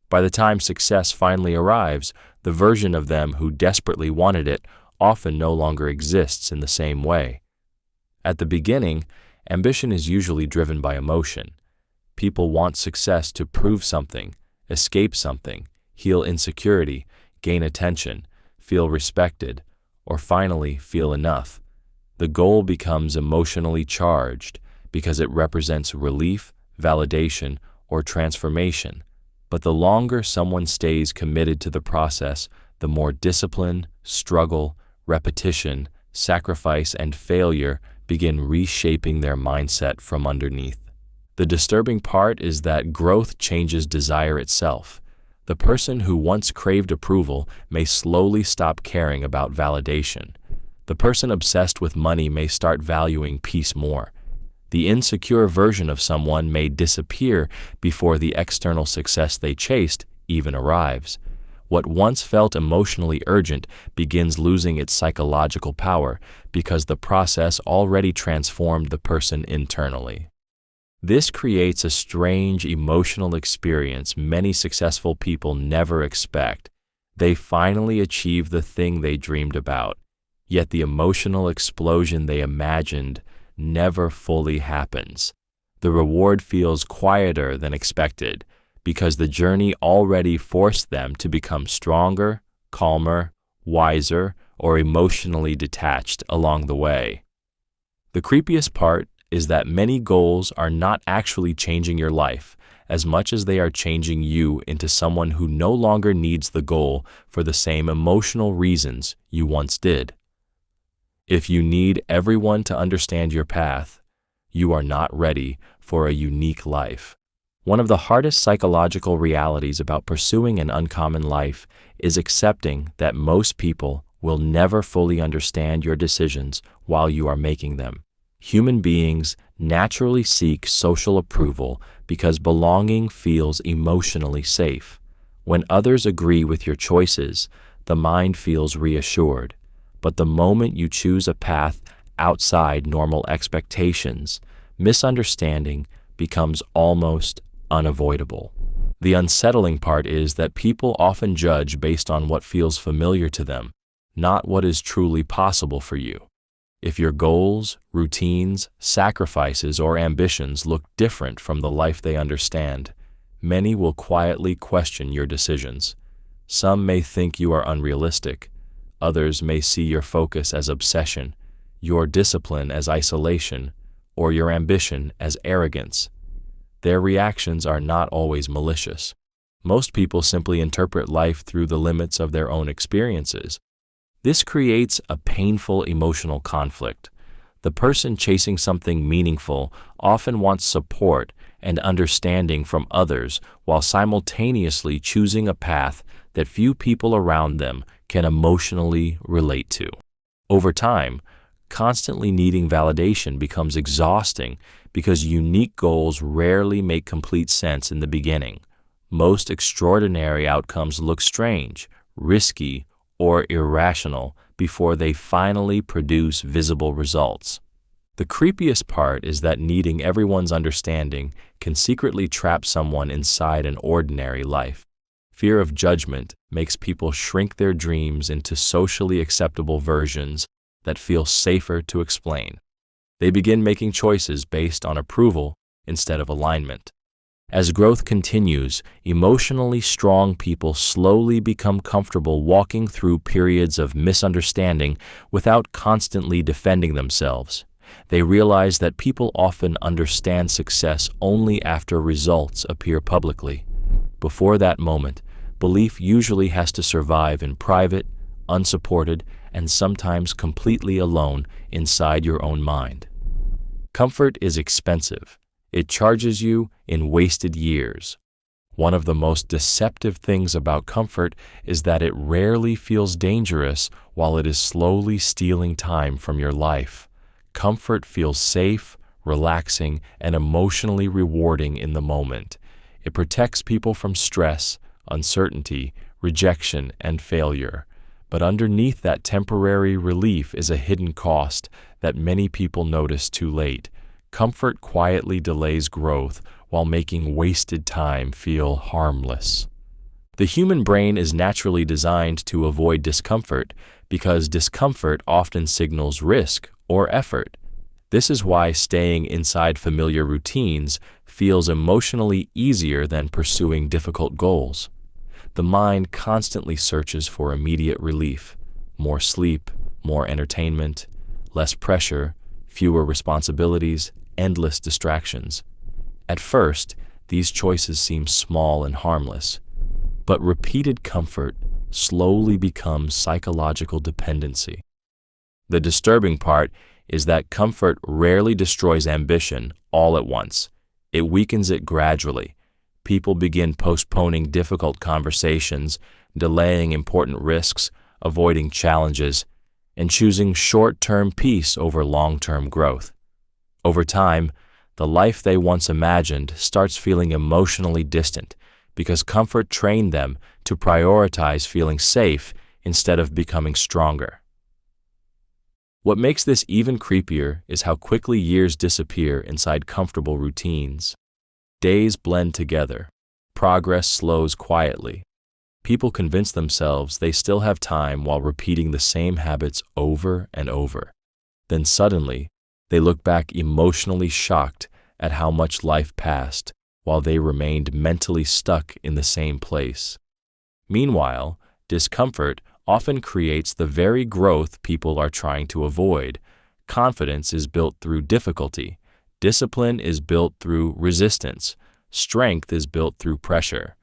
By the time success finally arrives, the version of them who desperately wanted it often no longer exists in the same way. At the beginning, ambition is usually driven by emotion. People want success to prove something, escape something, heal insecurity, gain attention, feel respected, or finally feel enough. The goal becomes emotionally charged because it represents relief, validation, or transformation. But the longer someone stays committed to the process, the more discipline, struggle, repetition, sacrifice, and failure begin reshaping their mindset from underneath. The disturbing part is that growth changes desire itself. The person who once craved approval may slowly stop caring about validation. The person obsessed with money may start valuing peace more. The insecure version of someone may disappear before the external success they chased even arrives. What once felt emotionally urgent begins losing its psychological power because the process already transformed the person internally. This creates a strange emotional experience many successful people never expect. They finally achieve the thing they dreamed about, yet the emotional explosion they imagined never fully happens. The reward feels quieter than expected because the journey already forced them to become stronger, calmer, wiser, or emotionally detached along the way. The creepiest part is that many goals are not actually changing your life as much as they are changing you into someone who no longer needs the goal for the same emotional reasons you once did. If you need everyone to understand your path, you are not ready for a unique life. One of the hardest psychological realities about pursuing an uncommon life is accepting that most people will never fully understand your decisions while you are making them. Human beings naturally seek social approval because belonging feels emotionally safe. When others agree with your choices, the mind feels reassured. But the moment you choose a path outside normal expectations, misunderstanding becomes almost unavoidable. The unsettling part is that people often judge based on what feels familiar to them, not what is truly possible for you. If your goals, routines, sacrifices, or ambitions look different from the life they understand, many will quietly question your decisions. Some may think you are unrealistic. Others may see your focus as obsession, your discipline as isolation, or your ambition as arrogance. Their reactions are not always malicious. Most people simply interpret life through the limits of their own experiences. This creates a painful emotional conflict. The person chasing something meaningful often wants support and understanding from others while simultaneously choosing a path that few people around them can emotionally relate to. Over time, constantly needing validation becomes exhausting because unique goals rarely make complete sense in the beginning. Most extraordinary outcomes look strange, risky, or irrational before they finally produce visible results. The creepiest part is that needing everyone's understanding can secretly trap someone inside an ordinary life. Fear of judgment makes people shrink their dreams into socially acceptable versions that feel safer to explain. They begin making choices based on approval instead of alignment. As growth continues, emotionally strong people slowly become comfortable walking through periods of misunderstanding without constantly defending themselves. They realize that people often understand success only after results appear publicly. Before that moment, belief usually has to survive in private, unsupported, and sometimes completely alone inside your own mind. Comfort is expensive. It charges you in wasted years. One of the most deceptive things about comfort is that it rarely feels dangerous while it is slowly stealing time from your life. Comfort feels safe, relaxing, and emotionally rewarding in the moment. It protects people from stress, uncertainty, rejection, and failure. But underneath that temporary relief is a hidden cost that many people notice too late. Comfort quietly delays growth while making wasted time feel harmless. The human brain is naturally designed to avoid discomfort because discomfort often signals risk or effort. This is why staying inside familiar routines feels emotionally easier than pursuing difficult goals. The mind constantly searches for immediate relief, more sleep, more entertainment, less pressure, fewer responsibilities, endless distractions. At first, these choices seem small and harmless, but repeated comfort slowly becomes psychological dependency. The disturbing part is that comfort rarely destroys ambition all at once. It weakens it gradually. People begin postponing difficult conversations, delaying important risks, avoiding challenges, and choosing short-term peace over long-term growth. Over time, the life they once imagined starts feeling emotionally distant because comfort trained them to prioritize feeling safe instead of becoming stronger. What makes this even creepier is how quickly years disappear inside comfortable routines. Days blend together. Progress slows quietly. People convince themselves they still have time while repeating the same habits over and over. Then suddenly, they look back emotionally shocked at how much life passed while they remained mentally stuck in the same place. Meanwhile, discomfort often creates the very growth people are trying to avoid. Confidence is built through difficulty. Discipline is built through resistance. Strength is built through pressure.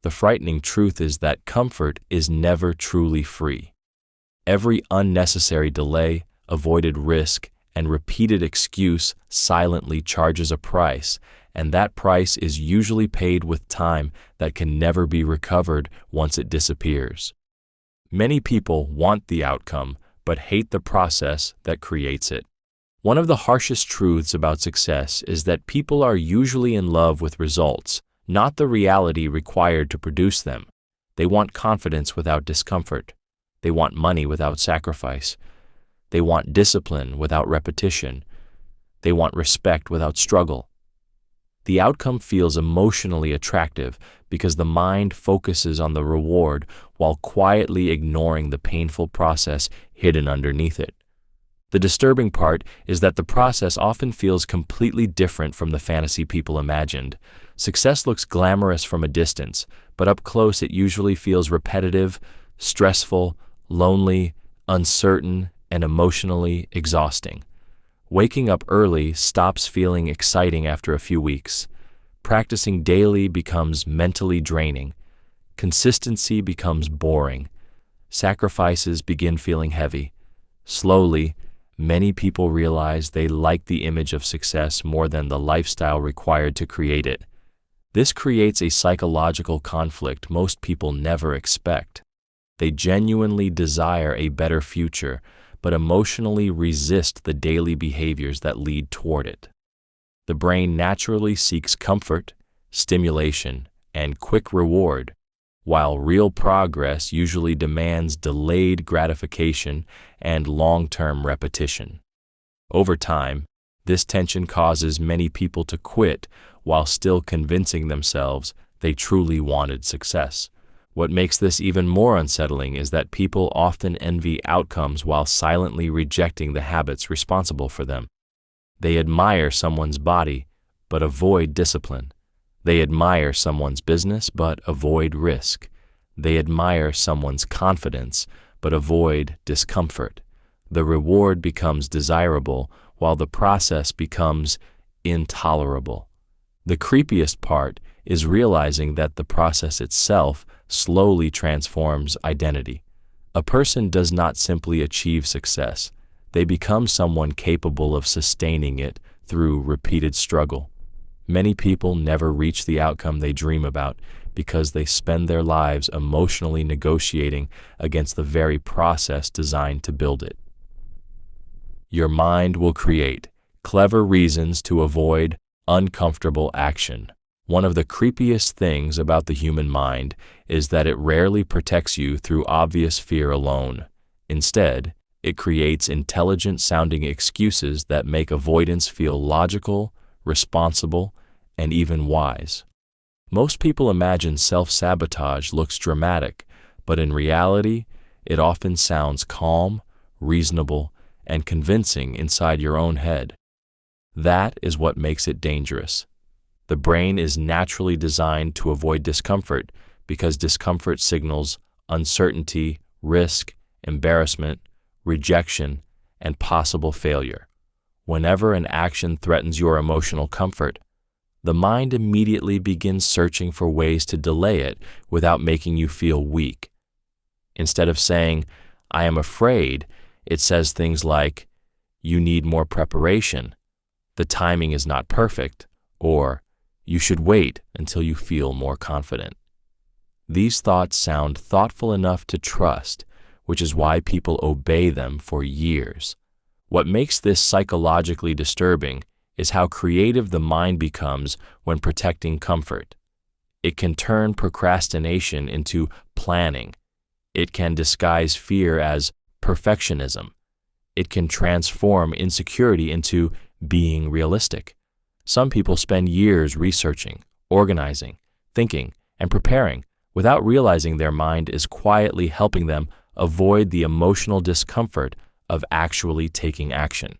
The frightening truth is that comfort is never truly free. Every unnecessary delay, avoided risk, and repeated excuse silently charges a price, and that price is usually paid with time that can never be recovered once it disappears. Many people want the outcome, but hate the process that creates it. One of the harshest truths about success is that people are usually in love with results, not the reality required to produce them. They want confidence without discomfort. They want money without sacrifice. They want discipline without repetition. They want respect without struggle. The outcome feels emotionally attractive because the mind focuses on the reward while quietly ignoring the painful process hidden underneath it. The disturbing part is that the process often feels completely different from the fantasy people imagined. Success looks glamorous from a distance, but up close it usually feels repetitive, stressful, lonely, uncertain, and emotionally exhausting. Waking up early stops feeling exciting after a few weeks. Practicing daily becomes mentally draining. Consistency becomes boring. Sacrifices begin feeling heavy. Slowly, many people realize they like the image of success more than the lifestyle required to create it. This creates a psychological conflict most people never expect. They genuinely desire a better future, but emotionally resist the daily behaviors that lead toward it. The brain naturally seeks comfort, stimulation, and quick reward, while real progress usually demands delayed gratification and long-term repetition. Over time, this tension causes many people to quit while still convincing themselves they truly wanted success. What makes this even more unsettling is that people often envy outcomes while silently rejecting the habits responsible for them. They admire someone's body, but avoid discipline. They admire someone's business, but avoid risk. They admire someone's confidence, but avoid discomfort. The reward becomes desirable, while the process becomes intolerable. The creepiest part is realizing that the process itself slowly transforms identity. A person does not simply achieve success. They become someone capable of sustaining it through repeated struggle. Many people never reach the outcome they dream about because they spend their lives emotionally negotiating against the very process designed to build it. Your mind will create clever reasons to avoid uncomfortable action. One of the creepiest things about the human mind is that it rarely protects you through obvious fear alone. Instead, it creates intelligent-sounding excuses that make avoidance feel logical, responsible, and even wise. Most people imagine self-sabotage looks dramatic, but in reality, it often sounds calm, reasonable, and convincing inside your own head. That is what makes it dangerous. The brain is naturally designed to avoid discomfort because discomfort signals uncertainty, risk, embarrassment, rejection, and possible failure. Whenever an action threatens your emotional comfort, the mind immediately begins searching for ways to delay it without making you feel weak. Instead of saying, "I am afraid," it says things like, "You need more preparation," "The timing is not perfect," or "You should wait until you feel more confident." These thoughts sound thoughtful enough to trust, which is why people obey them for years. What makes this psychologically disturbing is how creative the mind becomes when protecting comfort. It can turn procrastination into planning. It can disguise fear as perfectionism. It can transform insecurity into being realistic. Some people spend years researching, organizing, thinking, and preparing without realizing their mind is quietly helping them avoid the emotional discomfort of actually taking action.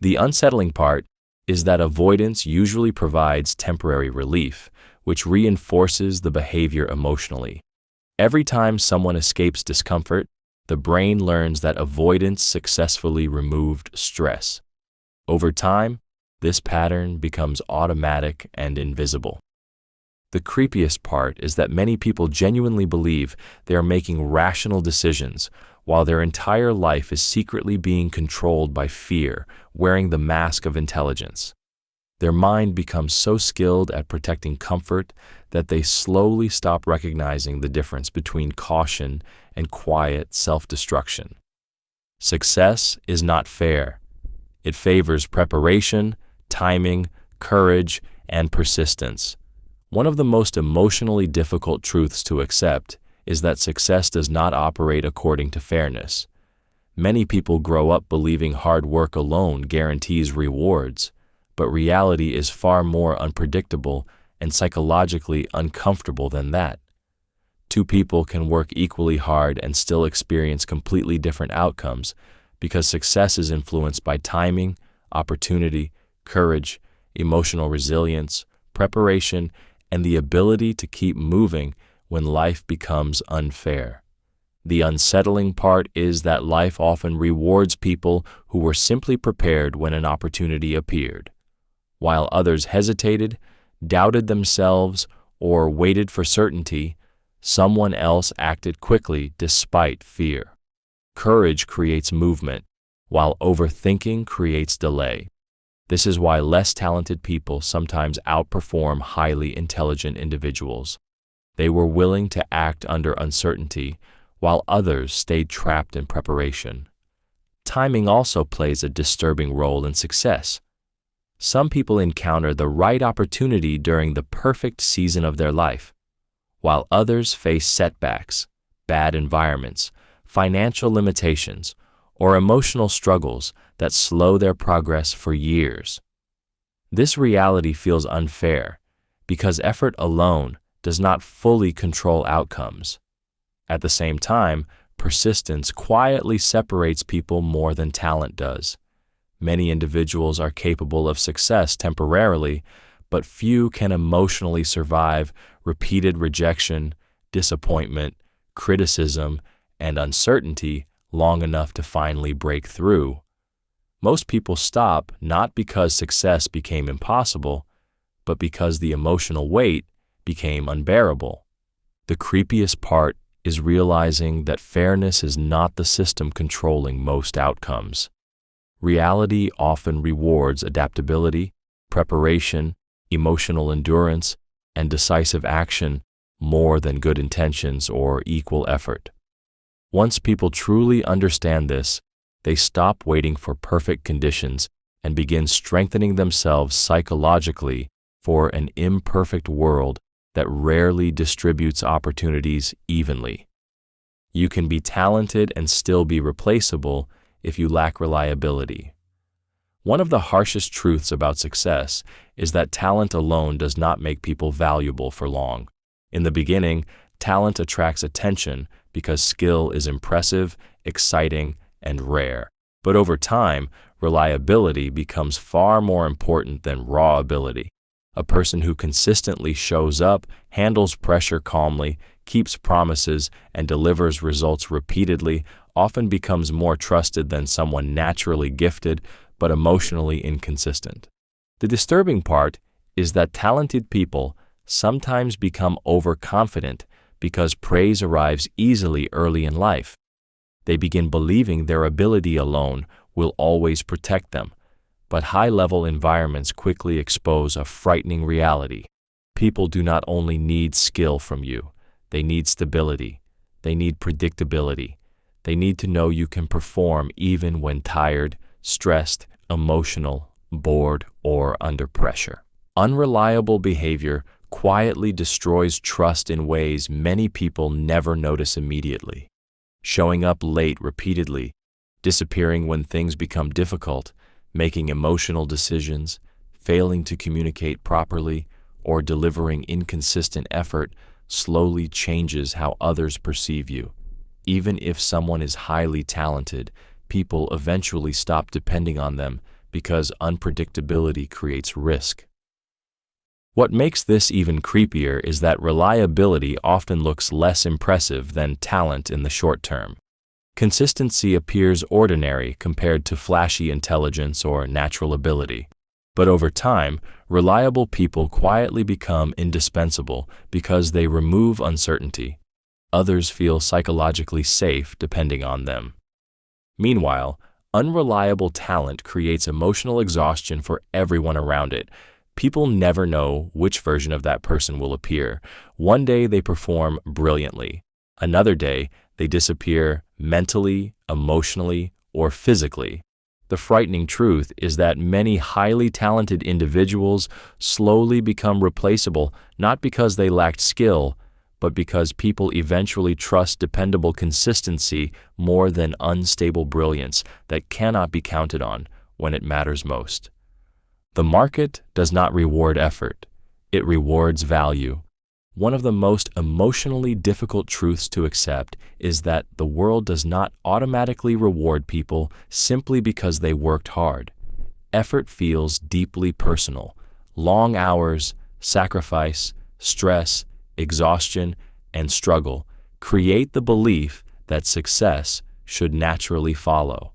The unsettling part is that avoidance usually provides temporary relief, which reinforces the behavior emotionally. Every time someone escapes discomfort, the brain learns that avoidance successfully removed stress. Over time, this pattern becomes automatic and invisible. The creepiest part is that many people genuinely believe they are making rational decisions while their entire life is secretly being controlled by fear, wearing the mask of intelligence. Their mind becomes so skilled at protecting comfort that they slowly stop recognizing the difference between caution and quiet self-destruction. Success is not fair. It favors preparation, timing, courage, and persistence. One of the most emotionally difficult truths to accept is that success does not operate according to fairness. Many people grow up believing hard work alone guarantees rewards, but reality is far more unpredictable and psychologically uncomfortable than that. Two people can work equally hard and still experience completely different outcomes because success is influenced by timing, opportunity, courage, emotional resilience, preparation, and the ability to keep moving when life becomes unfair. The unsettling part is that life often rewards people who were simply prepared when an opportunity appeared, while others hesitated, doubted themselves, or waited for certainty. Someone else acted quickly despite fear. Courage creates movement, while overthinking creates delay. This is why less talented people sometimes outperform highly intelligent individuals. They were willing to act under uncertainty, while others stayed trapped in preparation. Timing also plays a disturbing role in success. Some people encounter the right opportunity during the perfect season of their life, while others face setbacks, bad environments, financial limitations, or emotional struggles that slow their progress for years. This reality feels unfair because effort alone does not fully control outcomes. At the same time, persistence quietly separates people more than talent does. Many individuals are capable of success temporarily, but few can emotionally survive repeated rejection, disappointment, criticism, and uncertainty long enough to finally break through. Most people stop not because success became impossible, but because the emotional weight became unbearable. The creepiest part is realizing that fairness is not the system controlling most outcomes. Reality often rewards adaptability, preparation, emotional endurance, and decisive action more than good intentions or equal effort. Once people truly understand this, they stop waiting for perfect conditions and begin strengthening themselves psychologically for an imperfect world that rarely distributes opportunities evenly. You can be talented and still be replaceable if you lack reliability. One of the harshest truths about success is that talent alone does not make people valuable for long. In the beginning, talent attracts attention because skill is impressive, exciting, and rare. But over time, reliability becomes far more important than raw ability. A person who consistently shows up, handles pressure calmly, keeps promises, and delivers results repeatedly often becomes more trusted than someone naturally gifted but emotionally inconsistent. The disturbing part is that talented people sometimes become overconfident because praise arrives easily early in life. They begin believing their ability alone will always protect them, but high-level environments quickly expose a frightening reality. People do not only need skill from you, they need stability, they need predictability, they need to know you can perform even when tired, stressed, emotional, bored, or under pressure. Unreliable behavior quietly destroys trust in ways many people never notice immediately. Showing up late repeatedly, disappearing when things become difficult, making emotional decisions, failing to communicate properly, or delivering inconsistent effort slowly changes how others perceive you. Even if someone is highly talented, people eventually stop depending on them because unpredictability creates risk. What makes this even creepier is that reliability often looks less impressive than talent in the short term. Consistency appears ordinary compared to flashy intelligence or natural ability. But over time, reliable people quietly become indispensable because they remove uncertainty. Others feel psychologically safe depending on them. Meanwhile, unreliable talent creates emotional exhaustion for everyone around it. People never know which version of that person will appear. One day they perform brilliantly. Another day they disappear mentally, emotionally, or physically. The frightening truth is that many highly talented individuals slowly become replaceable not because they lacked skill, but because people eventually trust dependable consistency more than unstable brilliance that cannot be counted on when it matters most. The market does not reward effort, it rewards value. One of the most emotionally difficult truths to accept is that the world does not automatically reward people simply because they worked hard. Effort feels deeply personal. Long hours, sacrifice, stress, exhaustion, and struggle create the belief that success should naturally follow.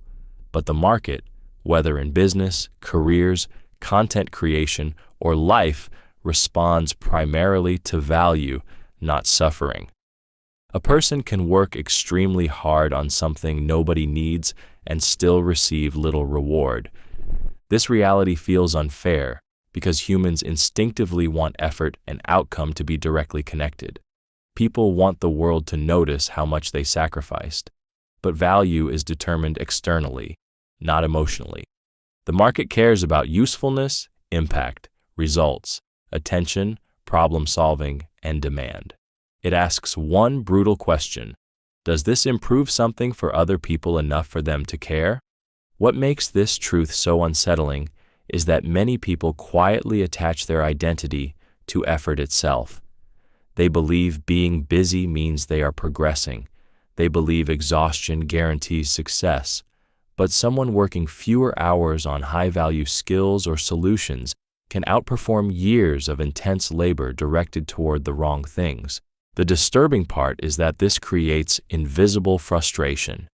But the market, whether in business, careers, content creation, or life, responds primarily to value, not suffering. A person can work extremely hard on something nobody needs and still receive little reward. This reality feels unfair because humans instinctively want effort and outcome to be directly connected. People want the world to notice how much they sacrificed, but value is determined externally, not emotionally. The market cares about usefulness, impact, results, attention, problem-solving, and demand. It asks one brutal question: does this improve something for other people enough for them to care? What makes this truth so unsettling is that many people quietly attach their identity to effort itself. They believe being busy means they are progressing. They believe exhaustion guarantees success. But someone working fewer hours on high-value skills or solutions can outperform years of intense labor directed toward the wrong things. The disturbing part is that this creates invisible frustration.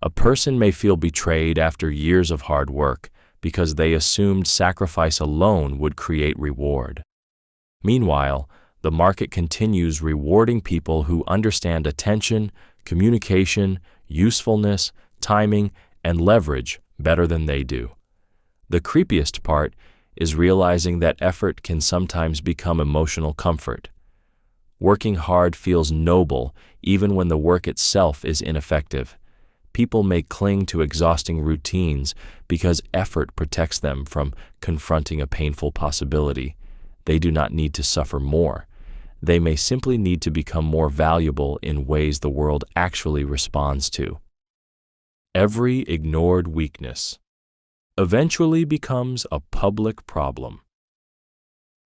A person may feel betrayed after years of hard work because they assumed sacrifice alone would create reward. Meanwhile, the market continues rewarding people who understand attention, communication, usefulness, timing, and leverage better than they do. The creepiest part is realizing that effort can sometimes become emotional comfort. Working hard feels noble even when the work itself is ineffective. People may cling to exhausting routines because effort protects them from confronting a painful possibility. They do not need to suffer more. They may simply need to become more valuable in ways the world actually responds to. Every ignored weakness eventually becomes a public problem.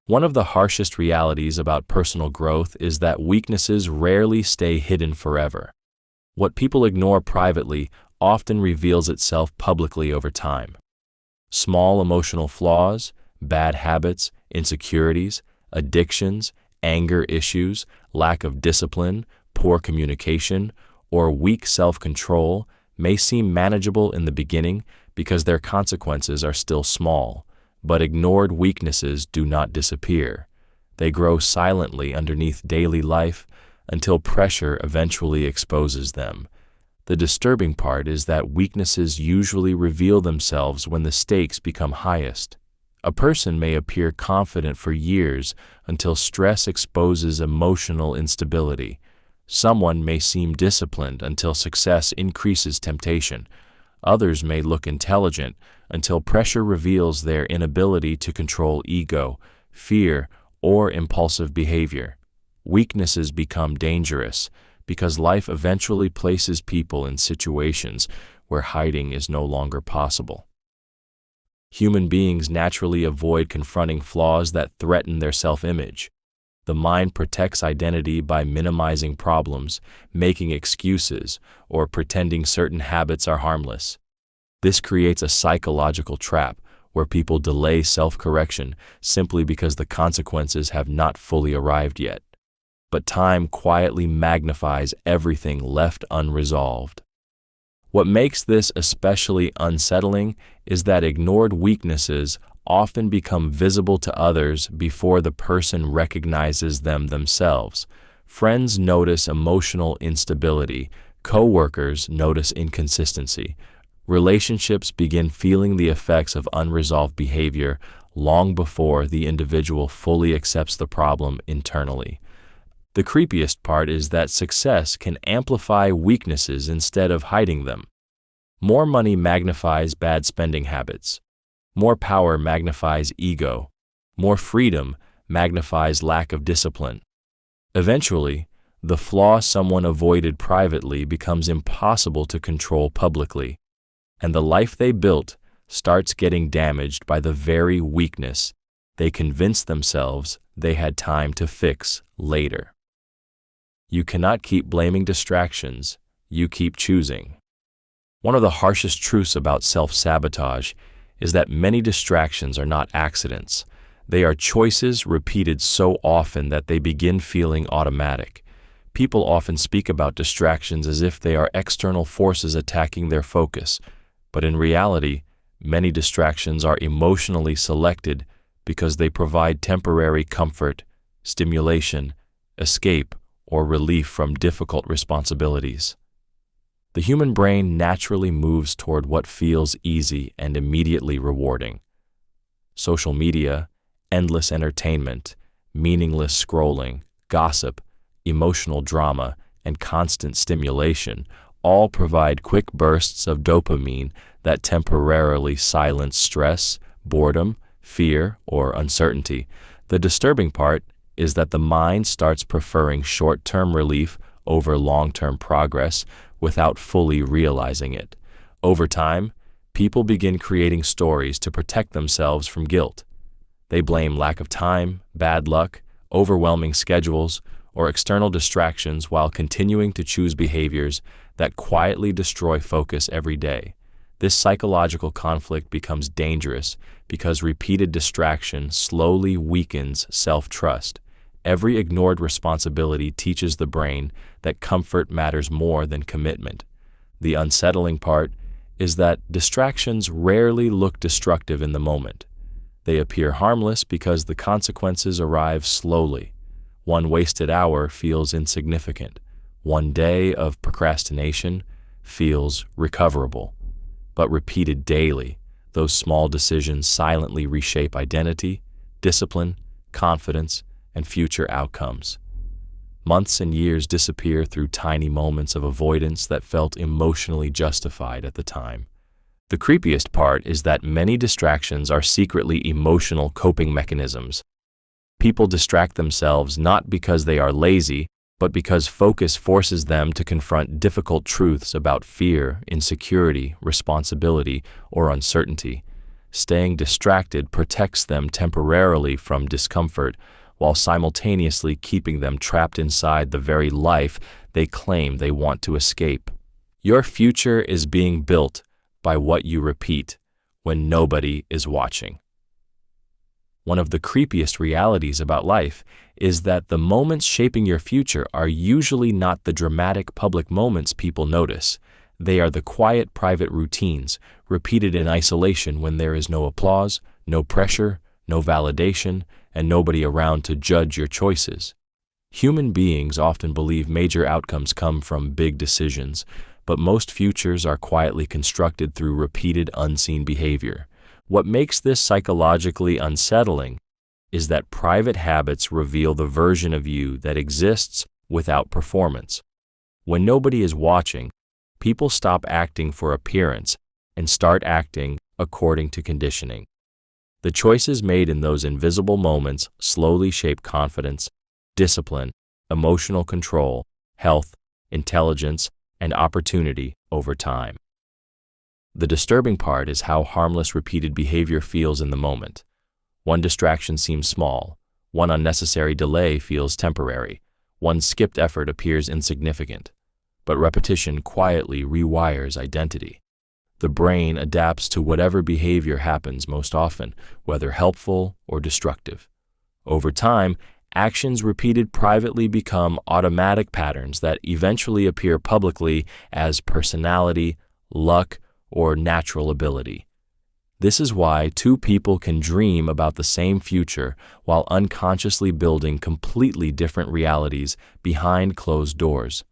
One of the harshest realities about personal growth is that weaknesses rarely stay hidden forever. What people ignore privately often reveals itself publicly over time. Small emotional flaws, bad habits, insecurities, addictions, anger issues, lack of discipline, poor communication, or weak self-control may seem manageable in the beginning because their consequences are still small, but ignored weaknesses do not disappear. They grow silently underneath daily life until pressure eventually exposes them. The disturbing part is that weaknesses usually reveal themselves when the stakes become highest. A person may appear confident for years until stress exposes emotional instability. Someone may seem disciplined until success increases temptation. Others may look intelligent until pressure reveals their inability to control ego, fear, or impulsive behavior. Weaknesses become dangerous because life eventually places people in situations where hiding is no longer possible. Human beings naturally avoid confronting flaws that threaten their self-image. The mind protects identity by minimizing problems, making excuses, or pretending certain habits are harmless. This creates a psychological trap where people delay self-correction simply because the consequences have not fully arrived yet. But time quietly magnifies everything left unresolved. What makes this especially unsettling is that ignored weaknesses often become visible to others before the person recognizes them themselves. Friends notice emotional instability. Coworkers notice inconsistency. Relationships begin feeling the effects of unresolved behavior long before the individual fully accepts the problem internally. The creepiest part is that success can amplify weaknesses instead of hiding them. More money magnifies bad spending habits. More power magnifies ego. More freedom magnifies lack of discipline. Eventually, the flaw someone avoided privately becomes impossible to control publicly, and the life they built starts getting damaged by the very weakness they convinced themselves they had time to fix later. You cannot keep blaming distractions, you keep choosing. One of the harshest truths about self-sabotage is that many distractions are not accidents. They are choices repeated so often that they begin feeling automatic. People often speak about distractions as if they are external forces attacking their focus, but in reality, many distractions are emotionally selected because they provide temporary comfort, stimulation, escape, or relief from difficult responsibilities. The human brain naturally moves toward what feels easy and immediately rewarding. Social media, endless entertainment, meaningless scrolling, gossip, emotional drama, and constant stimulation all provide quick bursts of dopamine that temporarily silence stress, boredom, fear, or uncertainty. The disturbing part is that the mind starts preferring short-term relief over long-term progress without fully realizing it. Over time, people begin creating stories to protect themselves from guilt. They blame lack of time, bad luck, overwhelming schedules, or external distractions while continuing to choose behaviors that quietly destroy focus every day. This psychological conflict becomes dangerous because repeated distraction slowly weakens self-trust. Every ignored responsibility teaches the brain that comfort matters more than commitment. The unsettling part is that distractions rarely look destructive in the moment. They appear harmless because the consequences arrive slowly. One wasted hour feels insignificant. One day of procrastination feels recoverable. But repeated daily, those small decisions silently reshape identity, discipline, confidence, and future outcomes. Months and years disappear through tiny moments of avoidance that felt emotionally justified at the time. The creepiest part is that many distractions are secretly emotional coping mechanisms. People distract themselves not because they are lazy, but because focus forces them to confront difficult truths about fear, insecurity, responsibility, or uncertainty. Staying distracted protects them temporarily from discomfort, while simultaneously keeping them trapped inside the very life they claim they want to escape. Your future is being built by what you repeat when nobody is watching. One of the creepiest realities about life is that the moments shaping your future are usually not the dramatic public moments people notice. They are the quiet private routines, repeated in isolation when there is no applause, no pressure, no validation, and nobody around to judge your choices. Human beings often believe major outcomes come from big decisions, but most futures are quietly constructed through repeated unseen behavior. What makes this psychologically unsettling is that private habits reveal the version of you that exists without performance. When nobody is watching, people stop acting for appearance and start acting according to conditioning. The choices made in those invisible moments slowly shape confidence, discipline, emotional control, health, intelligence, and opportunity over time. The disturbing part is how harmless repeated behavior feels in the moment. One distraction seems small, one unnecessary delay feels temporary, one skipped effort appears insignificant, but repetition quietly rewires identity. The brain adapts to whatever behavior happens most often, whether helpful or destructive. Over time, actions repeated privately become automatic patterns that eventually appear publicly as personality, luck, or natural ability. This is why two people can dream about the same future while unconsciously building completely different realities behind closed doors.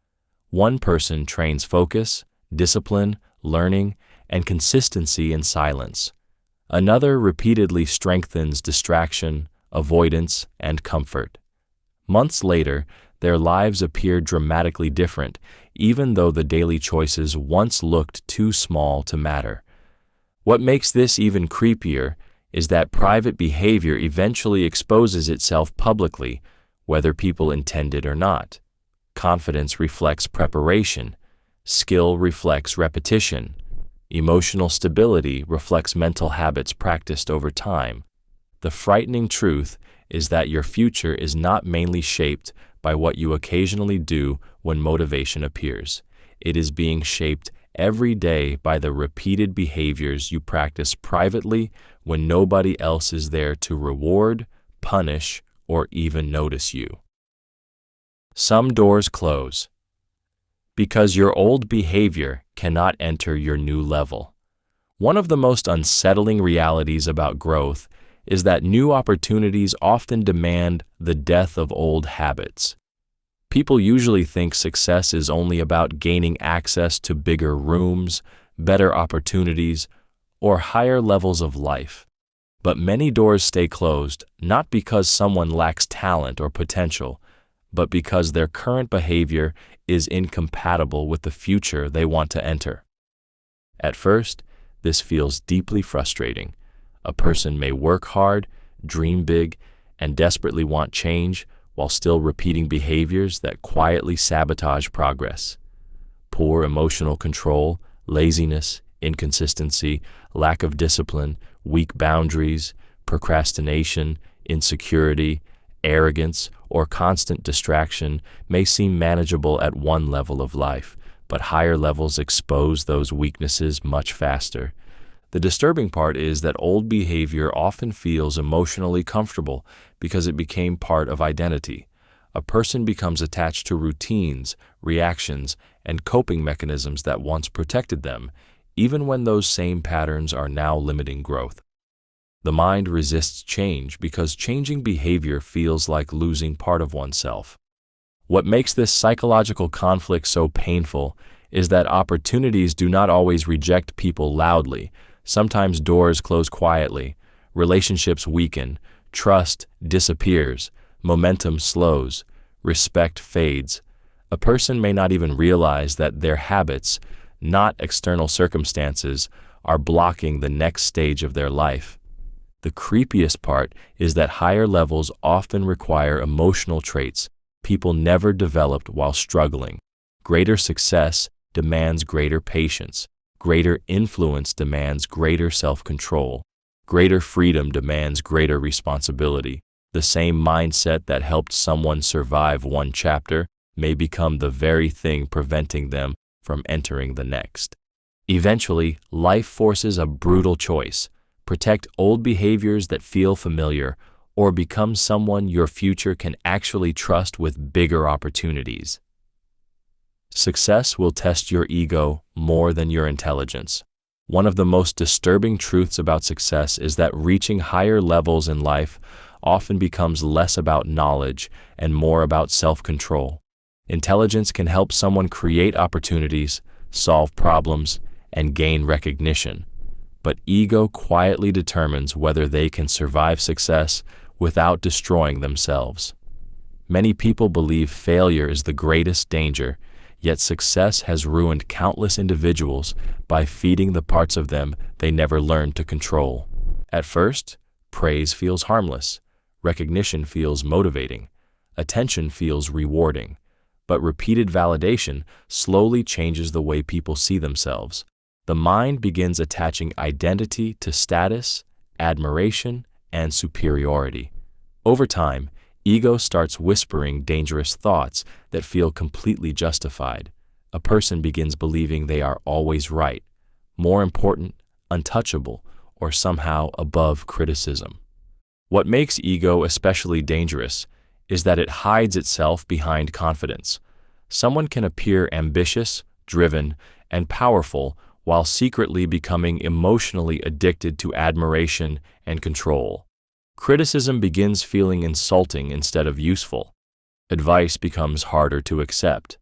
One person trains focus, discipline, learning, and consistency in silence. Another repeatedly strengthens distraction, avoidance, and comfort. Months later, their lives appear dramatically different, even though the daily choices once looked too small to matter. What makes this even creepier is that private behavior eventually exposes itself publicly, whether people intend it or not. Confidence reflects preparation, skill reflects repetition, emotional stability reflects mental habits practiced over time. The frightening truth is that your future is not mainly shaped by what you occasionally do when motivation appears. It is being shaped every day by the repeated behaviors you practice privately when nobody else is there to reward, punish, or even notice you. Some doors close because your old behavior cannot enter your new level. One of the most unsettling realities about growth is that new opportunities often demand the death of old habits. People usually think success is only about gaining access to bigger rooms, better opportunities, or higher levels of life. But many doors stay closed not because someone lacks talent or potential, but because their current behavior is incompatible with the future they want to enter. At first, this feels deeply frustrating. A person may work hard, dream big, and desperately want change while still repeating behaviors that quietly sabotage progress. Poor emotional control, laziness, inconsistency, lack of discipline, weak boundaries, procrastination, insecurity, arrogance, or constant distraction may seem manageable at one level of life, but higher levels expose those weaknesses much faster. The disturbing part is that old behavior often feels emotionally comfortable because it became part of identity. A person becomes attached to routines, reactions, and coping mechanisms that once protected them, even when those same patterns are now limiting growth. The mind resists change because changing behavior feels like losing part of oneself. What makes this psychological conflict so painful is that opportunities do not always reject people loudly. Sometimes doors close quietly, relationships weaken, trust disappears, momentum slows, respect fades. A person may not even realize that their habits, not external circumstances, are blocking the next stage of their life. The creepiest part is that higher levels often require emotional traits people never developed while struggling. Greater success demands greater patience. Greater influence demands greater self-control. Greater freedom demands greater responsibility. The same mindset that helped someone survive one chapter may become the very thing preventing them from entering the next. Eventually, life forces a brutal choice: protect old behaviors that feel familiar, or become someone your future can actually trust with bigger opportunities. Success will test your ego more than your intelligence. One of the most disturbing truths about success is that reaching higher levels in life often becomes less about knowledge and more about self-control. Intelligence can help someone create opportunities, solve problems, and gain recognition. But ego quietly determines whether they can survive success without destroying themselves. Many people believe failure is the greatest danger, yet success has ruined countless individuals by feeding the parts of them they never learned to control. At first, praise feels harmless, recognition feels motivating, attention feels rewarding, but repeated validation slowly changes the way people see themselves. The mind begins attaching identity to status, admiration, and superiority. Over time, ego starts whispering dangerous thoughts that feel completely justified. A person begins believing they are always right, more important, untouchable, or somehow above criticism. What makes ego especially dangerous is that it hides itself behind confidence. Someone can appear ambitious, driven, and powerful while secretly becoming emotionally addicted to admiration and control. Criticism begins feeling insulting instead of useful. Advice becomes harder to accept.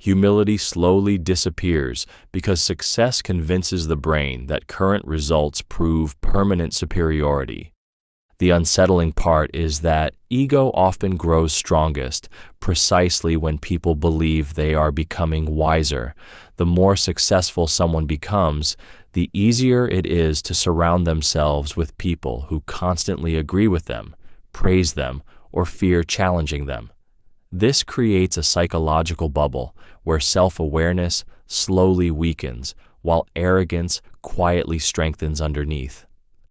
Humility slowly disappears because success convinces the brain that current results prove permanent superiority. The unsettling part is that ego often grows strongest precisely when people believe they are becoming wiser. The more successful someone becomes, the easier it is to surround themselves with people who constantly agree with them, praise them, or fear challenging them. This creates a psychological bubble where self-awareness slowly weakens while arrogance quietly strengthens underneath.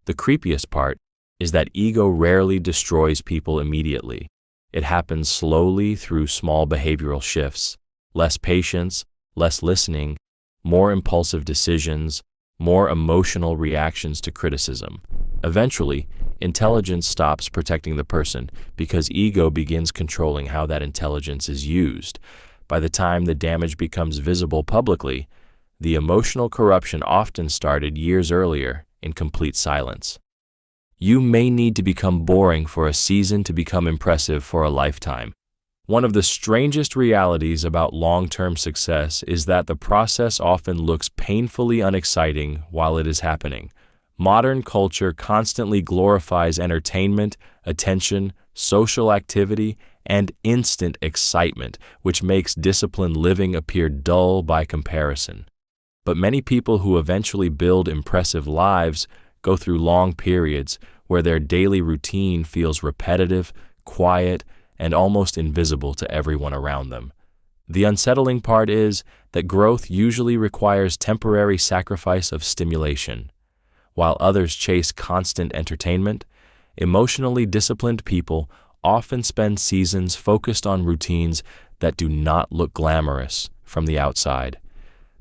The creepiest part is that ego rarely destroys people immediately. It happens slowly through small behavioral shifts: less patience, less listening, more impulsive decisions, more emotional reactions to criticism. Eventually, intelligence stops protecting the person because ego begins controlling how that intelligence is used. By the time the damage becomes visible publicly, the emotional corruption often started years earlier in complete silence. You may need to become boring for a season to become impressive for a lifetime. One of the strangest realities about long-term success is that the process often looks painfully unexciting while it is happening. Modern culture constantly glorifies entertainment, attention, social activity, and instant excitement, which makes disciplined living appear dull by comparison. But many people who eventually build impressive lives go through long periods where their daily routine feels repetitive, quiet, and almost invisible to everyone around them. The unsettling part is that growth usually requires temporary sacrifice of stimulation. While others chase constant entertainment, emotionally disciplined people often spend seasons focused on routines that do not look glamorous from the outside.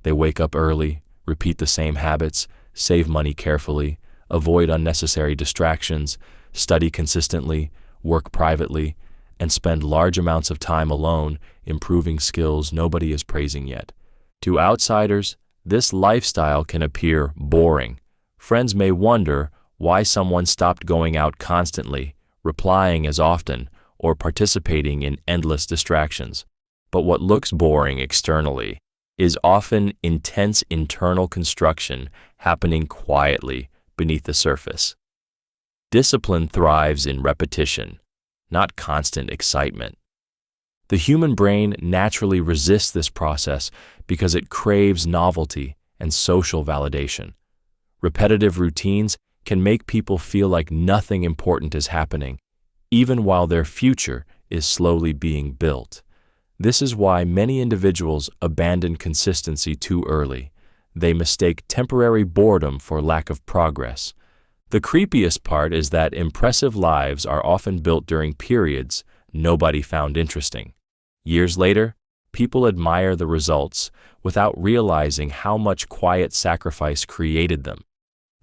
They wake up early, repeat the same habits, save money carefully, avoid unnecessary distractions, study consistently, work privately, and spend large amounts of time alone improving skills nobody is praising yet. To outsiders, this lifestyle can appear boring. Friends may wonder why someone stopped going out constantly, replying as often, or participating in endless distractions. But what looks boring externally is often intense internal construction happening quietly beneath the surface. Discipline thrives in repetition, not constant excitement. The human brain naturally resists this process because it craves novelty and social validation. Repetitive routines can make people feel like nothing important is happening, even while their future is slowly being built. This is why many individuals abandon consistency too early. They mistake temporary boredom for lack of progress. The creepiest part is that impressive lives are often built during periods nobody found interesting. Years later, people admire the results without realizing how much quiet sacrifice created them.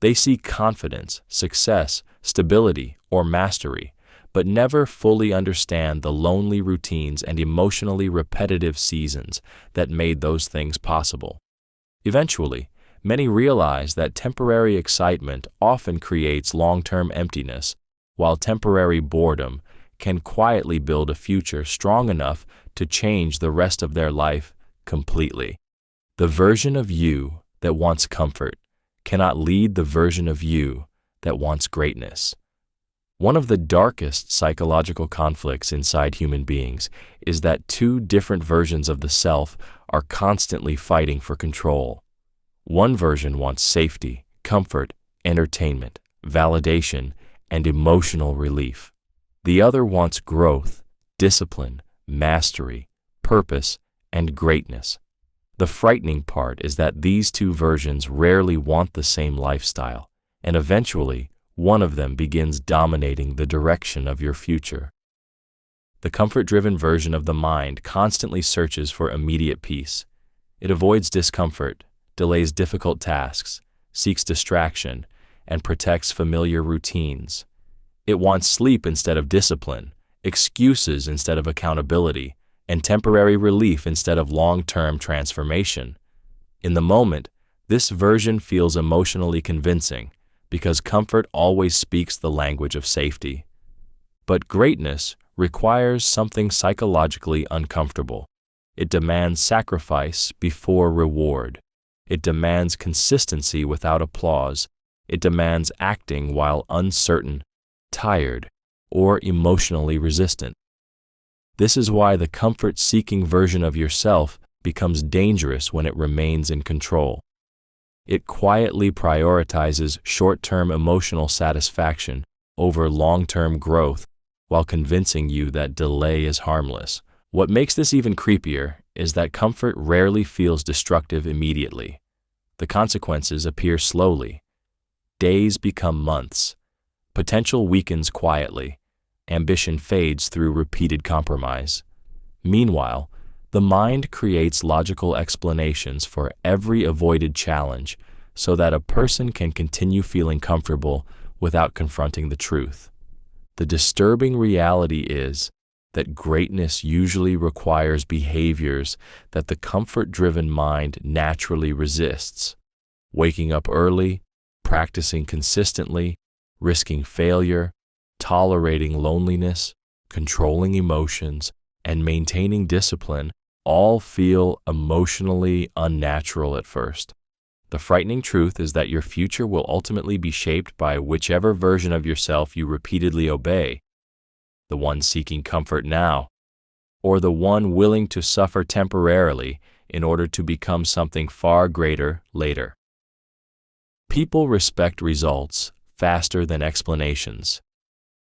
They see confidence, success, stability, or mastery, but never fully understand the lonely routines and emotionally repetitive seasons that made those things possible. Eventually, many realize that temporary excitement often creates long-term emptiness, while temporary boredom can quietly build a future strong enough to change the rest of their life completely. The version of you that wants comfort cannot lead the version of you that wants greatness. One of the darkest psychological conflicts inside human beings is that two different versions of the self are constantly fighting for control. One version wants safety, comfort, entertainment, validation, and emotional relief. The other wants growth, discipline, mastery, purpose, and greatness. The frightening part is that these two versions rarely want the same lifestyle, and eventually, one of them begins dominating the direction of your future. The comfort-driven version of the mind constantly searches for immediate peace. It avoids discomfort, delays difficult tasks, seeks distraction, and protects familiar routines. It wants sleep instead of discipline, excuses instead of accountability, and temporary relief instead of long-term transformation. In the moment, This version feels emotionally convincing because comfort always speaks the language of safety. But greatness requires something psychologically uncomfortable. It demands sacrifice before reward. It demands consistency without applause. It demands acting while uncertain, tired, or emotionally resistant. This is why the comfort-seeking version of yourself becomes dangerous when it remains in control. It quietly prioritizes short-term emotional satisfaction over long-term growth while convincing you that delay is harmless. What makes this even creepier is that comfort rarely feels destructive immediately. The consequences appear slowly. Days become months. Potential weakens quietly. Ambition fades through repeated compromise. Meanwhile, the mind creates logical explanations for every avoided challenge so that a person can continue feeling comfortable without confronting the truth. The disturbing reality is that greatness usually requires behaviors that the comfort-driven mind naturally resists. Waking up early, practicing consistently, risking failure, tolerating loneliness, controlling emotions, and maintaining discipline all feel emotionally unnatural at first. The frightening truth is that your future will ultimately be shaped by whichever version of yourself you repeatedly obey, the one seeking comfort now, or the one willing to suffer temporarily in order to become something far greater later. People respect results faster than explanations.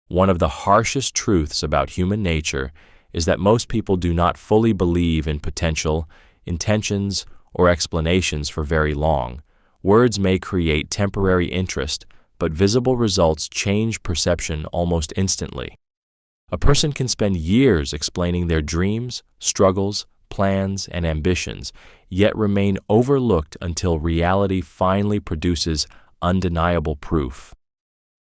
One of the harshest truths about human nature is that most people do not fully believe in potential, intentions, or explanations for very long. Words may create temporary interest, but visible results change perception almost instantly. A person can spend years explaining their dreams, struggles, plans, and ambitions, yet remain overlooked until reality finally produces undeniable proof.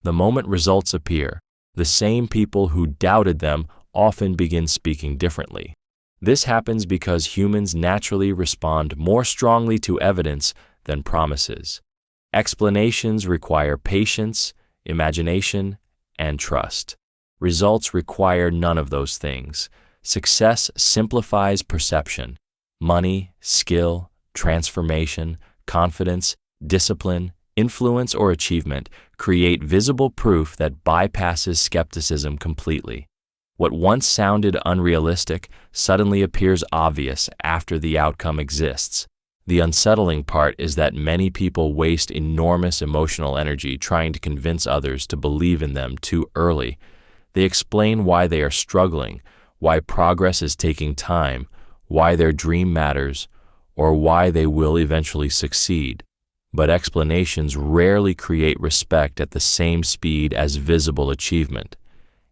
The moment results appear, the same people who doubted them often begin speaking differently. This happens because humans naturally respond more strongly to evidence than promises. Explanations require patience, imagination, and trust. Results require none of those things. Success simplifies perception. Money, skill, transformation, confidence, discipline, influence, or achievement create visible proof that bypasses skepticism completely. What once sounded unrealistic suddenly appears obvious after the outcome exists. The unsettling part is that many people waste enormous emotional energy trying to convince others to believe in them too early. They explain why they are struggling, why progress is taking time, why their dream matters, or why they will eventually succeed. But explanations rarely create respect at the same speed as visible achievement.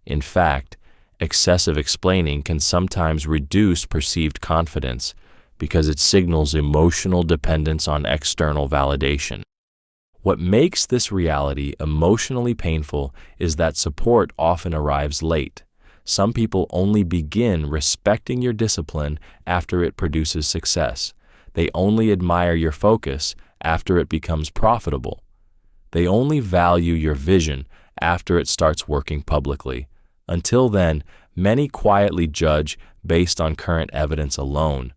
In fact, excessive explaining can sometimes reduce perceived confidence because it signals emotional dependence on external validation. What makes this reality emotionally painful is that support often arrives late. Some people only begin respecting your discipline after it produces success. They only admire your focus after it becomes profitable. They only value your vision after it starts working publicly. Until then, many quietly judge based on current evidence alone.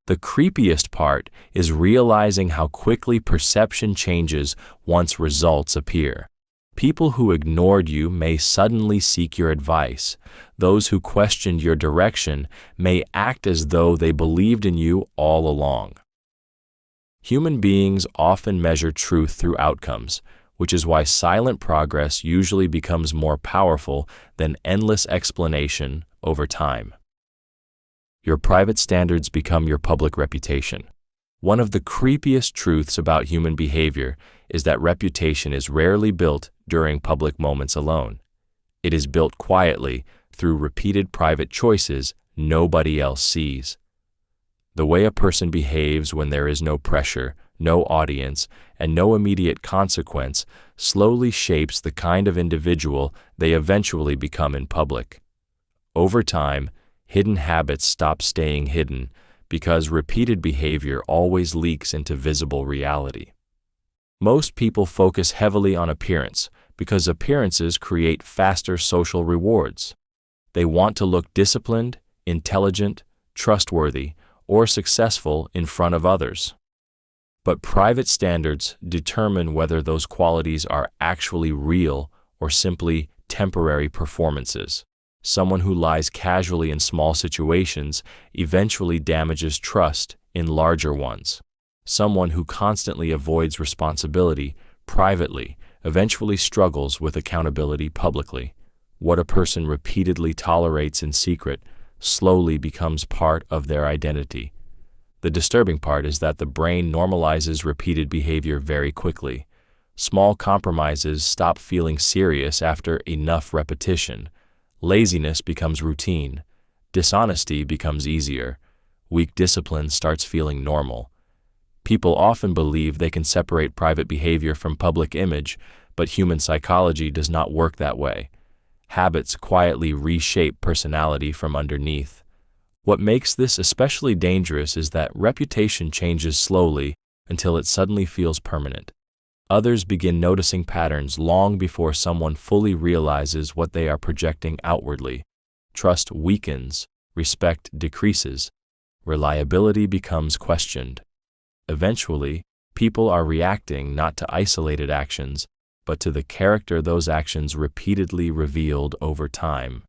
The creepiest part is realizing how quickly perception changes once results appear. People who ignored you may suddenly seek your advice. Those who questioned your direction may act as though they believed in you all along. Human beings often measure truth through outcomes, which is why silent progress usually becomes more powerful than endless explanation over time. Your private standards become your public reputation. One of the creepiest truths about human behavior is that reputation is rarely built during public moments alone. It is built quietly through repeated private choices nobody else sees. The way a person behaves when there is no pressure, no audience, and no immediate consequence slowly shapes the kind of individual they eventually become in public. Over time, hidden habits stop staying hidden because repeated behavior always leaks into visible reality. Most people focus heavily on appearance because appearances create faster social rewards. They want to look disciplined, intelligent, trustworthy, or successful in front of others. But private standards determine whether those qualities are actually real or simply temporary performances. Someone who lies casually in small situations eventually damages trust in larger ones. Someone who constantly avoids responsibility privately eventually struggles with accountability publicly. What a person repeatedly tolerates in secret slowly becomes part of their identity. The disturbing part is that the brain normalizes repeated behavior very quickly. Small compromises stop feeling serious after enough repetition. Laziness becomes routine. Dishonesty becomes easier. Weak discipline starts feeling normal. People often believe they can separate private behavior from public image, but human psychology does not work that way. Habits quietly reshape personality from underneath. What makes this especially dangerous is that reputation changes slowly until it suddenly feels permanent. Others begin noticing patterns long before someone fully realizes what they are projecting outwardly. Trust weakens, respect decreases, reliability becomes questioned. Eventually, people are reacting not to isolated actions, but to the character those actions repeatedly revealed over time.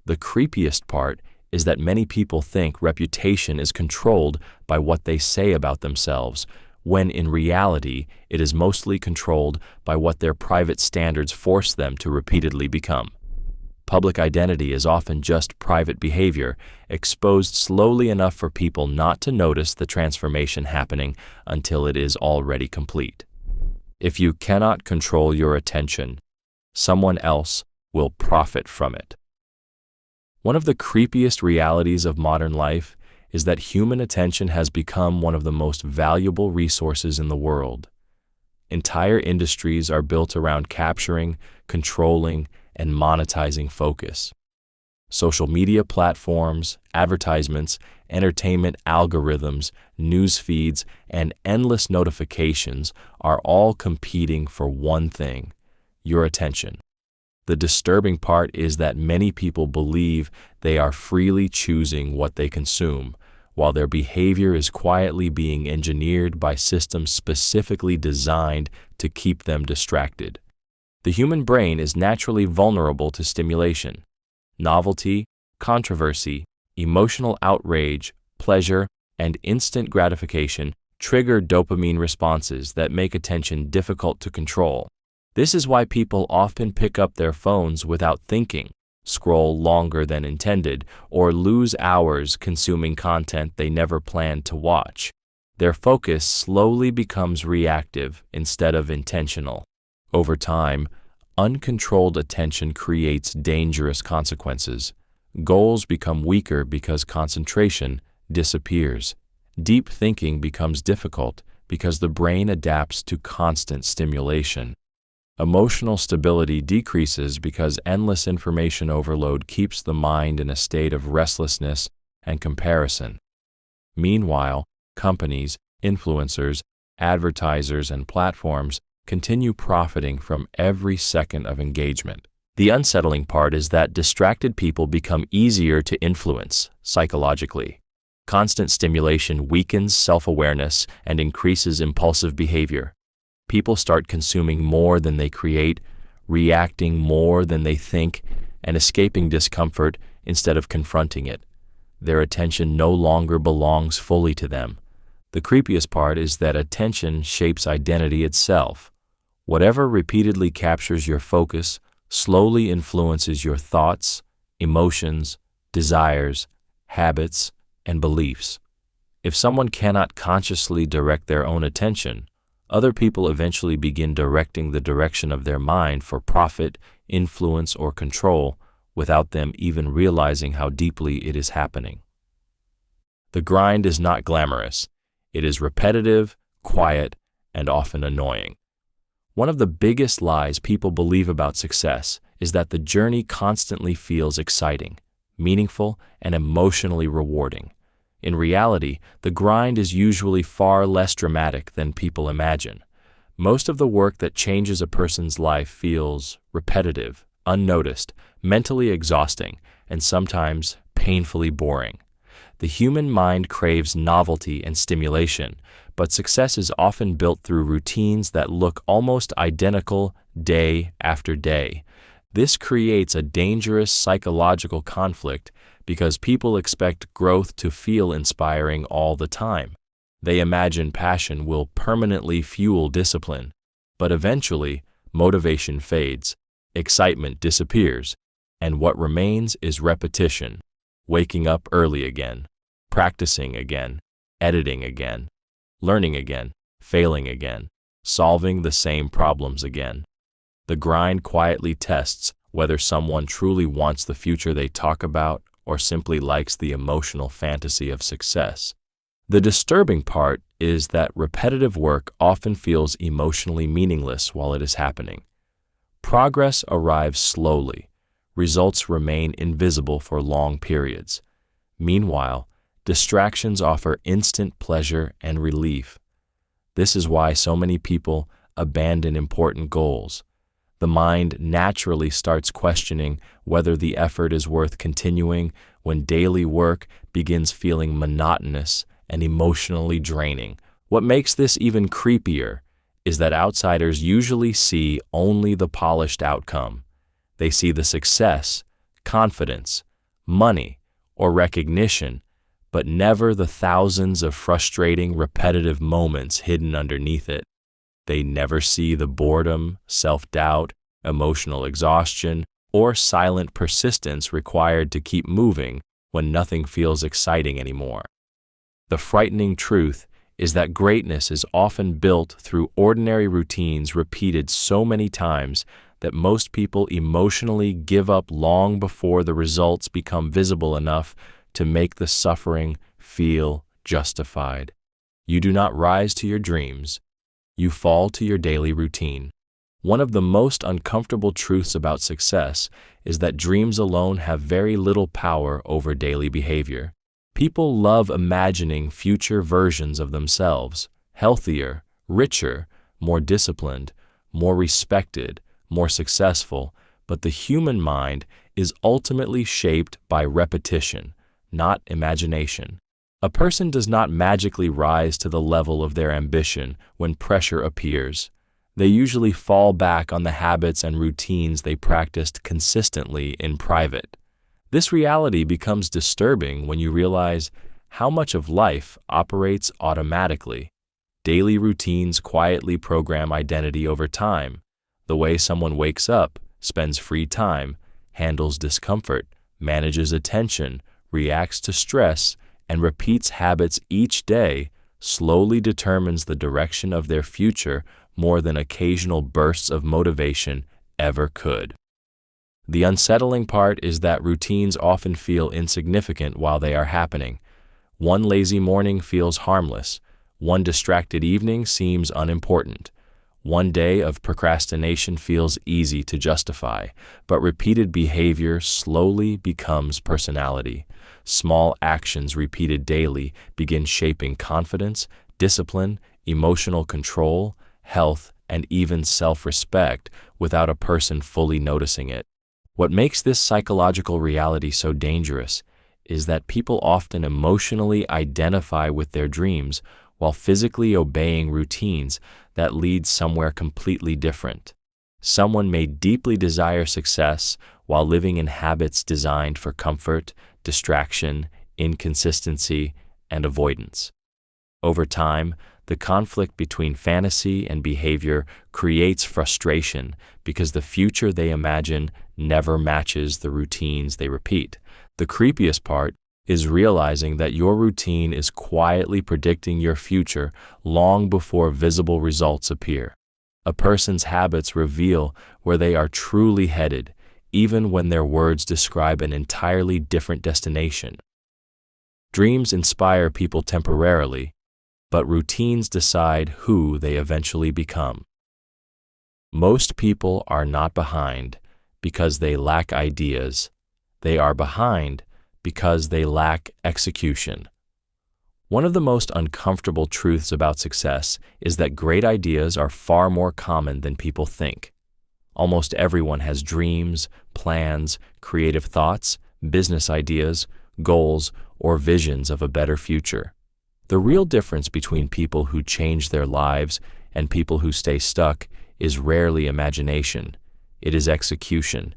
The creepiest part is that many people think reputation is controlled by what they say about themselves, when in reality it is mostly controlled by what their private standards force them to repeatedly become. Public identity is often just private behavior, exposed slowly enough for people not to notice the transformation happening until it is already complete. If you cannot control your attention, someone else will profit from it. One of the creepiest realities of modern life is that human attention has become one of the most valuable resources in the world. Entire industries are built around capturing, controlling, and monetizing focus. Social media platforms, advertisements, entertainment algorithms, news feeds, and endless notifications are all competing for one thing: your attention. The disturbing part is that many people believe they are freely choosing what they consume, while their behavior is quietly being engineered by systems specifically designed to keep them distracted. The human brain is naturally vulnerable to stimulation. Novelty, controversy, emotional outrage, pleasure, and instant gratification trigger dopamine responses that make attention difficult to control. This is why people often pick up their phones without thinking, scroll longer than intended, or lose hours consuming content they never planned to watch. Their focus slowly becomes reactive instead of intentional. Over time, uncontrolled attention creates dangerous consequences. Goals become weaker because concentration disappears. Deep thinking becomes difficult because the brain adapts to constant stimulation. Emotional stability decreases because endless information overload keeps the mind in a state of restlessness and comparison. Meanwhile, companies, influencers, advertisers, and platforms continue profiting from every second of engagement. The unsettling part is that distracted people become easier to influence psychologically. Constant stimulation weakens self-awareness and increases impulsive behavior. People start consuming more than they create, reacting more than they think, and escaping discomfort instead of confronting it. Their attention no longer belongs fully to them. The creepiest part is that attention shapes identity itself. Whatever repeatedly captures your focus slowly influences your thoughts, emotions, desires, habits, and beliefs. If someone cannot consciously direct their own attention, other people eventually begin directing the direction of their mind for profit, influence, or control without them even realizing how deeply it is happening. The grind is not glamorous. It is repetitive, quiet, and often annoying. One of the biggest lies people believe about success is that the journey constantly feels exciting, meaningful, and emotionally rewarding. In reality, the grind is usually far less dramatic than people imagine. Most of the work that changes a person's life feels repetitive, unnoticed, mentally exhausting, and sometimes painfully boring. The human mind craves novelty and stimulation, but success is often built through routines that look almost identical day after day. This creates a dangerous psychological conflict because people expect growth to feel inspiring all the time. They imagine passion will permanently fuel discipline, but eventually, motivation fades, excitement disappears, and what remains is repetition, waking up early again, practicing again, editing again, learning again, failing again, solving the same problems again. The grind quietly tests whether someone truly wants the future they talk about or simply likes the emotional fantasy of success. The disturbing part is that repetitive work often feels emotionally meaningless while it is happening. Progress arrives slowly. Results remain invisible for long periods. Meanwhile, distractions offer instant pleasure and relief. This is why so many people abandon important goals. The mind naturally starts questioning whether the effort is worth continuing when daily work begins feeling monotonous and emotionally draining. What makes this even creepier is that outsiders usually see only the polished outcome. They see the success, confidence, money, or recognition, but never the thousands of frustrating, repetitive moments hidden underneath it. They never see the boredom, self-doubt, emotional exhaustion, or silent persistence required to keep moving when nothing feels exciting anymore. The frightening truth is that greatness is often built through ordinary routines repeated so many times that most people emotionally give up long before the results become visible enough to make the suffering feel justified. You do not rise to your dreams, you fall to your daily routine. One of the most uncomfortable truths about success is that dreams alone have very little power over daily behavior. People love imagining future versions of themselves, healthier, richer, more disciplined, more respected, more successful, but the human mind is ultimately shaped by repetition, not imagination. A person does not magically rise to the level of their ambition when pressure appears. They usually fall back on the habits and routines they practiced consistently in private. This reality becomes disturbing when you realize how much of life operates automatically. Daily routines quietly program identity over time. The way someone wakes up, spends free time, handles discomfort, manages attention, reacts to stress, and repeats habits each day slowly determines the direction of their future more than occasional bursts of motivation ever could. The unsettling part is that routines often feel insignificant while they are happening. One lazy morning feels harmless. One distracted evening seems unimportant. One day of procrastination feels easy to justify, but repeated behavior slowly becomes personality. Small actions repeated daily begin shaping confidence, discipline, emotional control, health, and even self-respect without a person fully noticing it. What makes this psychological reality so dangerous is that people often emotionally identify with their dreams while physically obeying routines that lead somewhere completely different. Someone may deeply desire success while living in habits designed for comfort, distraction, inconsistency, and avoidance. Over time, the conflict between fantasy and behavior creates frustration because the future they imagine never matches the routines they repeat. The creepiest part is realizing that your routine is quietly predicting your future long before visible results appear. A person's habits reveal where they are truly headed, even when their words describe an entirely different destination. Dreams inspire people temporarily, but routines decide who they eventually become. Most people are not behind because they lack ideas. They are behind because they lack execution. One of the most uncomfortable truths about success is that great ideas are far more common than people think. Almost everyone has dreams, plans, creative thoughts, business ideas, goals, or visions of a better future. The real difference between people who change their lives and people who stay stuck is rarely imagination. It is execution.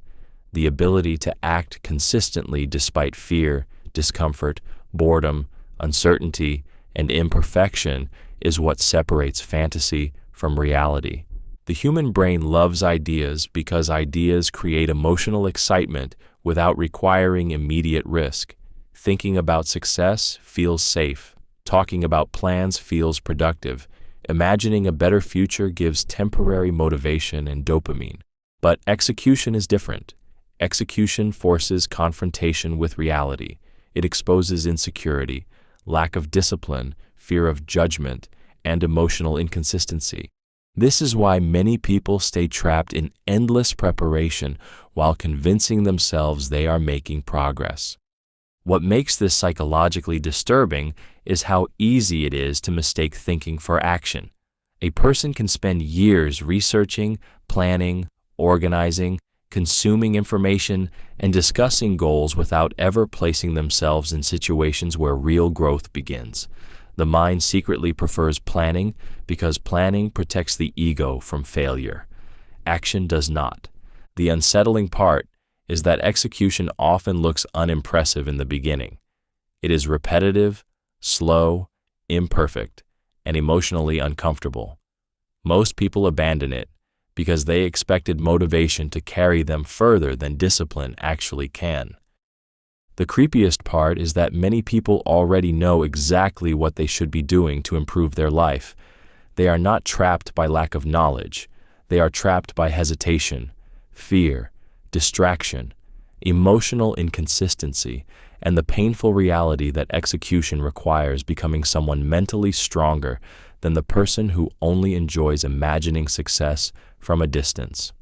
The ability to act consistently despite fear, discomfort, boredom, uncertainty, and imperfection is what separates fantasy from reality. The human brain loves ideas because ideas create emotional excitement without requiring immediate risk. Thinking about success feels safe. Talking about plans feels productive. Imagining a better future gives temporary motivation and dopamine. But execution is different. Execution forces confrontation with reality. It exposes insecurity, lack of discipline, fear of judgment, and emotional inconsistency. This is why many people stay trapped in endless preparation while convincing themselves they are making progress. What makes this psychologically disturbing is how easy it is to mistake thinking for action. A person can spend years researching, planning, organizing, consuming information, and discussing goals without ever placing themselves in situations where real growth begins. The mind secretly prefers planning because planning protects the ego from failure. Action does not. The unsettling part is that execution often looks unimpressive in the beginning. It is repetitive, slow, imperfect, and emotionally uncomfortable. Most people abandon it because they expected motivation to carry them further than discipline actually can. The creepiest part is that many people already know exactly what they should be doing to improve their life. They are not trapped by lack of knowledge. They are trapped by hesitation, fear, distraction, emotional inconsistency, and the painful reality that execution requires becoming someone mentally stronger than the person who only enjoys imagining success from a distance.